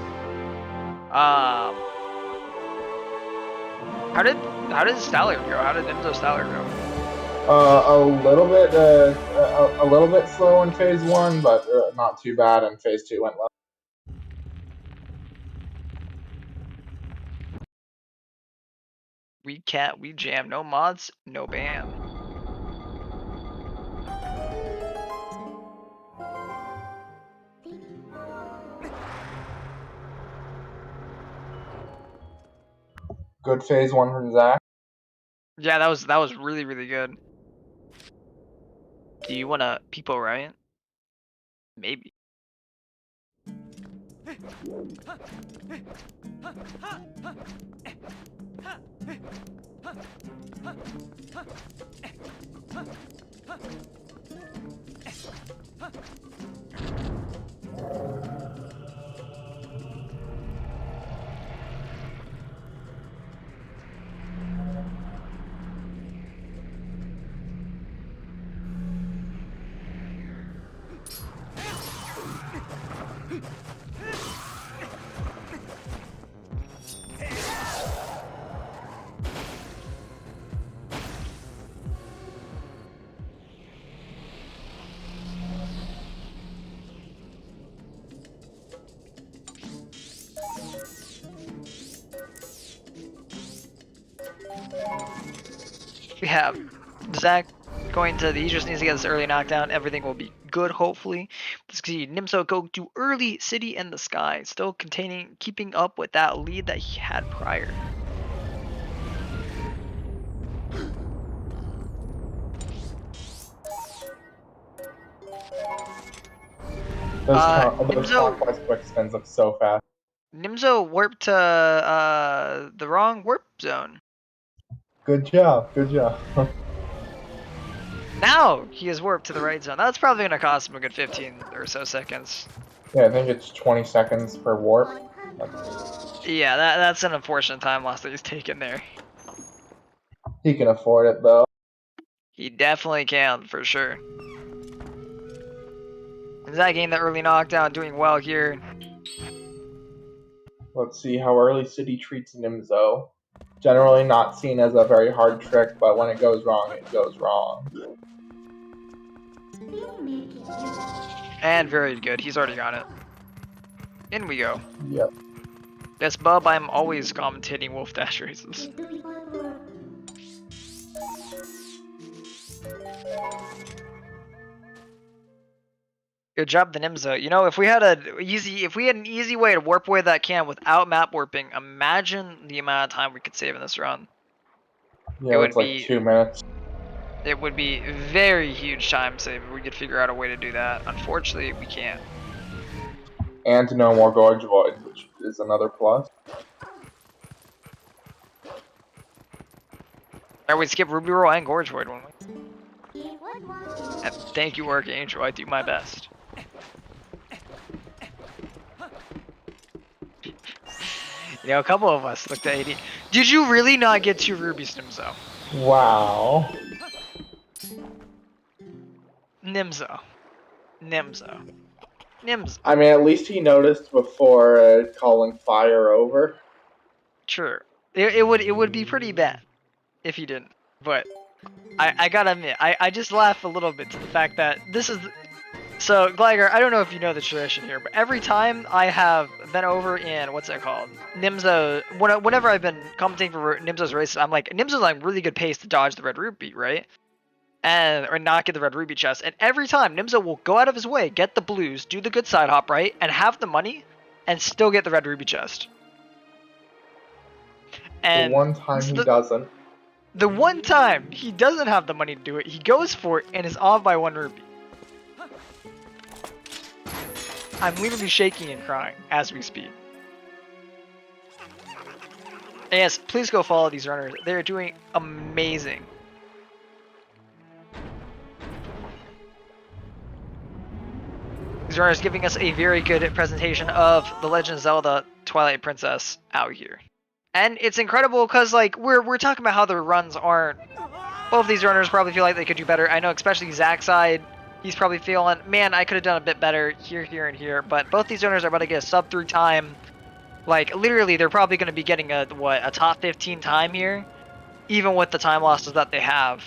Speaker 3: How did Stallard go? How did Nimzo Stallard go?
Speaker 2: A little bit slow in Phase 1, but not too bad, and Phase 2 went well.
Speaker 3: We jam. No mods, no ban.
Speaker 2: Good Phase 1 from Zach.
Speaker 3: Yeah, that was really, really good. Do you wanna people riot? Maybe. We have Zach going to he just needs to get this early knockdown. Everything will be good, hopefully. Let's see Nimzo go to early City in the Sky, still keeping up with that lead that he had prior.
Speaker 2: Those clockwise quick spins up so fast.
Speaker 3: Nimzo warped to the wrong warp zone.
Speaker 2: Good job, good job.
Speaker 3: Now he is warped to the right zone. That's probably going to cost him a good 15 or so seconds.
Speaker 2: Yeah, I think it's 20 seconds per warp.
Speaker 3: Yeah, that's an unfortunate time loss that he's taken there.
Speaker 2: He can afford it though.
Speaker 3: He definitely can, for sure. Zach getting the early knockdown, doing well here.
Speaker 2: Let's see how early City treats Nimzo. Generally not seen as a very hard trick, but when it goes wrong, it goes wrong.
Speaker 3: And very good. He's already got it. In we go.
Speaker 2: Yep.
Speaker 3: Yes, Bub, I'm always commentating Wolfdash races. Good job, the Nimzo. You know, if we had an easy way to warp away that can without map warping, imagine the amount of time we could save in this run.
Speaker 2: Yeah, it's like 2 minutes.
Speaker 3: It would be very huge time save if we could figure out a way to do that. Unfortunately, we can't.
Speaker 2: And no more Gorge Voids, which is another plus.
Speaker 3: Alright, we skip Ruby Roll and Gorge Void, won't we? And thank you, Archangel. I do my best. You know, a couple of us looked at 80. Did you really not get 2 rubies, Nimzo?
Speaker 2: Wow.
Speaker 3: Nimzo.
Speaker 2: I mean, at least he noticed before calling fire over.
Speaker 3: True. It would be pretty bad if he didn't. But I gotta admit, I just laugh a little bit to the fact that this is. So, Gliger, I don't know if you know the tradition here, but every time I have been over in, what's it called? Nimzo, whenever I've been commentating for Nimzo's races, I'm like, Nimzo's on really good pace to dodge the red ruby, right? Or not get the red ruby chest. And every time, Nimzo will go out of his way, get the blues, do the good side hop, right? And have the money, and still get the red ruby chest. And
Speaker 2: the one time he doesn't.
Speaker 3: The one time he doesn't have the money to do it, he goes for it and is off by 1 rupee. I'm literally shaking and crying as we speak. And yes, please go follow these runners. They're doing amazing. These runners giving us a very good presentation of The Legend of Zelda Twilight Princess out here. And it's incredible because, like, we're talking about how the runs aren't. Both of these runners probably feel like they could do better. I know, especially Zach's side. He's probably feeling, man, I could have done a bit better here, here, and here. But both these runners are about to get a sub-3 time. Like, literally, they're probably going to be getting a top 15 time here. Even with the time losses that they have.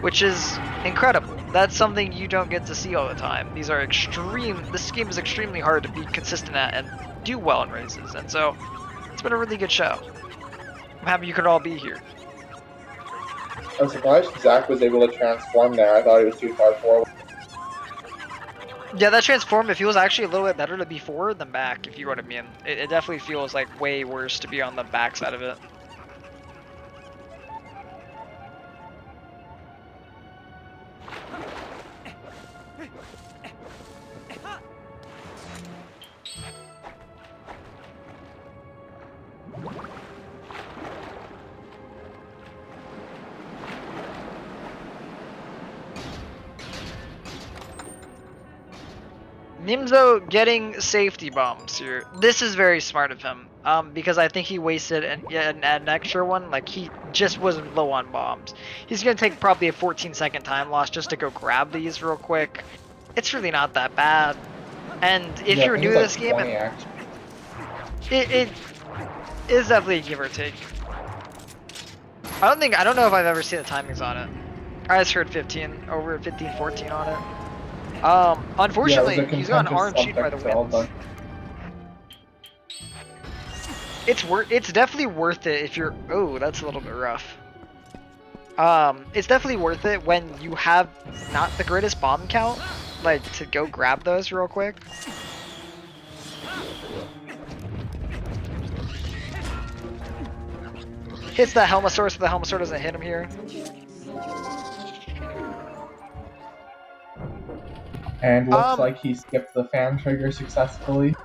Speaker 3: Which is incredible. That's something you don't get to see all the time. These are this game is extremely hard to be consistent at and do well in races. And so, it's been a really good show. I'm happy you could all be here.
Speaker 2: I'm surprised Zach was able to transform there. I thought he was too far forward.
Speaker 3: Yeah, that transform, it feels actually a little bit better to be forward than back, if you know what I mean. It definitely feels like way worse to be on the back side of it. Nimzo getting safety bombs here. This is very smart of him, because I think he wasted an extra one. Like, he just was low on bombs. He's going to take probably a 14-second time loss just to go grab these real quick. It's really not that bad. And if you're new to this game, it is definitely a give or take. I don't know if I've ever seen the timings on it. I just heard 15, over 15, 14 on it. Unfortunately, he's got an arm sheet by the winds. It's definitely worth it if you're. Oh, that's a little bit rough. It's definitely worth it when you have not the greatest bomb count, like to go grab those real quick. Hits that Helmasaur so the Helmasaur doesn't hit him here.
Speaker 2: And looks like he skipped the fan trigger successfully.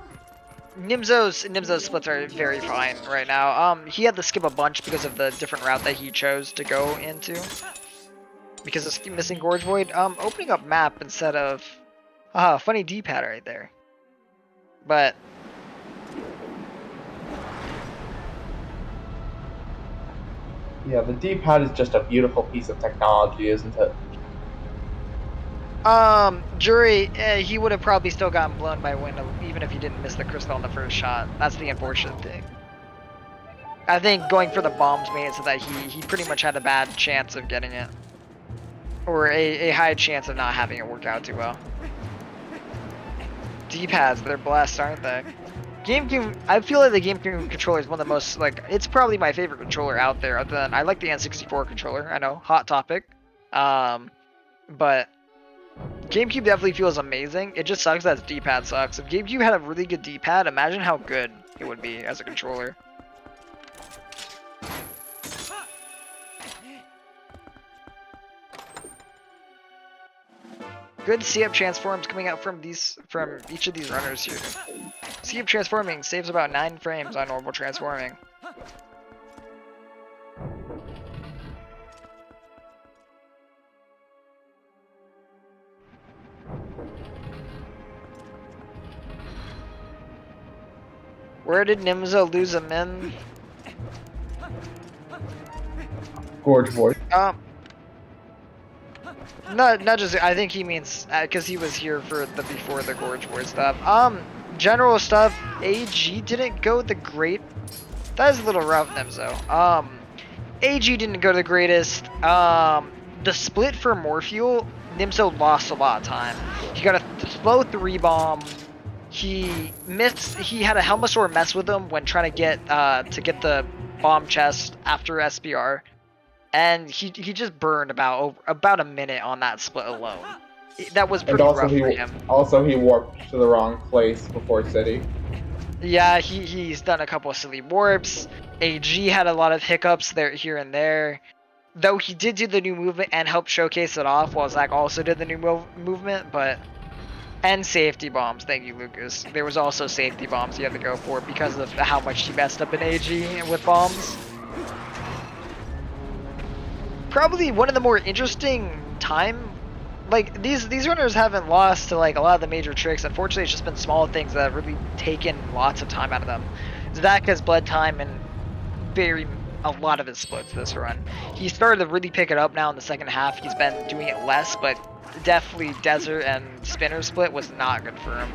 Speaker 3: Nimzo's splits are very fine right now. He had to skip a bunch because of the different route that he chose to go into. Because of missing Gorge Void. Opening up map instead of... funny D-pad right there. But
Speaker 2: Yeah, the D-pad is just a beautiful piece of technology, isn't it?
Speaker 3: Jury, he would have probably still gotten blown by wind even if he didn't miss the crystal on the first shot. That's the unfortunate thing. I think going for the bombs made it so that he pretty much had a bad chance of getting it. Or a high chance of not having it work out too well. D-pads, they're blessed, aren't they? GameCube, I feel like the GameCube controller is one of the most, like, it's probably my favorite controller out there, other than, I like the N64 controller, I know, hot topic. But GameCube definitely feels amazing. It just sucks that its D-pad sucks. If GameCube had a really good D-pad, imagine how good it would be as a controller. Good C-up transforms coming out from each of these runners here. C-up transforming saves about 9 frames on normal transforming. Where did Nimzo lose a min?
Speaker 2: Gorge voice.
Speaker 3: Not just. I think he means because he was here for the before the Gorge War stuff. General stuff. AG didn't go the great. That is a little rough, Nimzo. AG didn't go the greatest. The split for Morpheal, Nimzo lost a lot of time. He got a slow 3-bomb. He missed. He had a Helmasaur mess with him when trying to get the bomb chest after SBR. And he just burned about a minute on that split alone. That was pretty rough for him.
Speaker 2: Also, he warped to the wrong place before City.
Speaker 3: Yeah, he's done a couple of silly warps. AG had a lot of hiccups here and there. Though he did do the new movement and help showcase it off, while Zach also did the new movement, but... And safety bombs, thank you, Lucas. There was also safety bombs he had to go for because of how much he messed up in AG with bombs. Probably one of the more interesting time, like these runners haven't lost to like a lot of the major tricks. Unfortunately, it's just been small things that have really taken lots of time out of them. Zach has bled time in a lot of his splits this run. He started to really pick it up now in the second half. He's been doing it less, but definitely Desert and Spinner split was not good for him.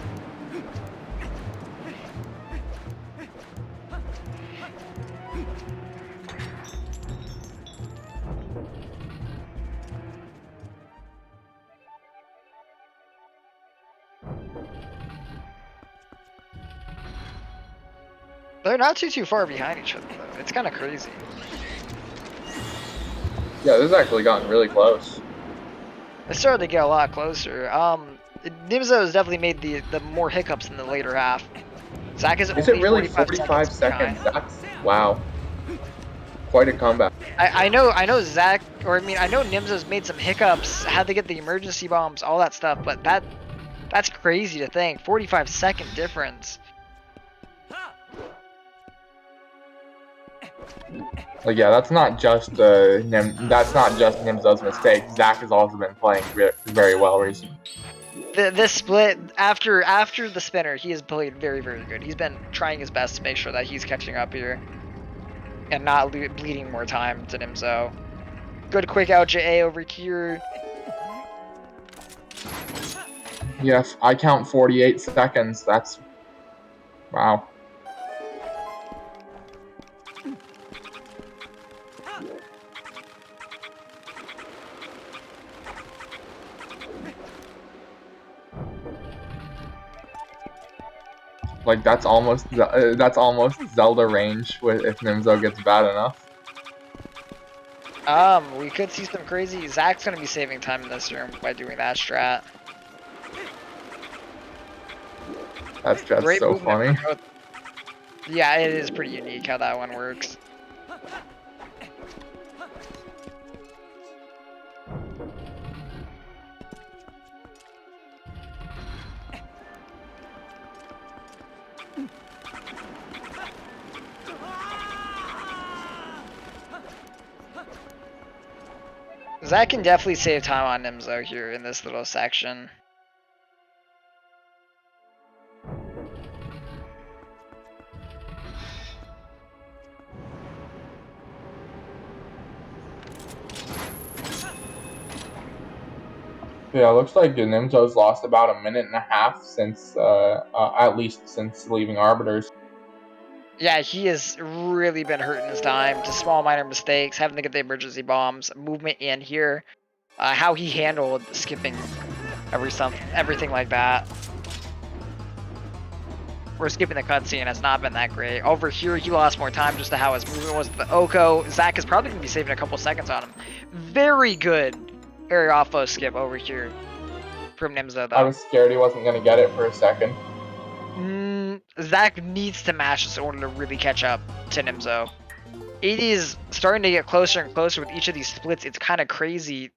Speaker 3: They're not too far behind each other though. It's kind of crazy.
Speaker 2: Yeah, this has actually gotten really close.
Speaker 3: It started to get a lot closer. Nimzo has definitely made the more hiccups in the later half. Zach is only
Speaker 2: it really
Speaker 3: 45
Speaker 2: seconds? That's wow. Quite a comeback.
Speaker 3: I know Zach, or I mean I know Nimzo's made some hiccups, had to get the emergency bombs, all that stuff, but that's crazy to think. 45-second difference.
Speaker 2: Like, yeah, that's not just Nimzo's mistake. Zach has also been playing very well recently.
Speaker 3: This split after the spinner, he has played very good. He's been trying his best to make sure that he's catching up here and not bleeding more time to Nimzo. Good quick out JA over here.
Speaker 2: Yes, I count 48 seconds. That's wow. Like that's almost Zelda range if Nimzo gets bad enough.
Speaker 3: We could see some crazy. Zach's gonna be saving time in this room by doing that strat.
Speaker 2: That's just so funny.
Speaker 3: Yeah, it is pretty unique how that one works. Zach can definitely save time on Nimzo here in this little section.
Speaker 2: Yeah, it looks like Nimzo's lost about a minute and a half since, at least since leaving Arbiters.
Speaker 3: Yeah, he has really been hurting his time to small minor mistakes, having to get the emergency bombs, movement in here, how he handled skipping everything like that. We're skipping the cutscene, has not been that great. Over here, he lost more time just to how his movement was with the Oko. Zach is probably going to be saving a couple seconds on him. Very good area offo skip over here from Nimzo, though.
Speaker 2: I was scared he wasn't going to get it for a second.
Speaker 3: Zach needs to mash this in order to really catch up to Nimzo. It is starting to get closer and closer with each of these splits. It's kind of crazy.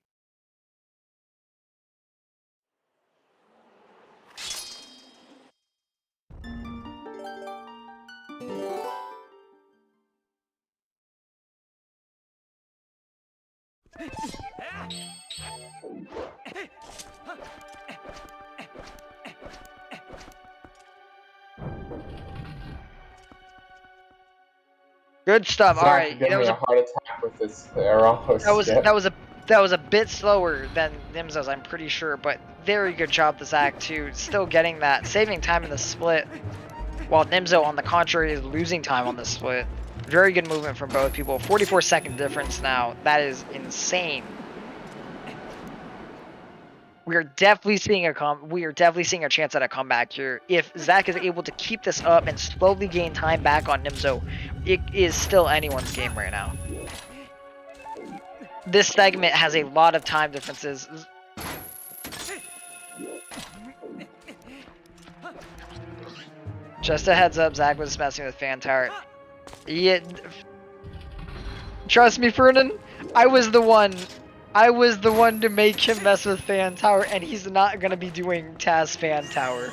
Speaker 3: Good stuff.
Speaker 2: Zach,
Speaker 3: All right,
Speaker 2: give me a heart attack with this Arrow skip.
Speaker 3: That was a bit slower than Nimzo's, I'm pretty sure, but very good job to Zach too. Still getting that, saving time in the split, while Nimzo, on the contrary, is losing time on the split. Very good movement from both people. 44-second difference now. That is insane. We are definitely seeing a chance at a comeback here. If Zach is able to keep this up and slowly gain time back on Nimzo, it is still anyone's game right now. This segment has a lot of time differences. Just a heads up, Zach was messing with Fan Tower. Trust me, Fernan, I was the one to make him mess with Fan Tower, and he's not gonna be doing Taz Fan Tower.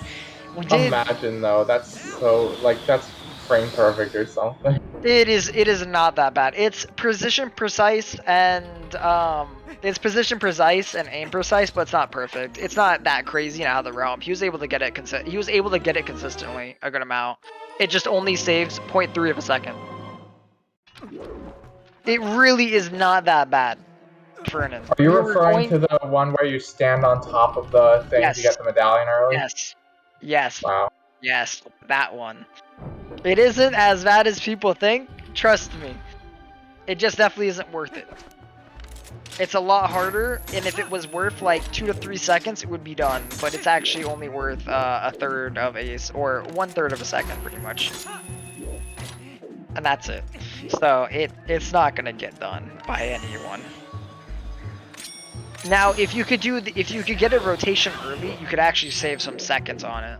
Speaker 2: Imagine though, that's so, like, that's frame perfect or something.
Speaker 3: It is not that bad. It's position precise and aim precise, but it's not perfect. It's not that crazy out of the realm. He was able to get it consistently a good amount. It just only saves 0.3 of a second. It really is not that bad. Fernan.
Speaker 2: Are you referring to the one where you stand on top of the thing to get the medallion early?
Speaker 3: Yes. Yes.
Speaker 2: Wow.
Speaker 3: Yes, that one. It isn't as bad as people think. Trust me. It just definitely isn't worth it. It's a lot harder, and if it was worth like 2 to 3 seconds, it would be done. But it's actually only worth a third of or 1/3 of a second, pretty much. And that's it. So it's not gonna get done by anyone. Now, if you could get a rotation early, you could actually save some seconds on it.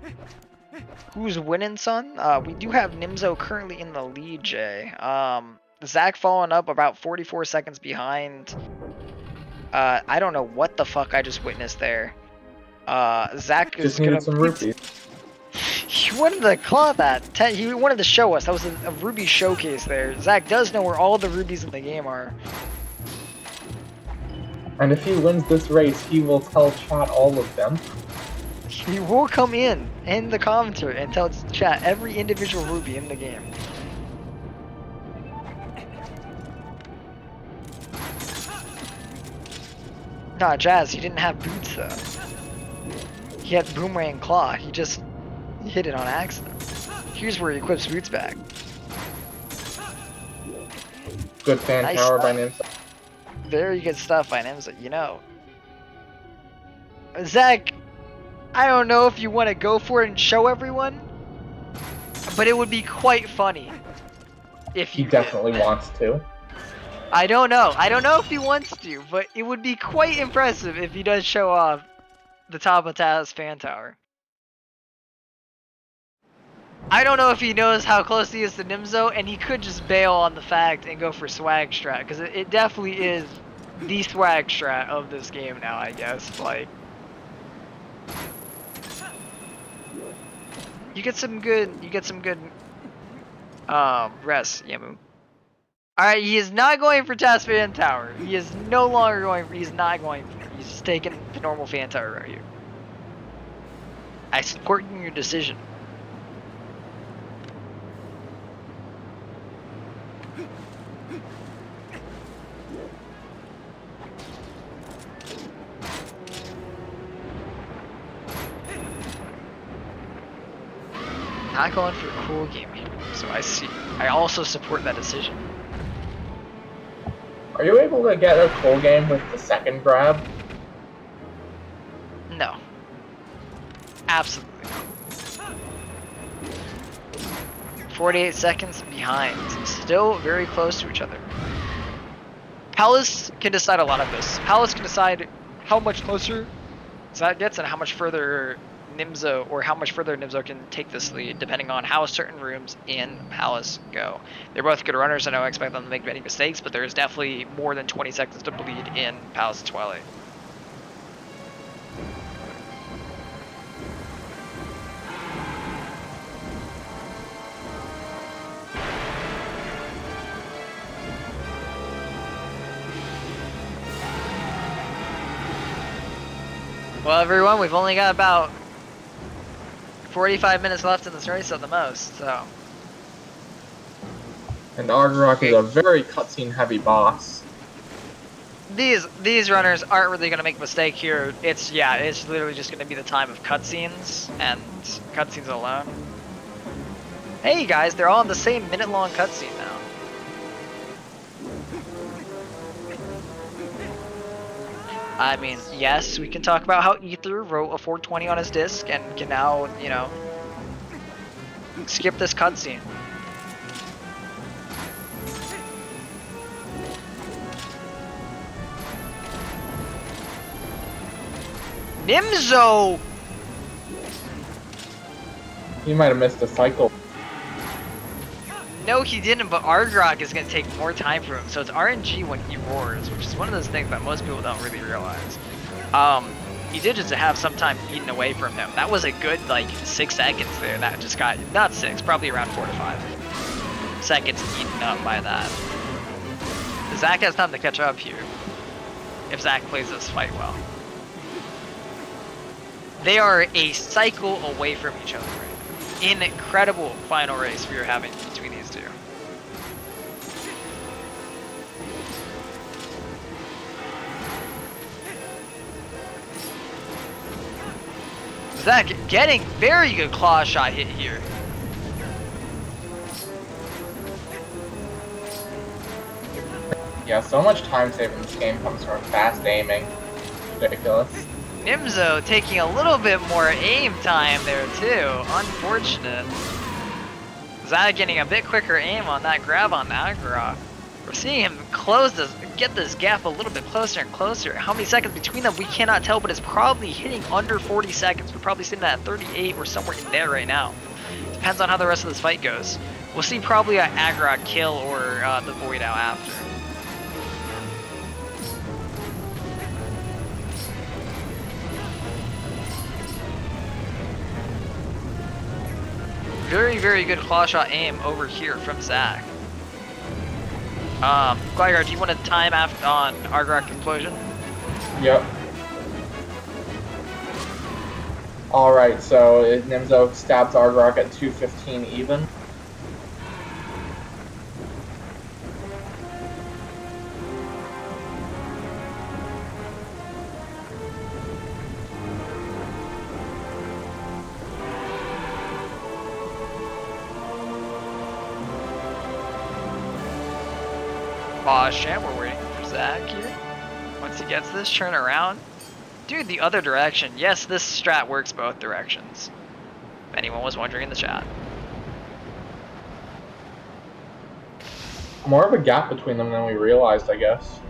Speaker 3: Who's winning, son? We do have Nimzo currently in the lead, Jay. Zach following up about 44 seconds behind. I don't know what the fuck I just witnessed there. Zach is
Speaker 2: just needed some rupees.
Speaker 3: He wanted to claw that. He wanted to show us. That was a ruby showcase there. Zach does know where all the rubies in the game are.
Speaker 2: And if he wins this race, he will tell chat all of them.
Speaker 3: He will come in the commentary and tell chat every individual ruby in the game. Nah, Jazz, he didn't have boots though. He had boomerang claw. He just hit it on accident. Here's where he equips boots back.
Speaker 2: Good fan
Speaker 3: Nice
Speaker 2: power
Speaker 3: stuff.
Speaker 2: by Nimzo.
Speaker 3: Very good stuff by Nimzo, you know. Zach, I don't know if you want to go for it and show everyone, but it would be quite funny if you
Speaker 2: He definitely wants to.
Speaker 3: I don't know. I don't know if he wants to, but it would be quite impressive if he does show off the top of Taz Fan Tower. I don't know if he knows how close he is to Nimzo, and he could just bail on the fact and go for swag strat, because it definitely is the swag strat of this game now, I guess. Like, you get some good rest, Yamu. Alright, he is not going for Taz Fan Tower. He is no longer going for, he's just taking the normal Fan Tower right here. I support your decision. Not going for a cool game here. So I also support that decision.
Speaker 2: Are you able to get a cool game with the second grab?
Speaker 3: No. Absolutely. 48 seconds behind. Still very close to each other. Palace can decide a lot of this. Palace can decide how much closer Zach gets and how much further Nimzo can take this lead, depending on how certain rooms in Palace go. They're both good runners, and I don't expect them to make many mistakes, but there's definitely more than 20 seconds to bleed in Palace and Twilight. Well, everyone, we've only got about 45 minutes left in this race at the most, so.
Speaker 2: And Argarok is a very cutscene heavy boss.
Speaker 3: These runners aren't really gonna make a mistake here. It's literally just gonna be the time of cutscenes and cutscenes alone. Hey guys, they're all in the same minute-long cutscene now. I mean, yes, we can talk about how Ether wrote a 420 on his disc and can now, you know, skip this cutscene. Nimzo!
Speaker 2: He might have missed a cycle.
Speaker 3: No, he didn't, but Argrok is going to take more time for him, so it's RNG when he roars, which is one of those things that most people don't really realize. He did just have some time eaten away from him. That was a good, like, 6 seconds there. That just got, not 6, probably around 4 to 5 seconds eaten up by that. Zach has time to catch up here, if Zach plays this fight well. They are a cycle away from each other right now. Incredible final race we are having between these two. Zach getting very good claw shot hit here.
Speaker 2: Yeah, so much time saving in this game comes from fast aiming. Ridiculous.
Speaker 3: Nimzo taking a little bit more aim time there too. Unfortunate. Zach getting a bit quicker aim on that grab on Agro. We're seeing him get this gap a little bit closer and closer. How many seconds between them, we cannot tell, but it's probably hitting under 40 seconds. We're probably sitting at 38 or somewhere in there right now. Depends on how the rest of this fight goes. We'll see probably an Agro kill or the Void out after. Very, very good claw shot aim over here from Zach. Gligar, do you want to time after on Argrok Explosion?
Speaker 2: Yep. Alright, so Nimzo stabs Argrok at 2:15 even.
Speaker 3: Sham, we're waiting for Zach here. Once he gets this, turn around. Dude, the other direction. Yes, this strat works both directions. If anyone was wondering in the chat.
Speaker 2: More of a gap between them than we realized, I guess.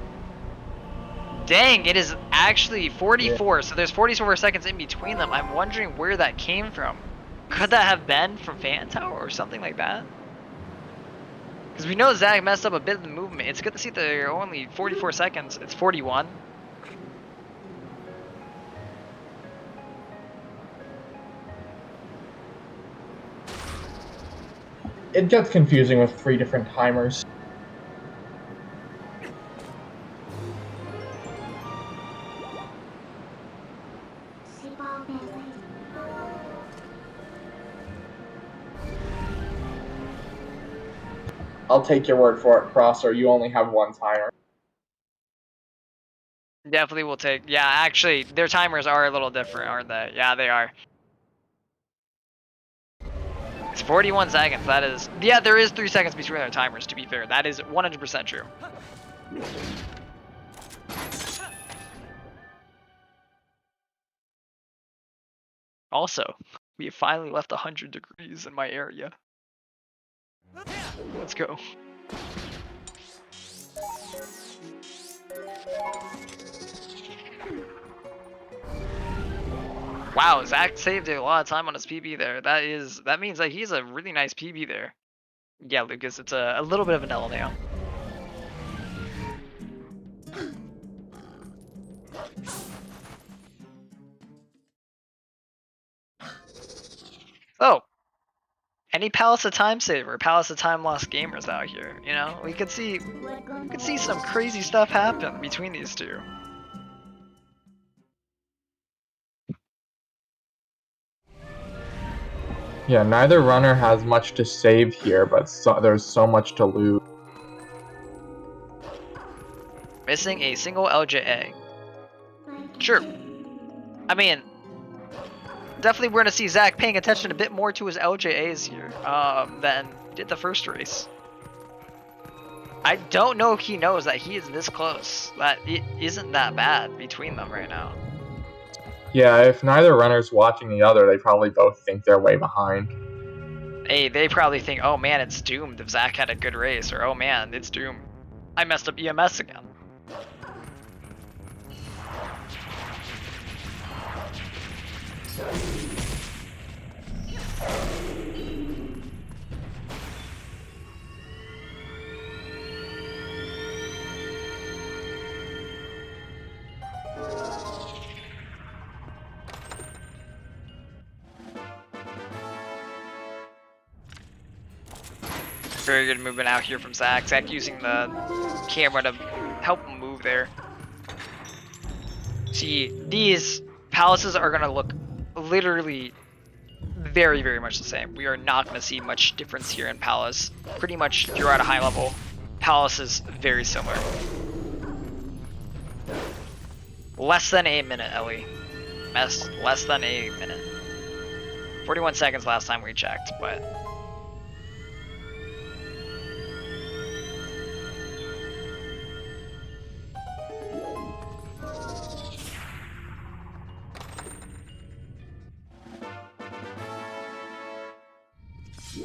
Speaker 3: Dang, it is actually 44, yeah. So there's 44 seconds in between them. I'm wondering where that came from. Could that have been from Fan Tower or something like that? Because we know Zach messed up a bit of the movement. It's good to see that there are only 44 seconds. It's 41.
Speaker 2: It gets confusing with 3 different timers. I'll take your word for it, Crosser. You only have 1 timer.
Speaker 3: Definitely will take. Yeah, actually, their timers are a little different, aren't they? Yeah, they are. It's 41 seconds. That is, yeah, there is 3 seconds between our timers, to be fair. That is 100% true. Also, we have finally left 100 degrees in my area. Let's go. Wow, Zach saved a lot of time on his PB there. That means that he's a really nice PB there. Yeah, Lucas, it's a little bit of an L now. So, any Palace of Time Saver, Palace of Time Lost gamers out here, you know? We could see some crazy stuff happen between these two.
Speaker 2: Yeah, neither runner has much to save here, but there's so much to lose.
Speaker 3: Missing a single LJA. Sure. I mean, definitely we're gonna see Zach paying attention a bit more to his LJAs here than did the first race. I don't know if he knows that he is this close. That it isn't that bad between them right now.
Speaker 2: Yeah, if neither runner's watching the other, they probably both think they're way behind.
Speaker 3: Hey, they probably think, oh man, it's doomed if Zach had a good race, or oh man, it's doomed. I messed up EMS again. Very good movement out here from Zach. Zach using the camera to help him move there. See, these palaces are going to look literally very, very much the same. We are not going to see much difference here in Palace. Pretty much if you're at a high level, Palace is very similar. Less than a minute, Ellie. Less than a minute. 41 seconds last time we checked, but...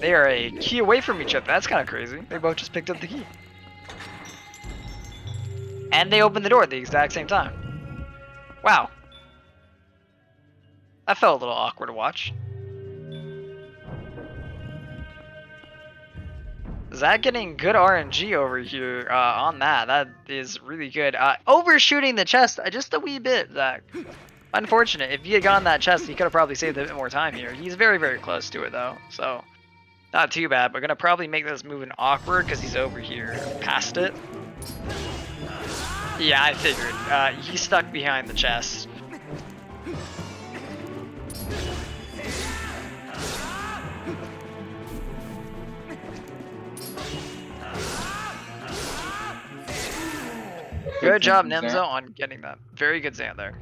Speaker 3: They are a key away from each other. That's kind of crazy. They both just picked up the key. And they opened the door at the exact same time. Wow. That felt a little awkward to watch. Zach getting good RNG over here on that. That is really good. Overshooting the chest just a wee bit, Zach. Unfortunate. If he had gotten that chest, he could have probably saved a bit more time here. He's very, very close to it, though. So, not too bad. We're going to probably make this movement awkward because he's over here past it. Yeah, I figured. He's stuck behind the chest. Good job, Nimzo, on getting that. Very good Zant there.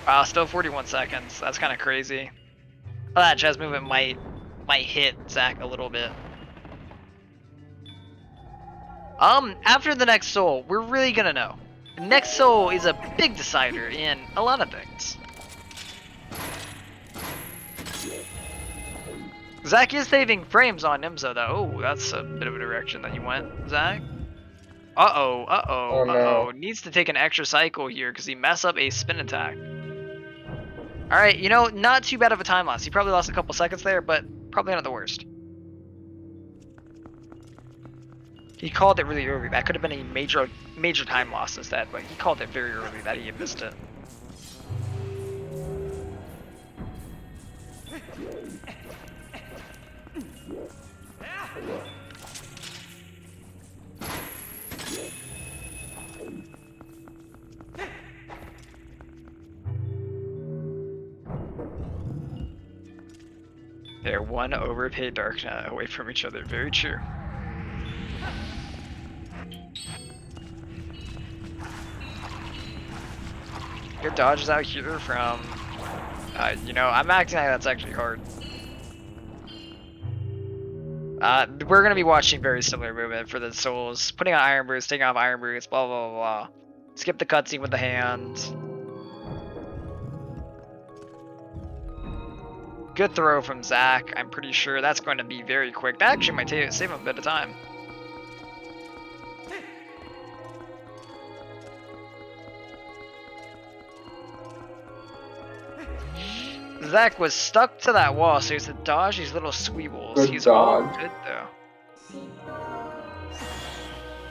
Speaker 3: Wow, still 41 seconds. That's kind of crazy. Oh, that chest movement might hit Zach a little bit. After the next soul, we're really gonna know. The next soul is a big decider in a lot of things. Zach is saving frames on Nimzo though. Oh, that's a bit of a direction that you went, Zach. Uh-oh, uh-oh,
Speaker 2: Oh, no.
Speaker 3: uh-oh. Needs to take an extra cycle here because he messed up a spin attack. Alright, you know, not too bad of a time loss. He probably lost a couple seconds there, but probably not the worst. He called it really early. That could have been a major time loss instead, but he called it very early that he had missed it. They're one overpaid Dark Knight away from each other. Very true. Good dodges out here from, you know, I'm acting like that's actually hard. We're gonna be watching very similar movement for the souls. Putting on iron boots, taking off iron boots, blah blah blah blah. Skip the cutscene with the hand. Good throw from Zach. I'm pretty sure that's going to be very quick. That actually might save him a bit of time. Zach was stuck to that wall, so he has to dodge these little squeebles.
Speaker 2: Good
Speaker 3: He's
Speaker 2: dodge.
Speaker 3: all good though.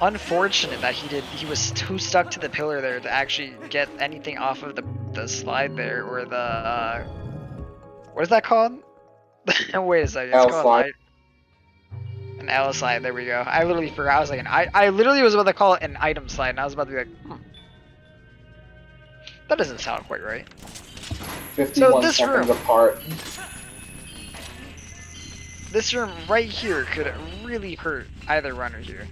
Speaker 3: Unfortunate that he was too stuck to the pillar there to actually get anything off of the slide there, or the what is that called? Wait a second. It's
Speaker 2: L
Speaker 3: called
Speaker 2: slide.
Speaker 3: an L slide. There we go. I literally forgot. I was like, I literally was about to call it an item slide, and I was about to be like, that doesn't sound quite right.
Speaker 2: 51
Speaker 3: this
Speaker 2: seconds
Speaker 3: room-
Speaker 2: apart.
Speaker 3: This room right here could really hurt either runner here.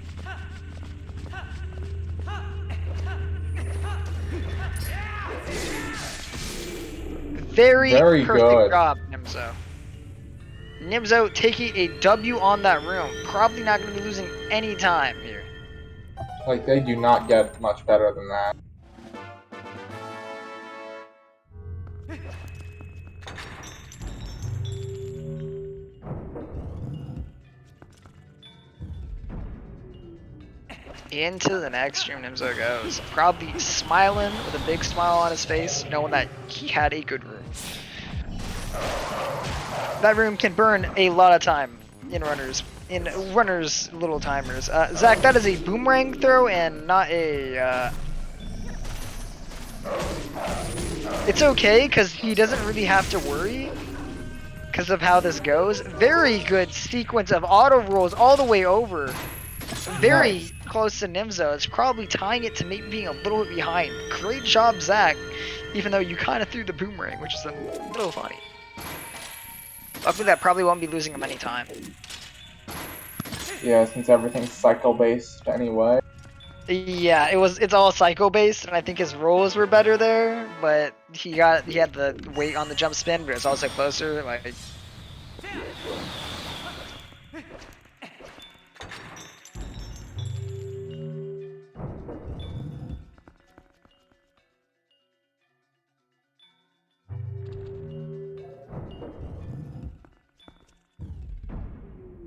Speaker 3: Very perfect
Speaker 2: good.
Speaker 3: job, Nimzo. Nimzo taking a W on that room. Probably not going to be losing any time here.
Speaker 2: Like, they do not get much better than that.
Speaker 3: Into the next room Nimzo goes. Probably smiling with a big smile on his face, knowing that he had a good room. That room can burn a lot of time in runners little timers. Zach, that is a boomerang throw and not a it's okay because he doesn't really have to worry because of how this goes. Very good sequence of auto rolls all the way over. Very
Speaker 2: Nice.
Speaker 3: close to Nimzo. It's probably tying it to maybe being a little bit behind. Great job, Zach, even though you kind of threw the boomerang, which is a little funny. Luckily, that probably won't be losing him any time.
Speaker 2: Yeah, since everything's cycle-based anyway.
Speaker 3: Yeah, it's all cycle based, and I think his rolls were better there, but he had the weight on the jump spin, but it's also closer. Like,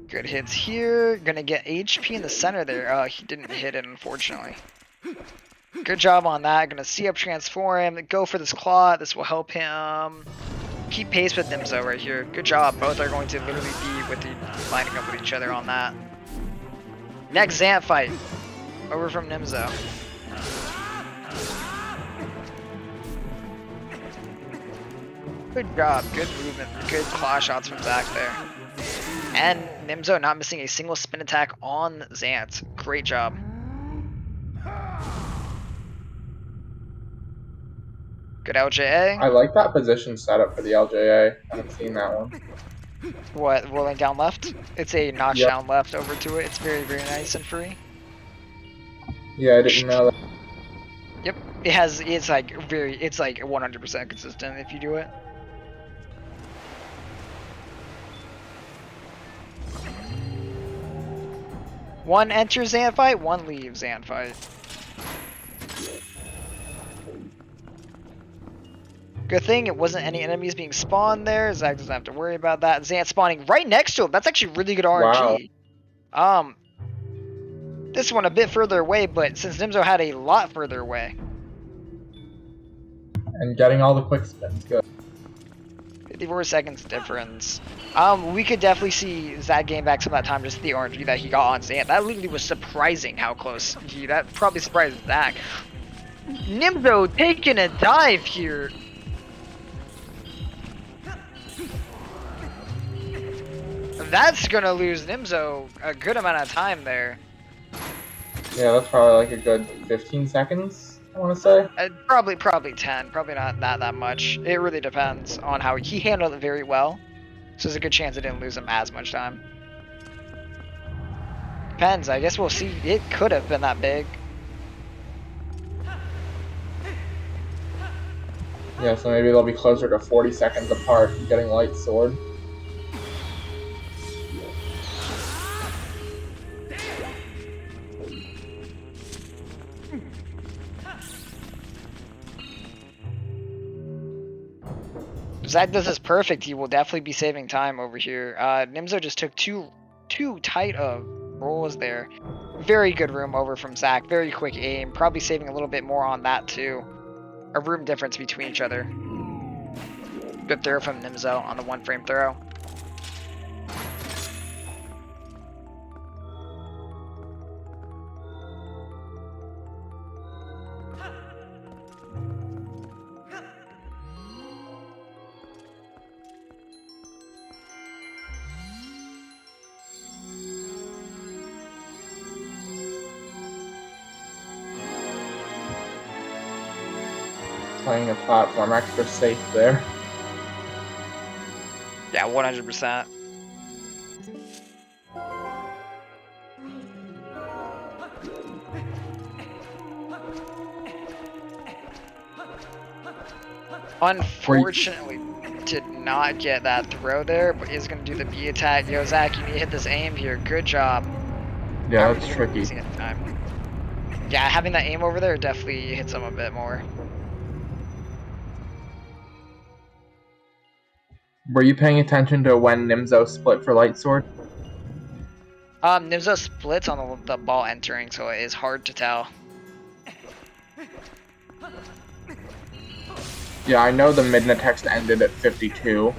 Speaker 3: good hits here. Gonna get HP in the center there. Oh, he didn't hit it, unfortunately. Good job on that. Gonna see up transform. Go for this claw. This will help him keep pace with Nimzo right here. Good job. Both are going to literally be with lining up with each other on that. Next Zant fight. Over from Nimzo. Good job. Good movement. Good claw shots from Zach there. And Nimzo not missing a single spin attack on Zant. Great job. Good LJA.
Speaker 2: I like that position setup for the LJA. I haven't seen that one.
Speaker 3: What, rolling down left? It's a notch
Speaker 2: Yep.
Speaker 3: down left over to it. It's very, very nice and free.
Speaker 2: Yeah, I didn't know that.
Speaker 3: Yep. It's like 100% consistent if you do it. One enters Zant fight, one leaves Zant fight. Good thing it wasn't any enemies being spawned there. Zach doesn't have to worry about that. Zant spawning right next to him. That's actually really good RNG.
Speaker 2: Wow.
Speaker 3: This one a bit further away, but since Nimzo had a lot further away.
Speaker 2: And getting all the quick spins, good.
Speaker 3: 54 seconds difference. We could definitely see Zach gain back some of that time, just the RNG that he got on Zant. That literally was surprising how close that probably surprised Zach. Nimzo taking a dive here. That's gonna lose Nimzo a good amount of time there.
Speaker 2: Yeah, that's probably like a good 15 seconds, I want to say.
Speaker 3: Probably 10. Probably not that much. It really depends on how he handled it very well. So there's a good chance I didn't lose him as much time. Depends, I guess we'll see. It could have been that big.
Speaker 2: Yeah, so maybe they'll be closer to 40 seconds apart getting light sword.
Speaker 3: Zach does this perfect. He will definitely be saving time over here. Nimzo just took too tight of rolls there. Very good room over from Zach. Very quick aim. Probably saving a little bit more on that too. A room difference between each other. Good throw from Nimzo on the 1-frame throw.
Speaker 2: Playing a platform extra safe there.
Speaker 3: Yeah, 100%. Unfortunately, did not get that throw there, but is going to do the B attack. Yo, Zach, you need to hit this aim here. Good job.
Speaker 2: Yeah, that's tricky.
Speaker 3: Yeah, having that aim over there definitely hits him a bit more.
Speaker 2: Were you paying attention to when Nimzo split for light sword?
Speaker 3: Nimzo splits on the ball entering, so it is hard to tell.
Speaker 2: Yeah, I know the midna text ended at 52.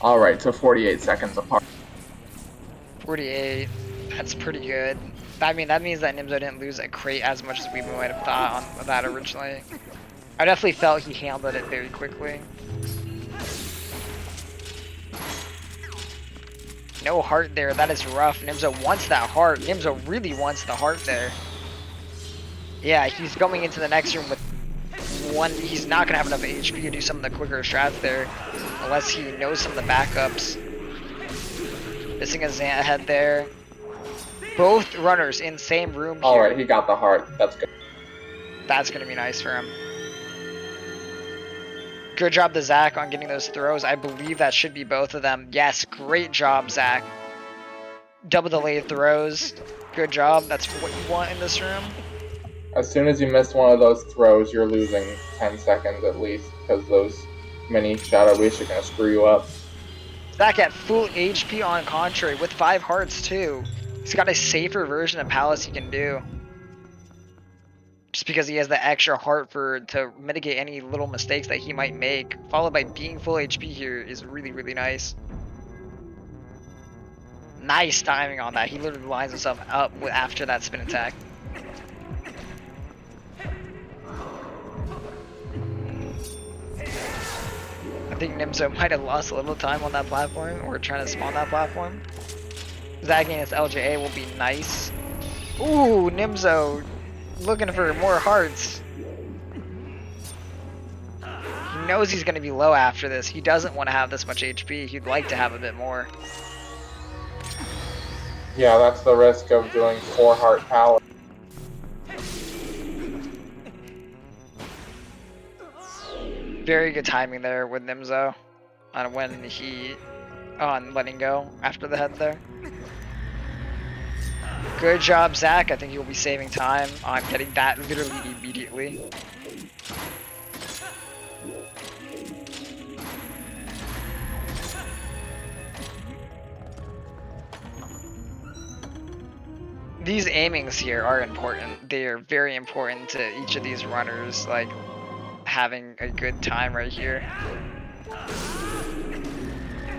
Speaker 2: Alright, so 48 seconds apart.
Speaker 3: 48, that's pretty good. I mean, that means that Nimzo didn't lose a crate as much as we might have thought on that originally. I definitely felt he handled it very quickly. No heart there, that is rough. Nimzo wants that heart. Nimzo really wants the heart there. Yeah, he's going into the next room with one. He's not going to have enough HP to do some of the quicker strats there. Unless he knows some of the backups. Missing a Xant head there. Both runners in same room here.
Speaker 2: Alright, he got the heart. That's good.
Speaker 3: That's going to be nice for him. Good job to Zach on getting those throws. I believe that should be both of them. Yes, great job, Zach. Double delayed throws. Good job. That's what you want in this room.
Speaker 2: As soon as you miss one of those throws, you're losing 10 seconds at least, because those mini Shadow Wish are going to screw you up.
Speaker 3: Zach at full HP on contrary, with 5 hearts too. He's got a safer version of Palace he can do. Just because he has the extra heart to mitigate any little mistakes that he might make, followed by being full HP here is really, really nice. Nice timing on that. He literally lines himself up after that spin attack. I think Nimzo might have lost a little time on that platform, or trying to spawn that platform. Zagging his LJA will be nice. Ooh, Nimzo looking for more hearts. He knows he's going to be low after this. He doesn't want to have this much HP. He'd like to have a bit more.
Speaker 2: Yeah, that's the risk of doing 4 heart power.
Speaker 3: Very good timing there with Nimzo on when on letting go after the head there. Good job, Zach. I think you'll be saving time on getting that literally immediately. These aimings here are important. They are very important to each of these runners, like having a good time right here.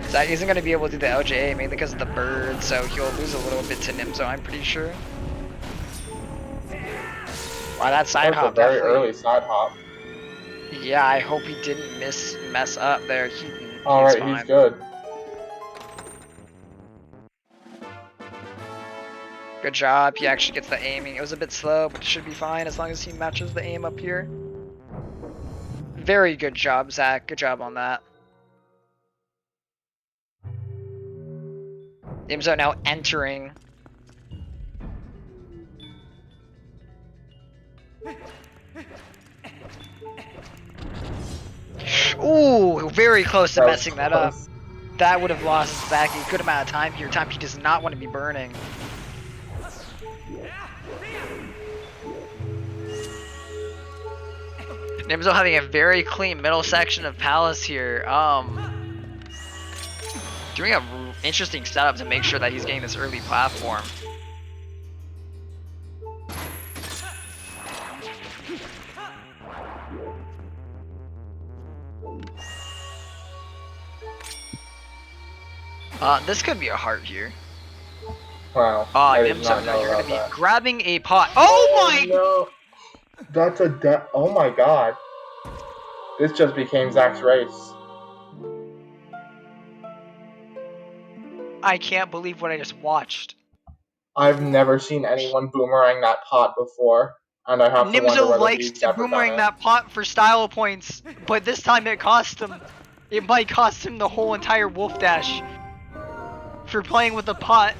Speaker 3: Zach isn't going to be able to do the LJA mainly because of the bird, so he'll lose a little bit to Nimzo, I'm pretty sure. Wow, that side hop
Speaker 2: very
Speaker 3: definitely.
Speaker 2: Early side hop.
Speaker 3: Yeah, I hope he didn't mess up there.
Speaker 2: Alright, he's, he's, he's, he's, he's, he's, he's, he's, he's, he's, he's, he's, he's, he's good.
Speaker 3: good. Good job. He actually gets the aiming. It was a bit slow, but it should be fine as long as he matches the aim up here. Very good job, Zach. Good job on that. Nimzo now entering. Ooh, very close to messing that up. That would have lost Zach a good amount of time here. Time he does not want to be burning. Nimzo having a very clean middle section of Palace here. Doing a interesting setup to make sure that he's getting this early platform. This could be a heart here.
Speaker 2: Wow.
Speaker 3: Oh, Nimzo, now you're gonna be grabbing a pot. Oh my!
Speaker 2: No. That's a oh my god. This just became Zach's race.
Speaker 3: I can't believe what I just watched.
Speaker 2: I've never seen anyone boomerang that pot before, and I have to wonder
Speaker 3: Nimzo
Speaker 2: whether
Speaker 3: likes
Speaker 2: he's
Speaker 3: to
Speaker 2: ever
Speaker 3: boomerang
Speaker 2: done it.
Speaker 3: that pot for style points, but this time it cost him. It might cost him the whole entire Wolfdash for playing with the pot.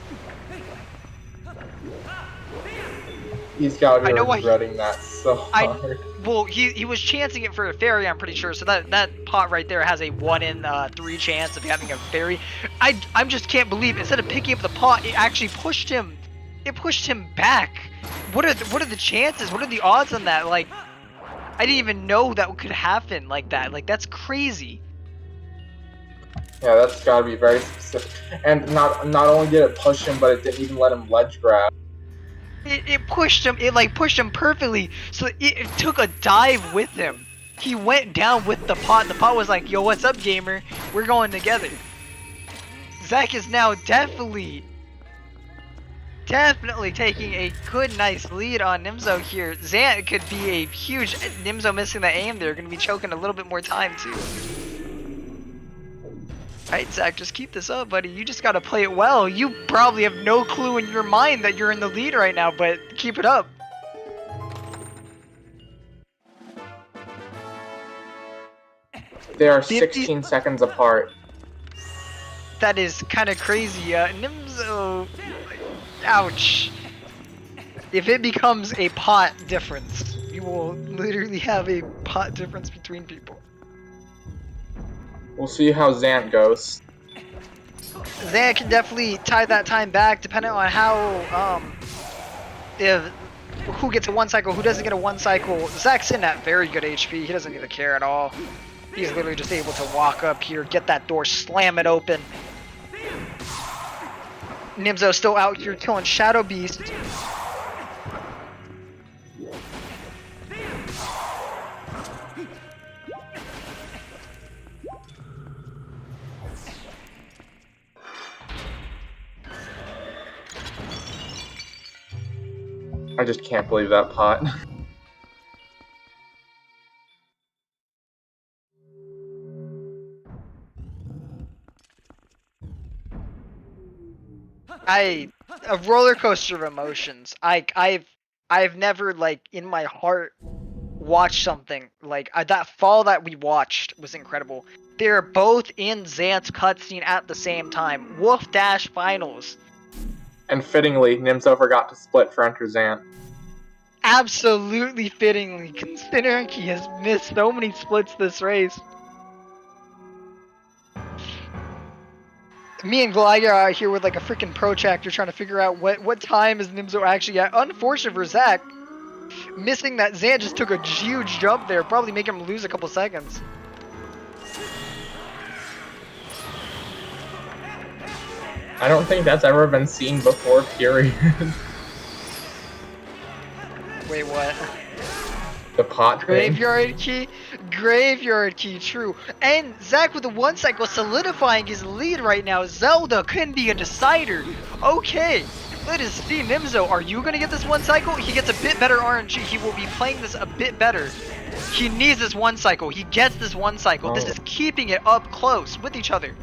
Speaker 2: He's gotta be
Speaker 3: I know why
Speaker 2: regretting that so hard.
Speaker 3: Well, he was chancing it for a fairy, I'm pretty sure. So that pot right there has a 1 in 3 chance of having a fairy. I just can't believe instead of picking up the pot, it actually pushed him. It pushed him back. What are the chances? What are the odds on that? Like, I didn't even know that could happen like that. Like, that's crazy.
Speaker 2: Yeah, that's gotta be very specific. And not only did it push him, but it didn't even let him ledge grab.
Speaker 3: It pushed him. It like pushed him perfectly. So it took a dive with him. He went down with the pot. The pot was like, "Yo, what's up, gamer? We're going together." Zach is now definitely taking a good, nice lead on Nimzo here. Zant could be a huge. Nimzo missing the aim there. Going to be choking a little bit more time too. Alright, Zach, just keep this up, buddy. You just gotta play it well. You probably have no clue in your mind that you're in the lead right now, but keep it up.
Speaker 2: They are 16 seconds apart.
Speaker 3: That is kind of crazy. Nimzo... Ouch. If it becomes a pot difference, you will literally have a pot difference between people.
Speaker 2: We'll see how Zant goes.
Speaker 3: Zant can definitely tie that time back depending on how, who gets a 1 cycle, who doesn't get a 1 cycle. Zach's in at very good HP. He doesn't even care at all. He's literally just able to walk up here, get that door, slam it open. Nimzo still out here killing Shadow Beast.
Speaker 2: I just can't believe that pot.
Speaker 3: A roller coaster of emotions. I've never, like, in my heart watched something like that fall that we watched was incredible. They're both in Zant's cutscene at the same time. Wolfdash finals.
Speaker 2: And fittingly, Nimzo forgot to split for Enter Zant.
Speaker 3: Absolutely fittingly, considering he has missed so many splits this race. Me and Glider are out here with like a freaking protractor trying to figure out what time is Nimzo actually at. Unfortunate for Zach, missing that Zant just took a huge jump there, probably make him lose a couple seconds.
Speaker 2: I don't think that's ever been seen before, period.
Speaker 3: Wait, what?
Speaker 2: The pot thing.
Speaker 3: Graveyard key, true. And Zach with the 1 cycle solidifying his lead right now. Zelda couldn't be a decider. Okay, let us see. Nimzo, are you gonna get this 1 cycle? He gets a bit better RNG. He will be playing this a bit better. He needs this 1 cycle. He gets this 1 cycle. This is keeping it up close with each other.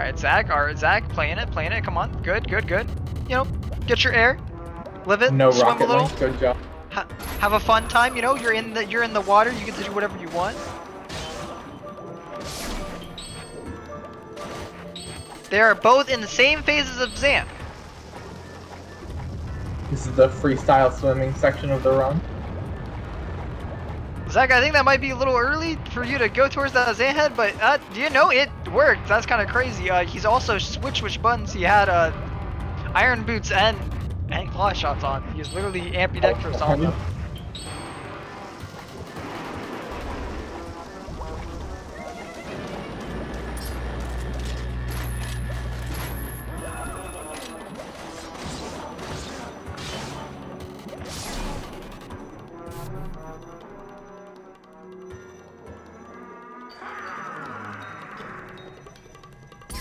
Speaker 3: Alright, Zach, playing it, come on. Good. You know, get your air. Live it,
Speaker 2: No
Speaker 3: swim a
Speaker 2: rocket
Speaker 3: little.
Speaker 2: link. Good job.
Speaker 3: Have a fun time, you know, you're in the water, you get to do whatever you want. They are both in the same phases of Zan.
Speaker 2: This is the freestyle swimming section of the run.
Speaker 3: Zach, I think that might be a little early for you to go towards that Zan head, but do you know it worked? That's kind of crazy. He's also switched which buttons. He had iron boots and claw shots on. He's literally ambidextrous on them.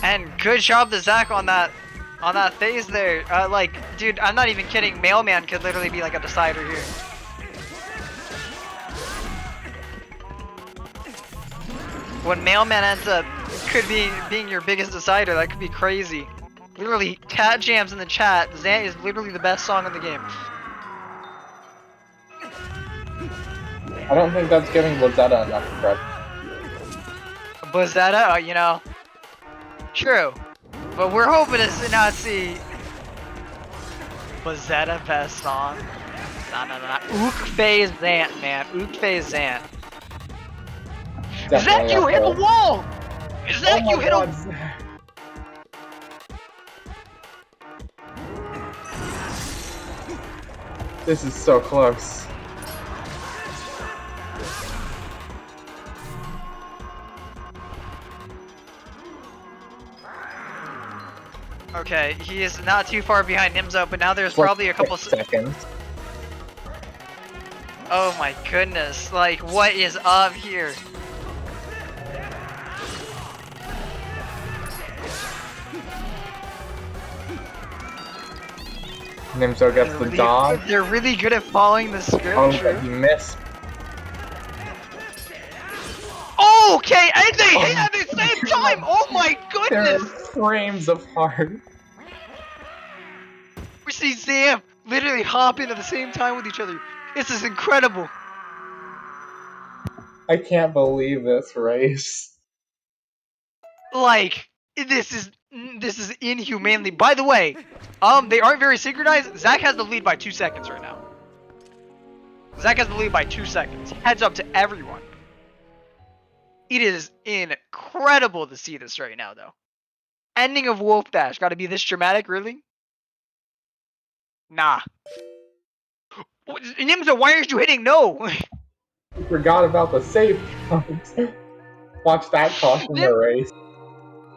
Speaker 3: And good job to Zach on that phase there. Like, dude, I'm not even kidding. Mailman could literally be like a decider here. When Mailman ends up being your biggest decider, that could be crazy. Literally, cat jams in the chat. Zan is literally the best song in the game.
Speaker 2: I don't think that's giving Blizzetta enough credit.
Speaker 3: Blizzetta, you know. True, but we're hoping to not see Blizzetta best song. Nah. Ook phase Zant, man. Ook phase Zant. Zach, you hit a wall! Zach, you hit a...
Speaker 2: This is so close.
Speaker 3: Okay, he is not too far behind Nimzo, but now there's probably a couple
Speaker 2: seconds.
Speaker 3: Oh my goodness, like what is up here?
Speaker 2: Nimzo gets the dodge.
Speaker 3: They're really good at following the script.
Speaker 2: Oh, but he missed.
Speaker 3: Okay, and they hit at the same time! Oh my
Speaker 2: There are
Speaker 3: goodness!
Speaker 2: frames apart.
Speaker 3: We see Zam literally hopping at the same time with each other. This is incredible.
Speaker 2: I can't believe this race.
Speaker 3: Like, this is inhumanely. By the way, they aren't very synchronized. Zach has the lead by 2 seconds right now. Zach has the lead by 2 seconds. Heads up to everyone. It is incredible to see this right now, though. Ending of Wolfdash. Got to be this dramatic, really? Nah. Nimzo, why aren't you hitting no?
Speaker 2: I forgot about the save points. Watch that cost in the race.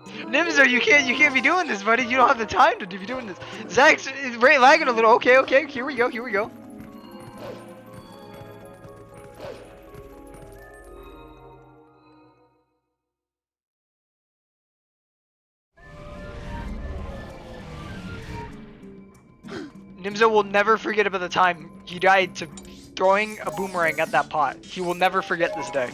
Speaker 3: Nimzo, you can't be doing this, buddy. You don't have the time to be doing this. Zach's lagging a little. Okay, here we go. Nimzo will never forget about the time he died to throwing a boomerang at that pot. He will never forget this day.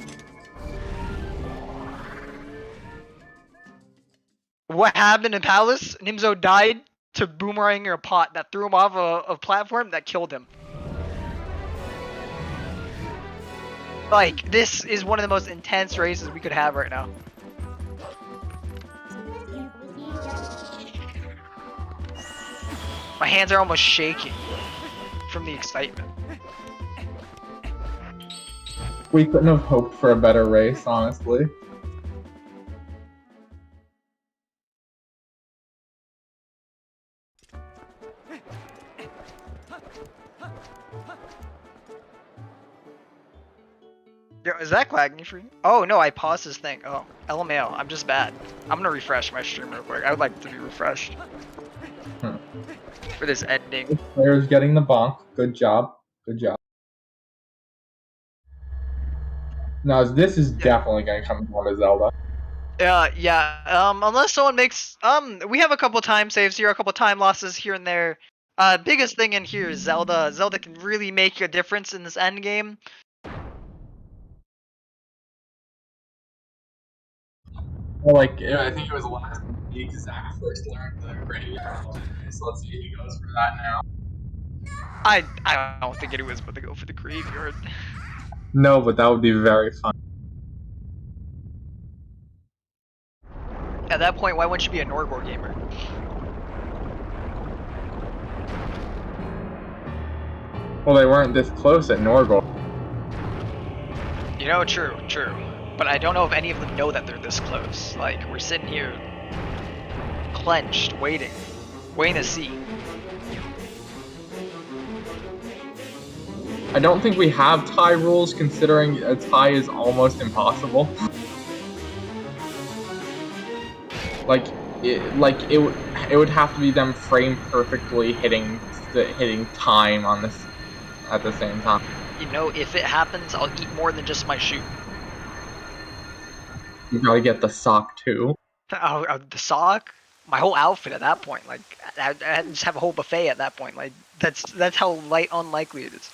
Speaker 3: What happened in Palace? Nimzo died to boomerang a pot that threw him off a platform that killed him. Like, this is one of the most intense races we could have right now. My hands are almost shaking from the excitement.
Speaker 2: We couldn't have hoped for a better race, honestly.
Speaker 3: Yo, is that lagging for you? Oh no, I paused this thing. Oh, LMAO, I'm just bad. I'm gonna refresh my stream real quick. I would like to be refreshed. For this ending.
Speaker 2: This player's getting the bonk. Good job. Now this is definitely gonna come down to Zelda.
Speaker 3: Yeah. Unless someone makes we have a couple time saves here, a couple time losses here and there. Biggest thing in here is Zelda. Zelda can really make a difference in this end game.
Speaker 2: Well, like, I think it was last be because Zach first learned the graveyard ultimately, so let's see if he goes for that now.
Speaker 3: I don't think anyone's about to go for the graveyard.
Speaker 2: No, but that would be very fun.
Speaker 3: At that point, why wouldn't you be a Norgor gamer?
Speaker 2: Well, they weren't this close at Norgor.
Speaker 3: You know, true. But I don't know if any of them know that they're this close. Like, we're sitting here, clenched, waiting to see.
Speaker 2: I don't think we have tie rules, considering a tie is almost impossible. It would have to be them frame perfectly hitting time on this at the same time.
Speaker 3: You know, if it happens, I'll eat more than just my shoe.
Speaker 2: You gotta get the sock too.
Speaker 3: The sock, my whole outfit at that point. Like, I just have a whole buffet at that point. Like, that's how unlikely it is.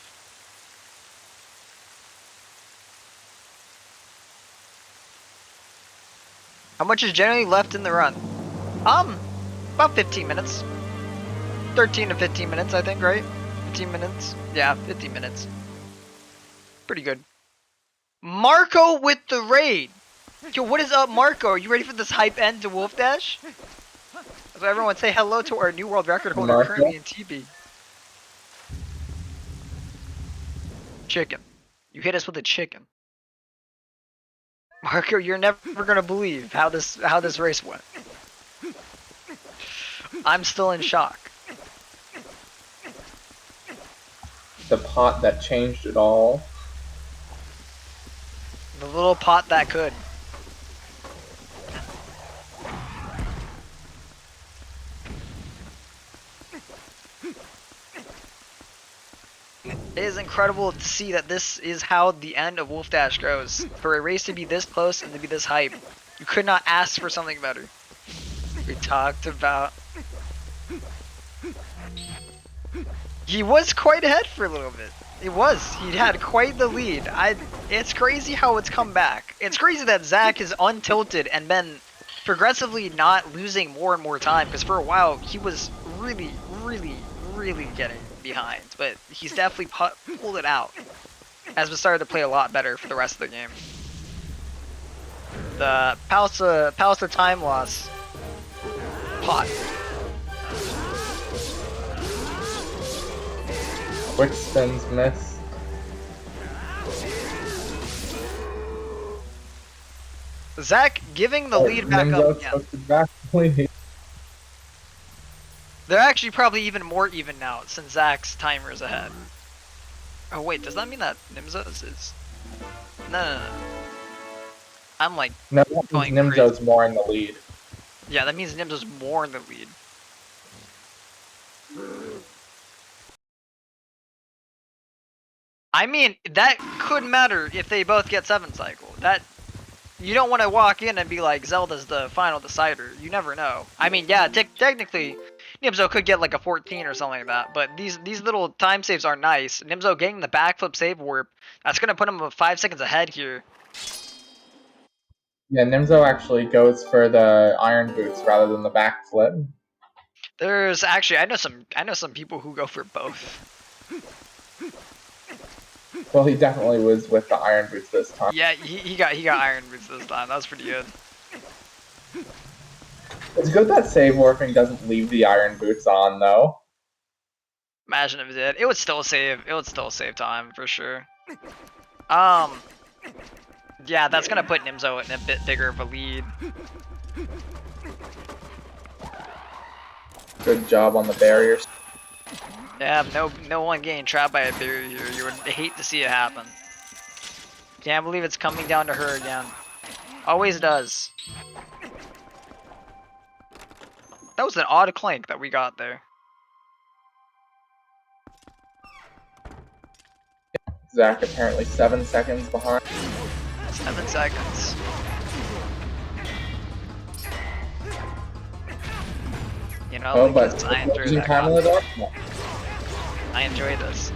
Speaker 3: How much is generally left in the run? About 15 minutes. 13 to 15 minutes, I think, right? 15 minutes? Yeah, 15 minutes. Pretty good. Marco with the raid! Yo, what is up, Marco? Are you ready for this hype end to Wolfdash? So everyone say hello to our new world record holder
Speaker 2: Marco?
Speaker 3: currently in TB. Chicken. You hit us with a chicken. Marco, you're never gonna believe how this race went. I'm still in shock.
Speaker 2: The pot that changed it all.
Speaker 3: The little pot that could. It is incredible to see that this is how the end of Wolfdash goes. For a race to be this close and to be this hype, you could not ask for something better. We talked about... He was quite ahead for a little bit. It was. He had quite the lead. It's crazy how it's come back. It's crazy that Zach is untilted and been progressively not losing more and more time, because for a while he was really getting behind, but he's definitely pulled it out as we started to play a lot better for the rest of the game. The Palace of Time loss pot.
Speaker 2: Quick spins miss.
Speaker 3: Zach giving the lead back up again. They're actually probably even more even now since Zach's timer is ahead. Oh wait, does that mean that Nimzo's is? No. I'm like
Speaker 2: No,
Speaker 3: going
Speaker 2: Nimzo's
Speaker 3: crazy.
Speaker 2: more in the lead.
Speaker 3: Yeah, that means Nimzo's more in the lead. I mean, that could matter if they both get 7 cycle. That you don't want to walk in and be like, Zelda's the final decider. You never know. I mean, yeah, technically, Nimzo could get like a 14 or something like that, but these little time saves are nice. Nimzo getting the backflip save warp, that's going to put him 5 seconds ahead here.
Speaker 2: Yeah, Nimzo actually goes for the iron boots rather than the backflip.
Speaker 3: There's actually, I know some people who go for both.
Speaker 2: Well, he definitely was with the iron boots this time.
Speaker 3: Yeah, he got iron boots this time. That was pretty good.
Speaker 2: It's good that save warping doesn't leave the iron boots on, though.
Speaker 3: Imagine if it did. It would still save. It would still save time for sure. Yeah, that's gonna put Nimzo in a bit bigger of a lead.
Speaker 2: Good job on the barriers.
Speaker 3: Yeah, no one getting trapped by a barrier here. You would hate to see it happen. Can't believe it's coming down to her again. Always does. That was an odd clank that we got there.
Speaker 2: Zach apparently 7 seconds behind.
Speaker 3: 7 seconds. You know,
Speaker 2: Oh,
Speaker 3: like,
Speaker 2: but
Speaker 3: I enjoy
Speaker 2: losing
Speaker 3: that
Speaker 2: time in the dark?
Speaker 3: I enjoy this.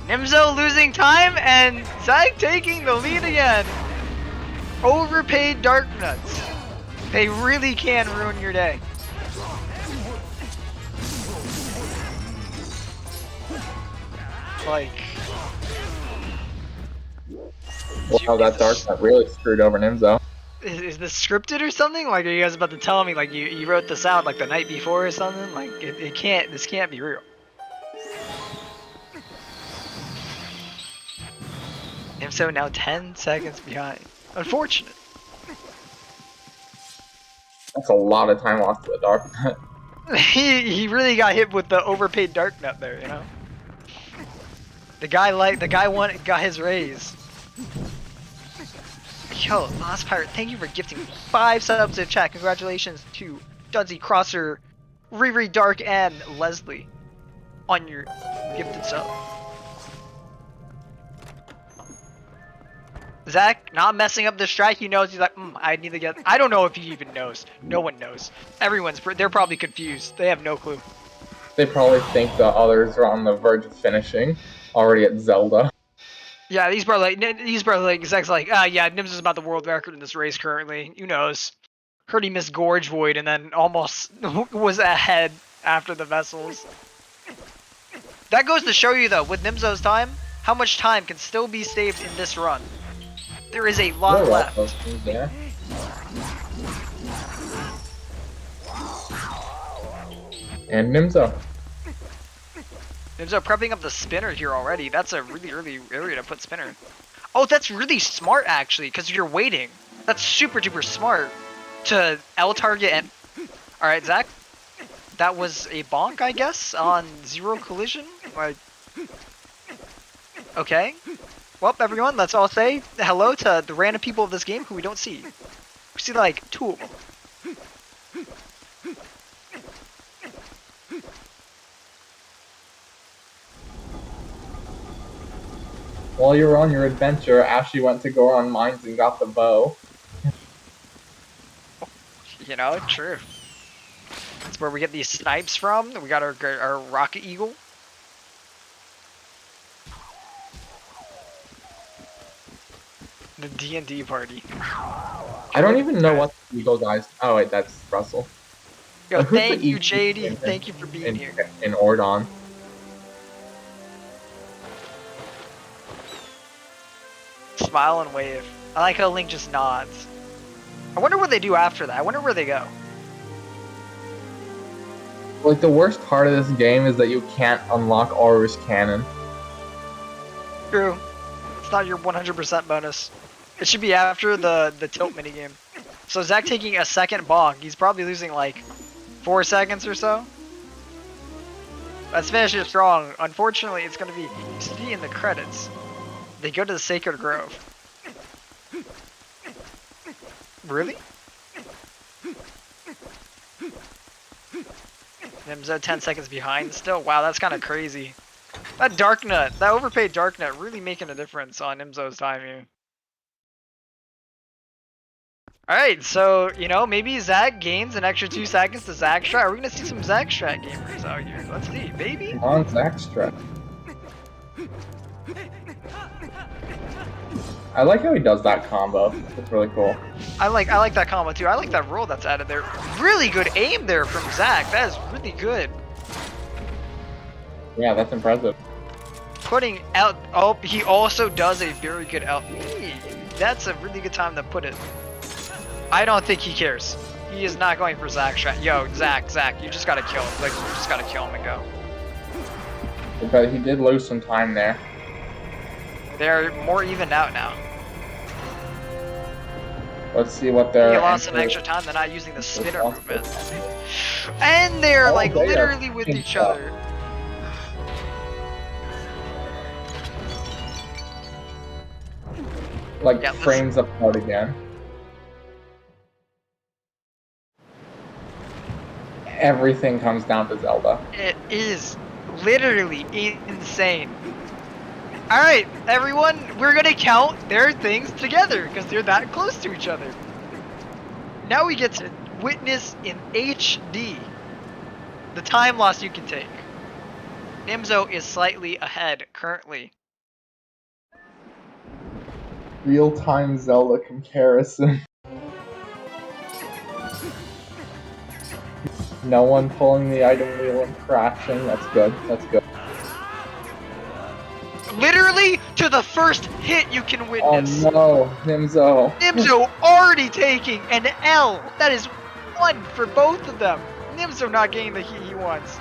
Speaker 3: Nimzo losing time and Zach taking the lead again. Overpaid dark nuts. They really can ruin your day. Like,
Speaker 2: Wow, that dark nut really screwed over Nimzo.
Speaker 3: is this scripted or something? Like, are you guys about to tell me like you wrote this out like the night before or something? Like, it can't. This can't be real. Nimzo now 10 seconds behind. Unfortunate.
Speaker 2: That's a lot of time lost to the dark nut.
Speaker 3: he really got hit with the overpaid dark nut there, you know. The guy got his raise. Yo, Lost Pirate, thank you for gifting 5 subs in chat. Congratulations to Dudsy, Crosser, Riri, Dark, and Leslie on your gifted sub. Zach, not messing up the strike. He knows. He's like, I need to get. I don't know if he even knows. No one knows. They're probably confused. They have no clue.
Speaker 2: They probably think the others are on the verge of finishing, already at Zelda.
Speaker 3: Yeah, these probably like Zach's like, yeah, Nims is about the world record in this race currently. Who knows? Heard he missed Gorge Void and then almost was ahead after the vessels. That goes to show you though, with Nimzo's time, how much time can still be saved in this run. There is a lot left.
Speaker 2: Yeah. And Nimzo.
Speaker 3: Nimzo prepping up the spinner here already. That's a really early area to put spinner. Oh, that's really smart actually, because you're waiting. That's super duper smart to L target and... Alright, Zach. That was a bonk, I guess, on 0 collision. Like... Okay. Well, everyone, let's all say hello to the random people of this game who we don't see. We see like 2 of them.
Speaker 2: While you were on your adventure, Ashley went to go on mines and got the bow.
Speaker 3: You know, true. That's where we get these snipes from. We got our rocket eagle. The D&D party.
Speaker 2: I don't even know what the eagle guys. Oh wait, that's Russell.
Speaker 3: Yo,
Speaker 2: Who's
Speaker 3: thank
Speaker 2: the
Speaker 3: you,
Speaker 2: eagle
Speaker 3: JD. Thank you for being here.
Speaker 2: In Ordon.
Speaker 3: Smile and wave. I like how Link just nods. I wonder what they do after that. I wonder where they go.
Speaker 2: Like, the worst part of this game is that you can't unlock Auror's Cannon.
Speaker 3: True. It's not your 100% bonus. It should be after the tilt minigame. So Zach taking a second bonk. He's probably losing like 4 seconds or so. Let's finish it strong. Unfortunately, it's going to be, you see in the credits, they go to the Sacred Grove. Really? Nimzo 10 seconds behind still. Wow, that's kind of crazy. That Dark Nut, that overpaid Dark Nut really making a difference on Nimzo's time here. Alright, so, you know, maybe Zach gains an extra 2 seconds to Zach strat. Are we going to see some Zach strat gamers out here? Let's see, baby.
Speaker 2: Come on, Zach strat. I like how he does that combo. It's really cool.
Speaker 3: I like that combo too. I like that roll that's added there. Really good aim there from Zach. That is really good.
Speaker 2: Yeah, that's impressive.
Speaker 3: Putting out. Oh, he also does a very good out. That's a really good time to put it. I don't think he cares. He is not going for Zach strat. Yo, Zach, you just gotta kill him. Like, you just gotta kill him and go.
Speaker 2: But he did lose some time there.
Speaker 3: They're more evened out now.
Speaker 2: Let's see what they're...
Speaker 3: He lost some extra time. They're not using the spinner movement. And they're like literally with each other.
Speaker 2: Like,
Speaker 3: yeah,
Speaker 2: frames apart again. Everything comes down to Zelda.
Speaker 3: It is literally insane. Alright, everyone, we're gonna count their things together because they're that close to each other. Now we get to witness in HD the time loss you can take. Nimzo is slightly ahead currently.
Speaker 2: Real-time Zelda comparison. No one pulling the item wheel and crashing. That's good. That's good.
Speaker 3: Literally to the first hit you can
Speaker 2: Oh
Speaker 3: witness.
Speaker 2: no, Nimzo.
Speaker 3: Nimzo already taking an L. That is 1 for both of them. Nimzo not getting the heat he wants.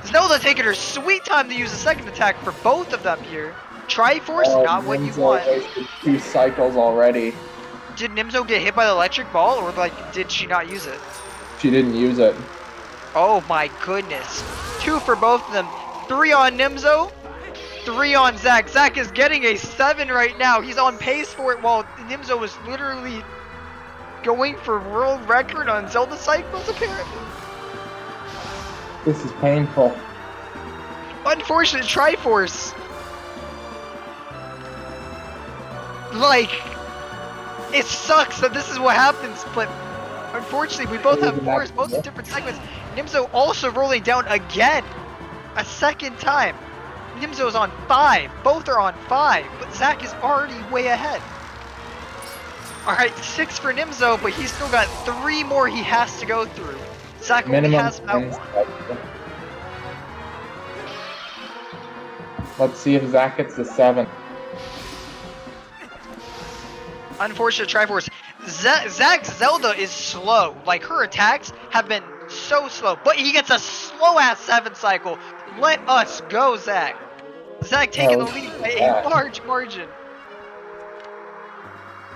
Speaker 3: Zelda taking her sweet time to use the second attack for both of them here. Triforce, not what you
Speaker 2: Nimzo
Speaker 3: want.
Speaker 2: wasted 2 cycles already.
Speaker 3: Did Nimzo get hit by the electric ball, or like did she not use it?
Speaker 2: She didn't use it.
Speaker 3: Oh my goodness. 2 for both of them. 3 on Nimzo, 3 on Zach. Zach is getting a 7 right now. He's on pace for it while Nimzo is literally going for world record on Zelda cycles apparently.
Speaker 2: This is painful.
Speaker 3: Unfortunate Triforce. Like, it sucks that this is what happens, but unfortunately we both have 4s, both in different segments. Nimzo also rolling down again, a second time. Nimzo's on 5, both are on 5, but Zach is already way ahead. Alright, 6 for Nimzo, but he's still got 3 more he has to go through. Zach only has about 1.
Speaker 2: Let's see if Zach gets the 7.
Speaker 3: Unfortunate Triforce. Zach's Zelda is slow. Like, her attacks have been so slow, but he gets a slow-ass 7 cycle. Let us go, Zach. Zach taking the lead by a large margin.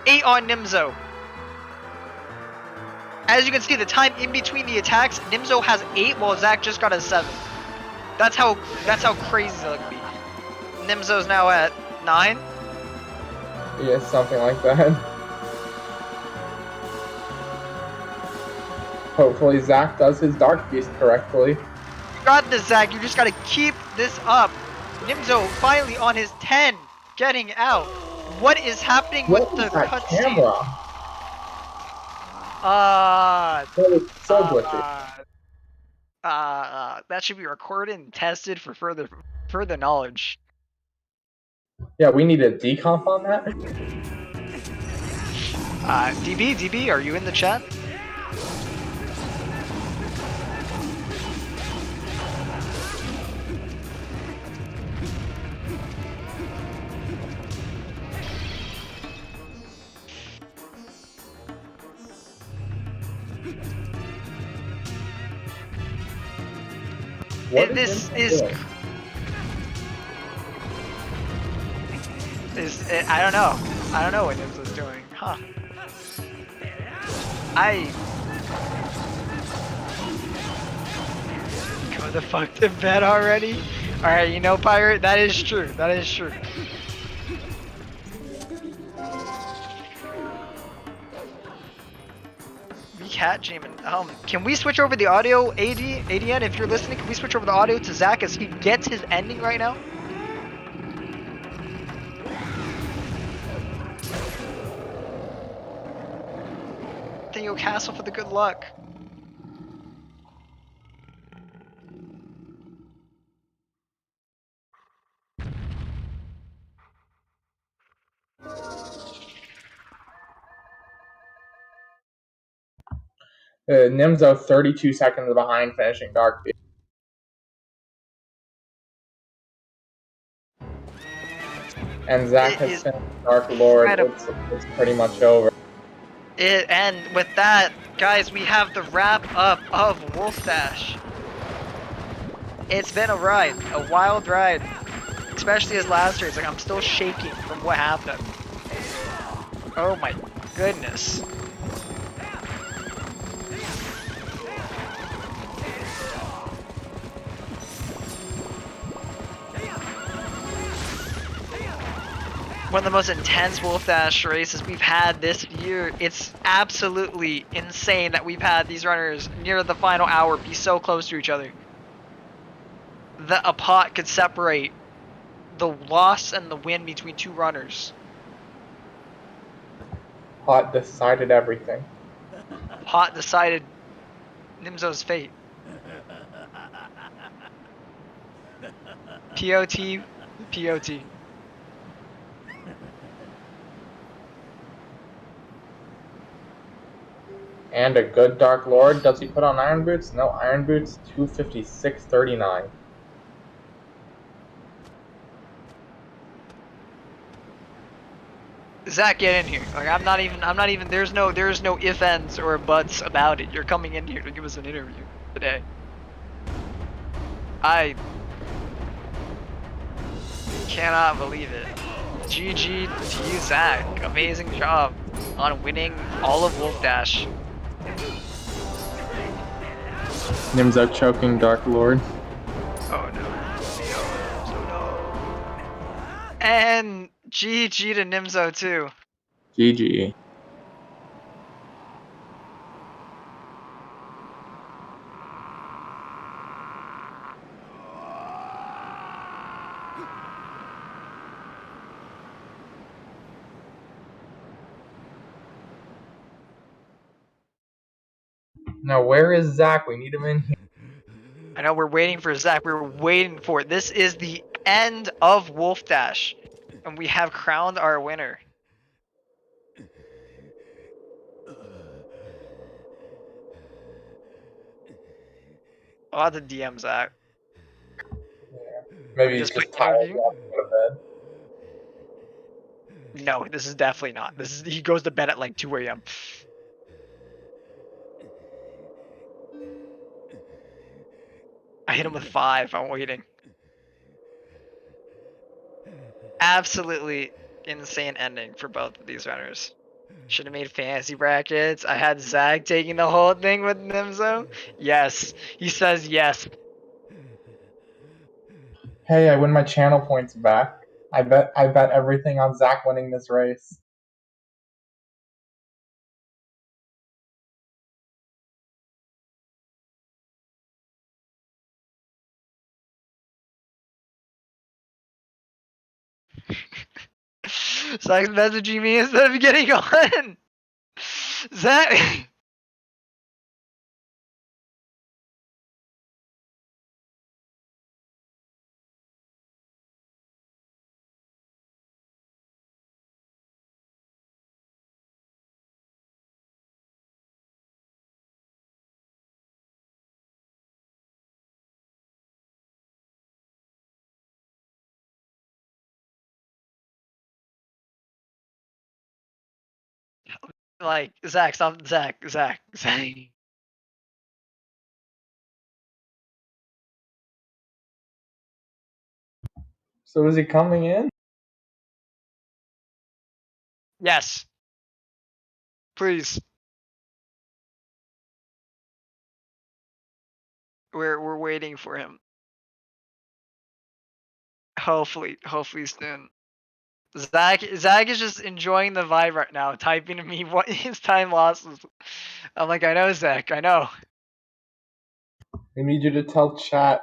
Speaker 3: 8 on Nimzo. As you can see, the time in between the attacks, Nimzo has 8 while Zach just got a 7. That's how crazy that can be. Nimzo's now at 9.
Speaker 2: Yeah, something like that. Hopefully Zach does his Dark Beast correctly.
Speaker 3: You got this, Zach. You just gotta keep this up. Nimzo finally on his 10, getting out. What is happening with the cutscene?
Speaker 2: So glitchy.
Speaker 3: That should be recorded and tested for further knowledge.
Speaker 2: Yeah, we need a decomp on that.
Speaker 3: DB, are you in the chat? This is I don't know. I don't know what Nimzo's doing. Huh. Go the fuck to bed already? Alright, you know, Pirate, that is true. That is true. Cat jamming. Can we switch over the audio, ADN, if you're listening, can we switch over the audio to Zach as he gets his ending right now? Theo Castle for the good luck.
Speaker 2: Nimzo 32 seconds behind finishing Dark Beast. And Zach has finished Dark Lord. It's pretty much over.
Speaker 3: And with that, guys, we have the wrap up of Wolfdash. It's been a ride, a wild ride. Especially his last race. Like, I'm still shaking from what happened. Oh my goodness. One of the most intense Wolfdash races we've had this year. It's absolutely insane that we've had these runners near the final hour be so close to each other. That a pot could separate the loss and the win between 2 runners.
Speaker 2: Pot decided everything.
Speaker 3: Pot decided Nimzo's fate. POT, POT.
Speaker 2: And a good Dark Lord. Does he put on Iron Boots? No, Iron Boots 256.39.
Speaker 3: Zach, get in here. Like I'm not even there's no if ands or buts about it. You're coming in here to give us an interview today. I cannot believe it. GG to you, Zach. Amazing job on winning all of Wolfdash.
Speaker 2: Nimzo choking Dark Lord.
Speaker 3: Oh no. And GG to Nimzo too.
Speaker 2: GG. Now where is Zach? We need him in here.
Speaker 3: I know we're waiting for Zach. We're waiting for it. This is the end of Wolfdash, and we have crowned our winner. I'll have to DM Zach.
Speaker 2: Maybe
Speaker 3: Just
Speaker 2: just
Speaker 3: put
Speaker 2: tired.
Speaker 3: interview?
Speaker 2: Go to bed.
Speaker 3: No, this is definitely not. He goes to bed at like 2 a.m. I hit him with 5. I'm waiting. Absolutely insane ending for both of these runners. Should have made fantasy brackets. I had Zach taking the whole thing with Nimzo. Yes, he says yes.
Speaker 2: Hey, I win my channel points back. I bet everything on Zach winning this race.
Speaker 3: Zach's messaging me instead of getting on. Zach. Like, Zach, stop. Zach.
Speaker 2: So is he coming in?
Speaker 3: Yes. Please. We're waiting for him. Hopefully soon. Zach is just enjoying the vibe right now, typing to me what his time losses. I'm like, I know, Zach, I know.
Speaker 2: I need you to tell chat.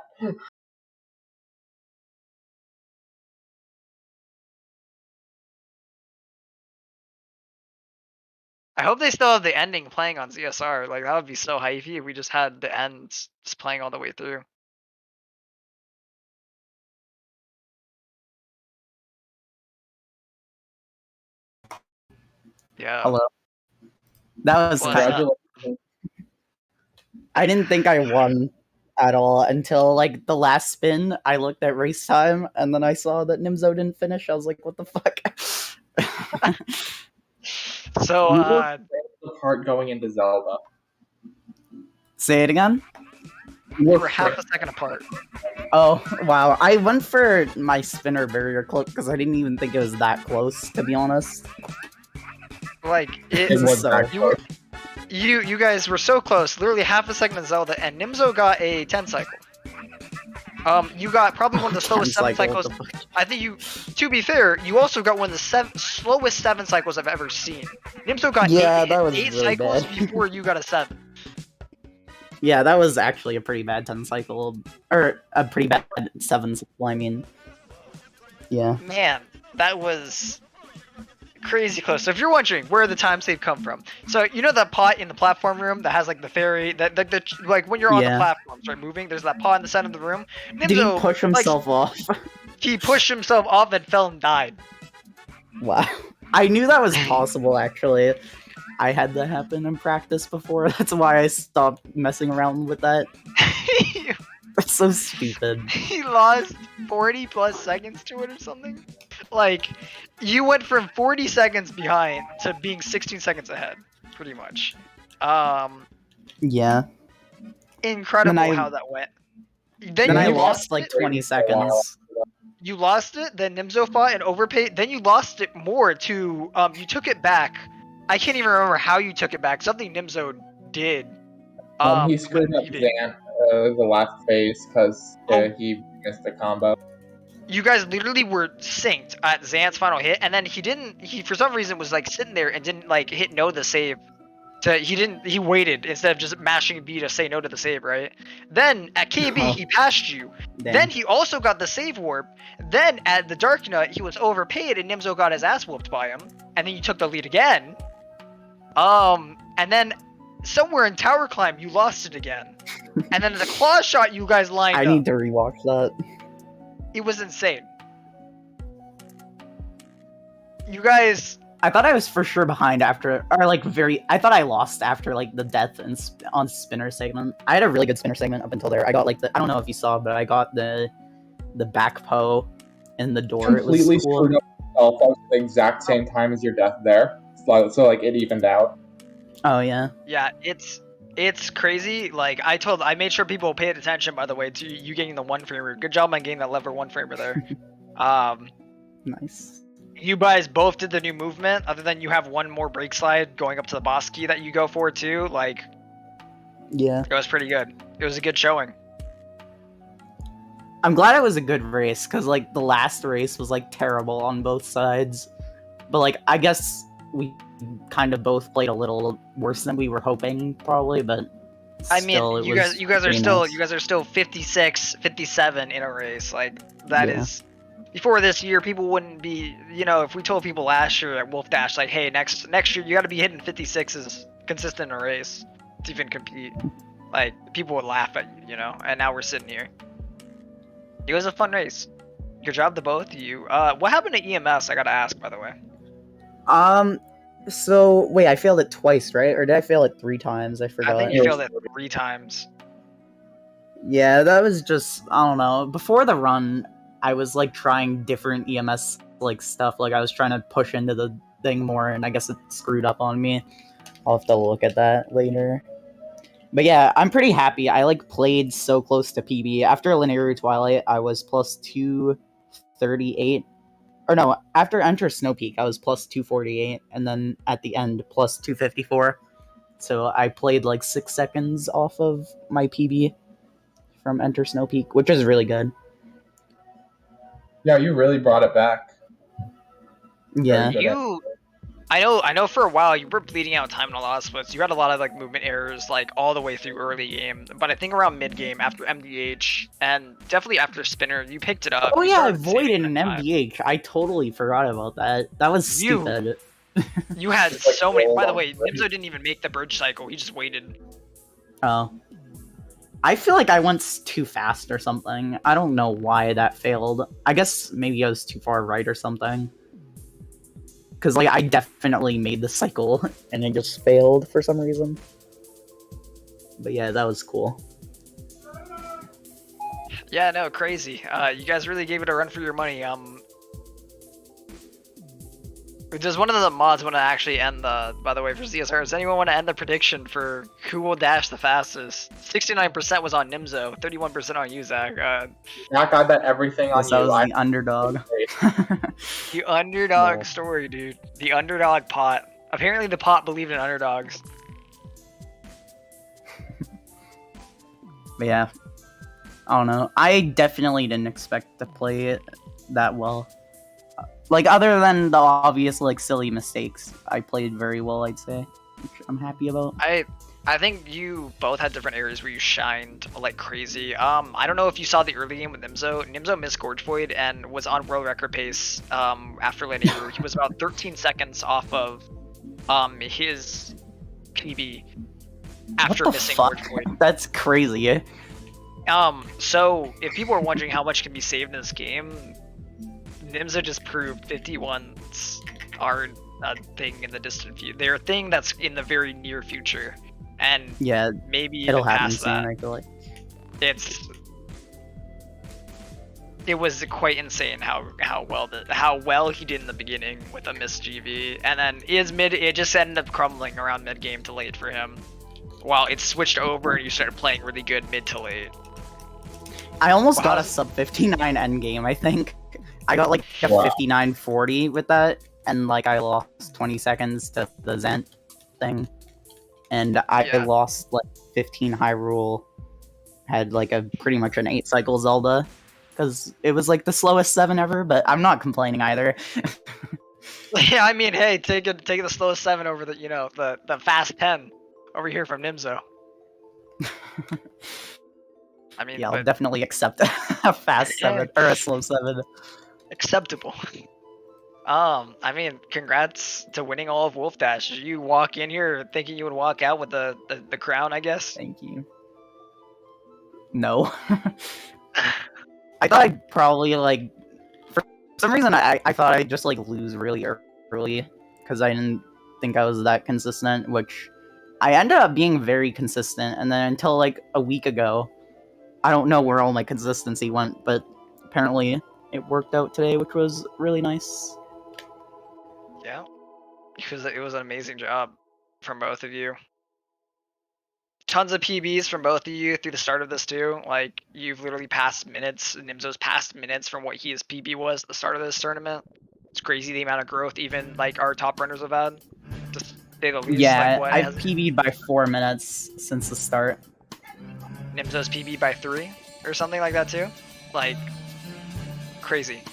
Speaker 3: I hope they still have the ending playing on ZSR. Like, that would be so hypey if we just had the end just playing all the way through. Yeah.
Speaker 4: Hello. That was
Speaker 2: Congratulations.
Speaker 4: I didn't think I won at all until like the last spin. I looked at race time and then I saw that Nimzo didn't finish. I was like, what the fuck?
Speaker 3: So,
Speaker 2: The part going into Zelda.
Speaker 4: Say it again?
Speaker 3: we were half a second apart.
Speaker 4: Oh, wow. I went for my spinner barrier cloak because I didn't even think it was that close, to be honest.
Speaker 3: Like,
Speaker 2: It was
Speaker 4: so-
Speaker 2: that close.
Speaker 3: you guys were so close, literally half a second in Zelda, and Nimzo got a 10 cycle. You got probably one of the slowest 7 cycles. I think you, to be fair, you also got one of the slowest 7 cycles I've ever seen. Nimzo got
Speaker 4: that was
Speaker 3: 8
Speaker 4: really
Speaker 3: cycles
Speaker 4: bad.
Speaker 3: before you got a 7.
Speaker 4: Yeah, that was actually a pretty bad 10 cycle. Or a pretty bad 7 cycle, I mean. Yeah.
Speaker 3: Man, that was crazy close. So if you're wondering where the time save come from, so you know that pot in the platform room that has like the fairy, that like when you're on the platforms, right, moving, there's that pot in the center of the room. Nimzo,
Speaker 4: Did he push himself off?
Speaker 3: He pushed himself off and fell and died.
Speaker 4: Wow. I knew that was possible, actually. I had that happen in practice before. That's why I stopped messing around with that. That's so stupid.
Speaker 3: He lost 40 plus seconds to it or something. Like, you went from 40 seconds behind to being 16 seconds ahead, pretty much.
Speaker 4: Yeah.
Speaker 3: Incredible how that went.
Speaker 4: Then I
Speaker 3: you
Speaker 4: lost like 20 seconds.
Speaker 3: You lost it, then Nimzo fought and overpaid, then you lost it more to, you took it back. I can't even remember how you took it back, something Nimzo did.
Speaker 2: He screwed up Zant, the last phase, because he missed a combo.
Speaker 3: You guys literally were synced at Zant's final hit, and then he for some reason was like sitting there and didn't like hit no to the save. He waited instead of just mashing B to say no to the save, right? Then at KB he passed you.
Speaker 4: Dang.
Speaker 3: Then he also got the save warp. Then at the Dark Nut he was overpaid and Nimzo got his ass whooped by him. And then you took the lead again. And then somewhere in Tower Climb you lost it again. And then the claw shot you guys lined up.
Speaker 4: I need to rewatch that.
Speaker 3: It was insane. You guys.
Speaker 4: I thought I was for sure behind after, or like I thought I lost after like the death on spinner segment. I had a really good spinner segment up until there. I got like I don't know if you saw, but I got the back Poe in the door.
Speaker 2: Completely
Speaker 4: it was cool.
Speaker 2: screwed up yourself at the exact same time as your death there. So like it evened out.
Speaker 4: Oh yeah.
Speaker 3: Yeah, it's crazy. Like I made sure people paid attention, by the way, to you getting the 1 framer. Good job on getting that lever 1 framer there.
Speaker 4: Nice.
Speaker 3: You guys both did the new movement, other than you have one more break slide going up to the boss key that you go for too. Like,
Speaker 4: yeah,
Speaker 3: it was pretty good. It was a good showing.
Speaker 4: I'm glad it was a good race, because like the last race was like terrible on both sides. But like I guess we kind of both played a little worse than we were hoping, probably. But
Speaker 3: I mean,
Speaker 4: still,
Speaker 3: you guys are still 56, 57 in a race. Like that is. Before this year, people wouldn't be, if we told people last year at Wolfdash, like, hey, next year you got to be hitting 56s consistent in a race to even compete. Like, people would laugh at you, and now we're sitting here. It was a fun race. Good job to both of you. What happened to EMS, I gotta ask, by the way?
Speaker 4: So, wait, I failed it twice, right? Or did I fail it 3 times? I forgot.
Speaker 3: I think you failed it 3 times.
Speaker 4: Yeah, that was just, I don't know. Before the run, I was like trying different EMS like stuff. Like I was trying to push into the thing more, and I guess it screwed up on me. I'll have to look at that later. But yeah, I'm pretty happy. I like played so close to PB. After Linear Twilight, I was plus 238. Or no, after Enter Snow Peak, I was plus 248, and then at the end, plus 254. So I played like 6 seconds off of my PB from Enter Snow Peak, which is really good.
Speaker 2: Yeah, you really brought it back.
Speaker 4: Yeah.
Speaker 3: I know for a while you were bleeding out time in a lot of splits. You had a lot of like movement errors like all the way through early game. But I think around mid game after MDH and definitely after Spinner, you picked it up.
Speaker 4: Oh yeah, I voided an MDH. I totally forgot about that. That was stupid.
Speaker 3: You had so many. By the way, Nimzo didn't even make the bridge cycle. He just waited.
Speaker 4: Oh. I feel like I went too fast or something. I don't know why that failed. I guess maybe I was too far right or something. Because, like, I definitely made the cycle, and it just failed for some reason. But yeah, that was cool.
Speaker 3: Yeah, no, crazy. You guys really gave it a run for your money. Does one of the mods want to actually end the, by the way, for ZSR, does anyone want to end the prediction for who will dash the fastest? 69% was on Nimzo, 31% on you, Zach.
Speaker 2: Zach, I bet everything on you.
Speaker 4: That was the underdog.
Speaker 3: The underdog story, dude. The underdog pot. Apparently the pot believed in underdogs.
Speaker 4: But yeah. I don't know. I definitely didn't expect to play it that well. Like, other than the obvious, like, silly mistakes, I played very well, I'd say, which I'm happy about.
Speaker 3: I think you both had different areas where you shined like crazy. I don't know if you saw the early game with Nimzo. Nimzo missed Gorge Void and was on world record pace after Linear. He was about 13 seconds off of his PB after missing Gorge Void.
Speaker 4: That's crazy.
Speaker 3: So if people are wondering how much can be saved in this game, Nimzo just proved 51s are a thing in the distant future. They're a thing that's in the very near future, and
Speaker 4: Yeah,
Speaker 3: maybe
Speaker 4: it'll
Speaker 3: even
Speaker 4: happen
Speaker 3: past
Speaker 4: soon.
Speaker 3: that.
Speaker 4: I feel like.
Speaker 3: It was quite insane how well he did in the beginning with a missed GV, and then it just ended up crumbling around mid game to late for him. While it switched over and you started playing really good mid to late.
Speaker 4: I almost got a sub 59 end game. I think I got like a 59.40 with that, and like I lost 20 seconds to the Zent thing, and I lost like 15 Hyrule. Had like pretty much an 8 cycle Zelda. Because it was like the slowest 7 ever, but I'm not complaining either.
Speaker 3: Yeah, I mean, hey, take the slowest 7 over the the fast 10 over here from Nimzo. I mean,
Speaker 4: yeah, I'll definitely accept a fast 7 or a slow 7.
Speaker 3: Acceptable. I mean, congrats to winning all of Wolfdash. Did you walk in here thinking you would walk out with the crown? I guess.
Speaker 4: Thank you. No. I thought I'd probably, like, for some reason, I thought I'd just, like, lose really early, because I didn't think I was that consistent, which I ended up being very consistent, and then until, like, a week ago, I don't know where all my consistency went, but apparently it worked out today, which was really nice.
Speaker 3: Yeah, it was an amazing job from both of you. Tons of PBs from both of you through the start of this too. Like, you've literally passed minutes. Nimzo's passed minutes from what his PB was at the start of this tournament. It's crazy the amount of growth even like our top runners have had. To say the least.
Speaker 4: Yeah,
Speaker 3: like,
Speaker 4: I've PB'd by 4 minutes since the start.
Speaker 3: Nimzo's PB by 3 or something like that too. Like, crazy.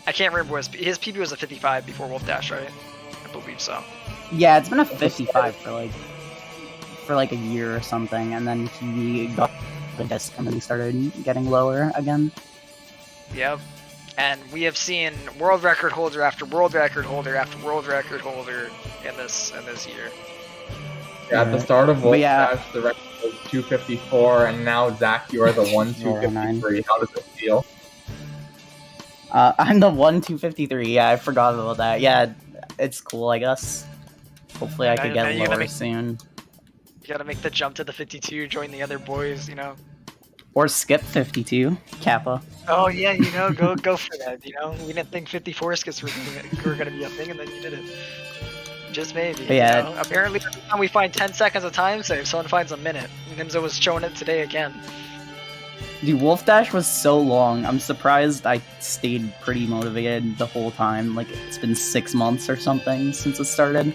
Speaker 3: I can't remember his PB was a 55 before Wolfdash, right? I believe so.
Speaker 4: Yeah, it's been a 55 for like a year or something, and then he got the disc and then he started getting lower again.
Speaker 3: Yep. And we have seen world record holder after world record holder after world record holder in this year.
Speaker 2: Yeah, at the start of Wolfdash, the record was 254, and now Zach, you are the 1-253. How does it feel?
Speaker 4: I'm the 1-253. Yeah, I forgot about that. Yeah, it's cool, I guess. Hopefully, I could get lower soon.
Speaker 3: You gotta make the jump to the 52, join the other boys, you know.
Speaker 4: Or skip 52, Kappa.
Speaker 3: Oh yeah, you know, go for that. You know, we didn't think 54 skips were gonna be a thing, and then you did it. Just maybe.
Speaker 4: Yeah.
Speaker 3: You know? Apparently, every time we find 10 seconds of time save, someone finds a minute. Nimzo was showing it today again.
Speaker 4: Dude, Wolfdash was so long. I'm surprised I stayed pretty motivated the whole time. Like, it's been 6 months or something since it started.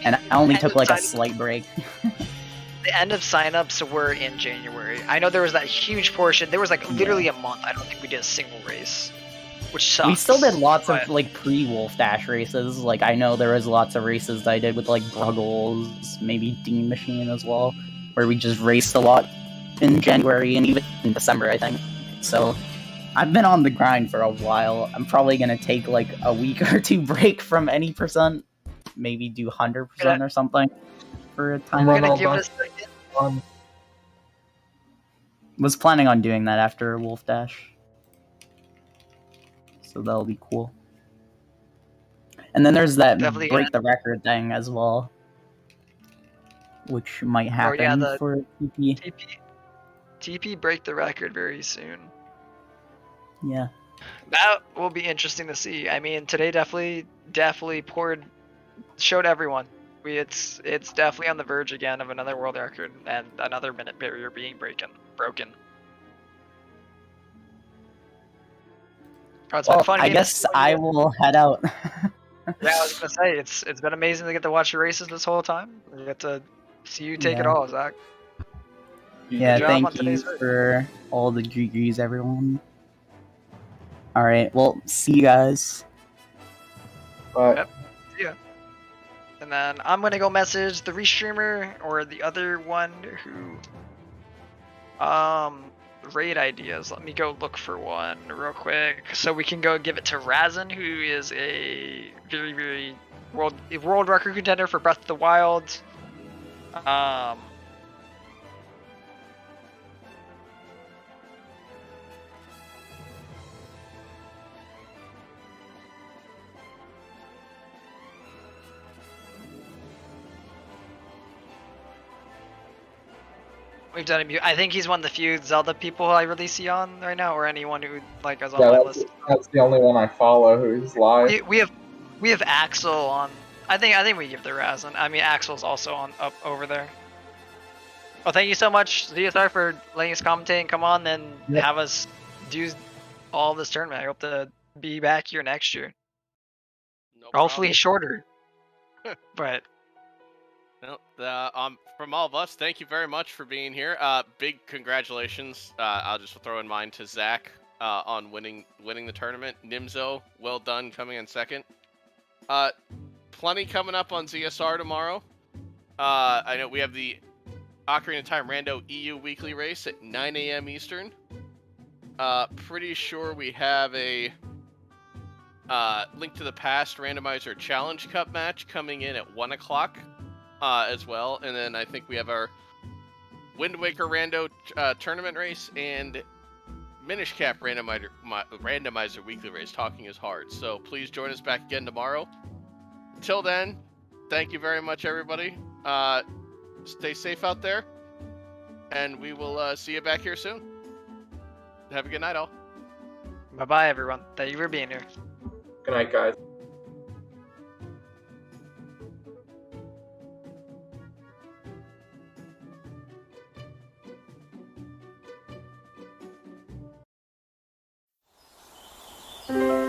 Speaker 4: And I only took like a slight break.
Speaker 3: The end of signups were in January. I know there was that huge portion. There was like literally a month. I don't think we did a single race, which sucks.
Speaker 4: We still did lots of like pre-Wolfdash races. Like, I know there was lots of races that I did with like Bruggles, maybe Dean Machine as well, where we just raced a lot in January and even in December, I think. So I've been on the grind for a while. I'm probably gonna take like a week or 2 break from any percent. Maybe do 100% or something for a time.
Speaker 3: I'm gonna give it a second.
Speaker 4: Was planning on doing that after Wolfdash, so that'll be cool. And then there's that break the record thing as well, which might happen for TP.
Speaker 3: TP break the record very soon.
Speaker 4: Yeah,
Speaker 3: that will be interesting to see. I mean, today definitely showed everyone. It's definitely on the verge again of another world record and another minute barrier being broken. Oh, it's been fun.
Speaker 4: I guess I will head out.
Speaker 3: Yeah, I was gonna say it's been amazing to get to watch your races this whole time. We get to see you take it all, Zach.
Speaker 4: Yeah, thank you for all the GGs, everyone. All right, well, see you guys.
Speaker 2: Bye.
Speaker 3: Yep. See ya. And then I'm gonna go message the restreamer or the other one who raid ideas. Let me go look for one real quick so we can go give it to Razin, who is a very world record contender for Breath of the Wild. We've done it. I think he's one of the few Zelda people I really see on right now, or anyone who like is on
Speaker 2: Yeah,
Speaker 3: my
Speaker 2: that's,
Speaker 3: list.
Speaker 2: that's the only one I follow who's live.
Speaker 3: We have Axel on. I think we give the Razin. I mean, Axel's also on up over there. Well, thank you so much, ZSR, for letting us commentate and come on and have us do all this tournament. I hope to be back here next year.
Speaker 5: No
Speaker 3: Hopefully
Speaker 5: problem.
Speaker 3: shorter. But
Speaker 5: No, from all of us, thank you very much for being here. Big congratulations. I'll just throw in mine to Zach on winning the tournament. Nimzo, well done coming in second. Plenty coming up on ZSR tomorrow. I know we have the Ocarina of Time Rando EU weekly race at 9 a.m. Eastern. Pretty sure we have a Link to the Past Randomizer Challenge Cup match coming in at 1 o'clock as well. And then I think we have our Wind Waker Rando tournament race and Minish Cap Randomizer weekly race. Talking is hard. So please join us back again tomorrow. Until then, thank you very much, everybody. Stay safe out there. And we will see you back here soon. Have a good night, all.
Speaker 3: bye-bye, everyone. Thank you for being here.
Speaker 2: Good night, guys.
Speaker 6: Thank you.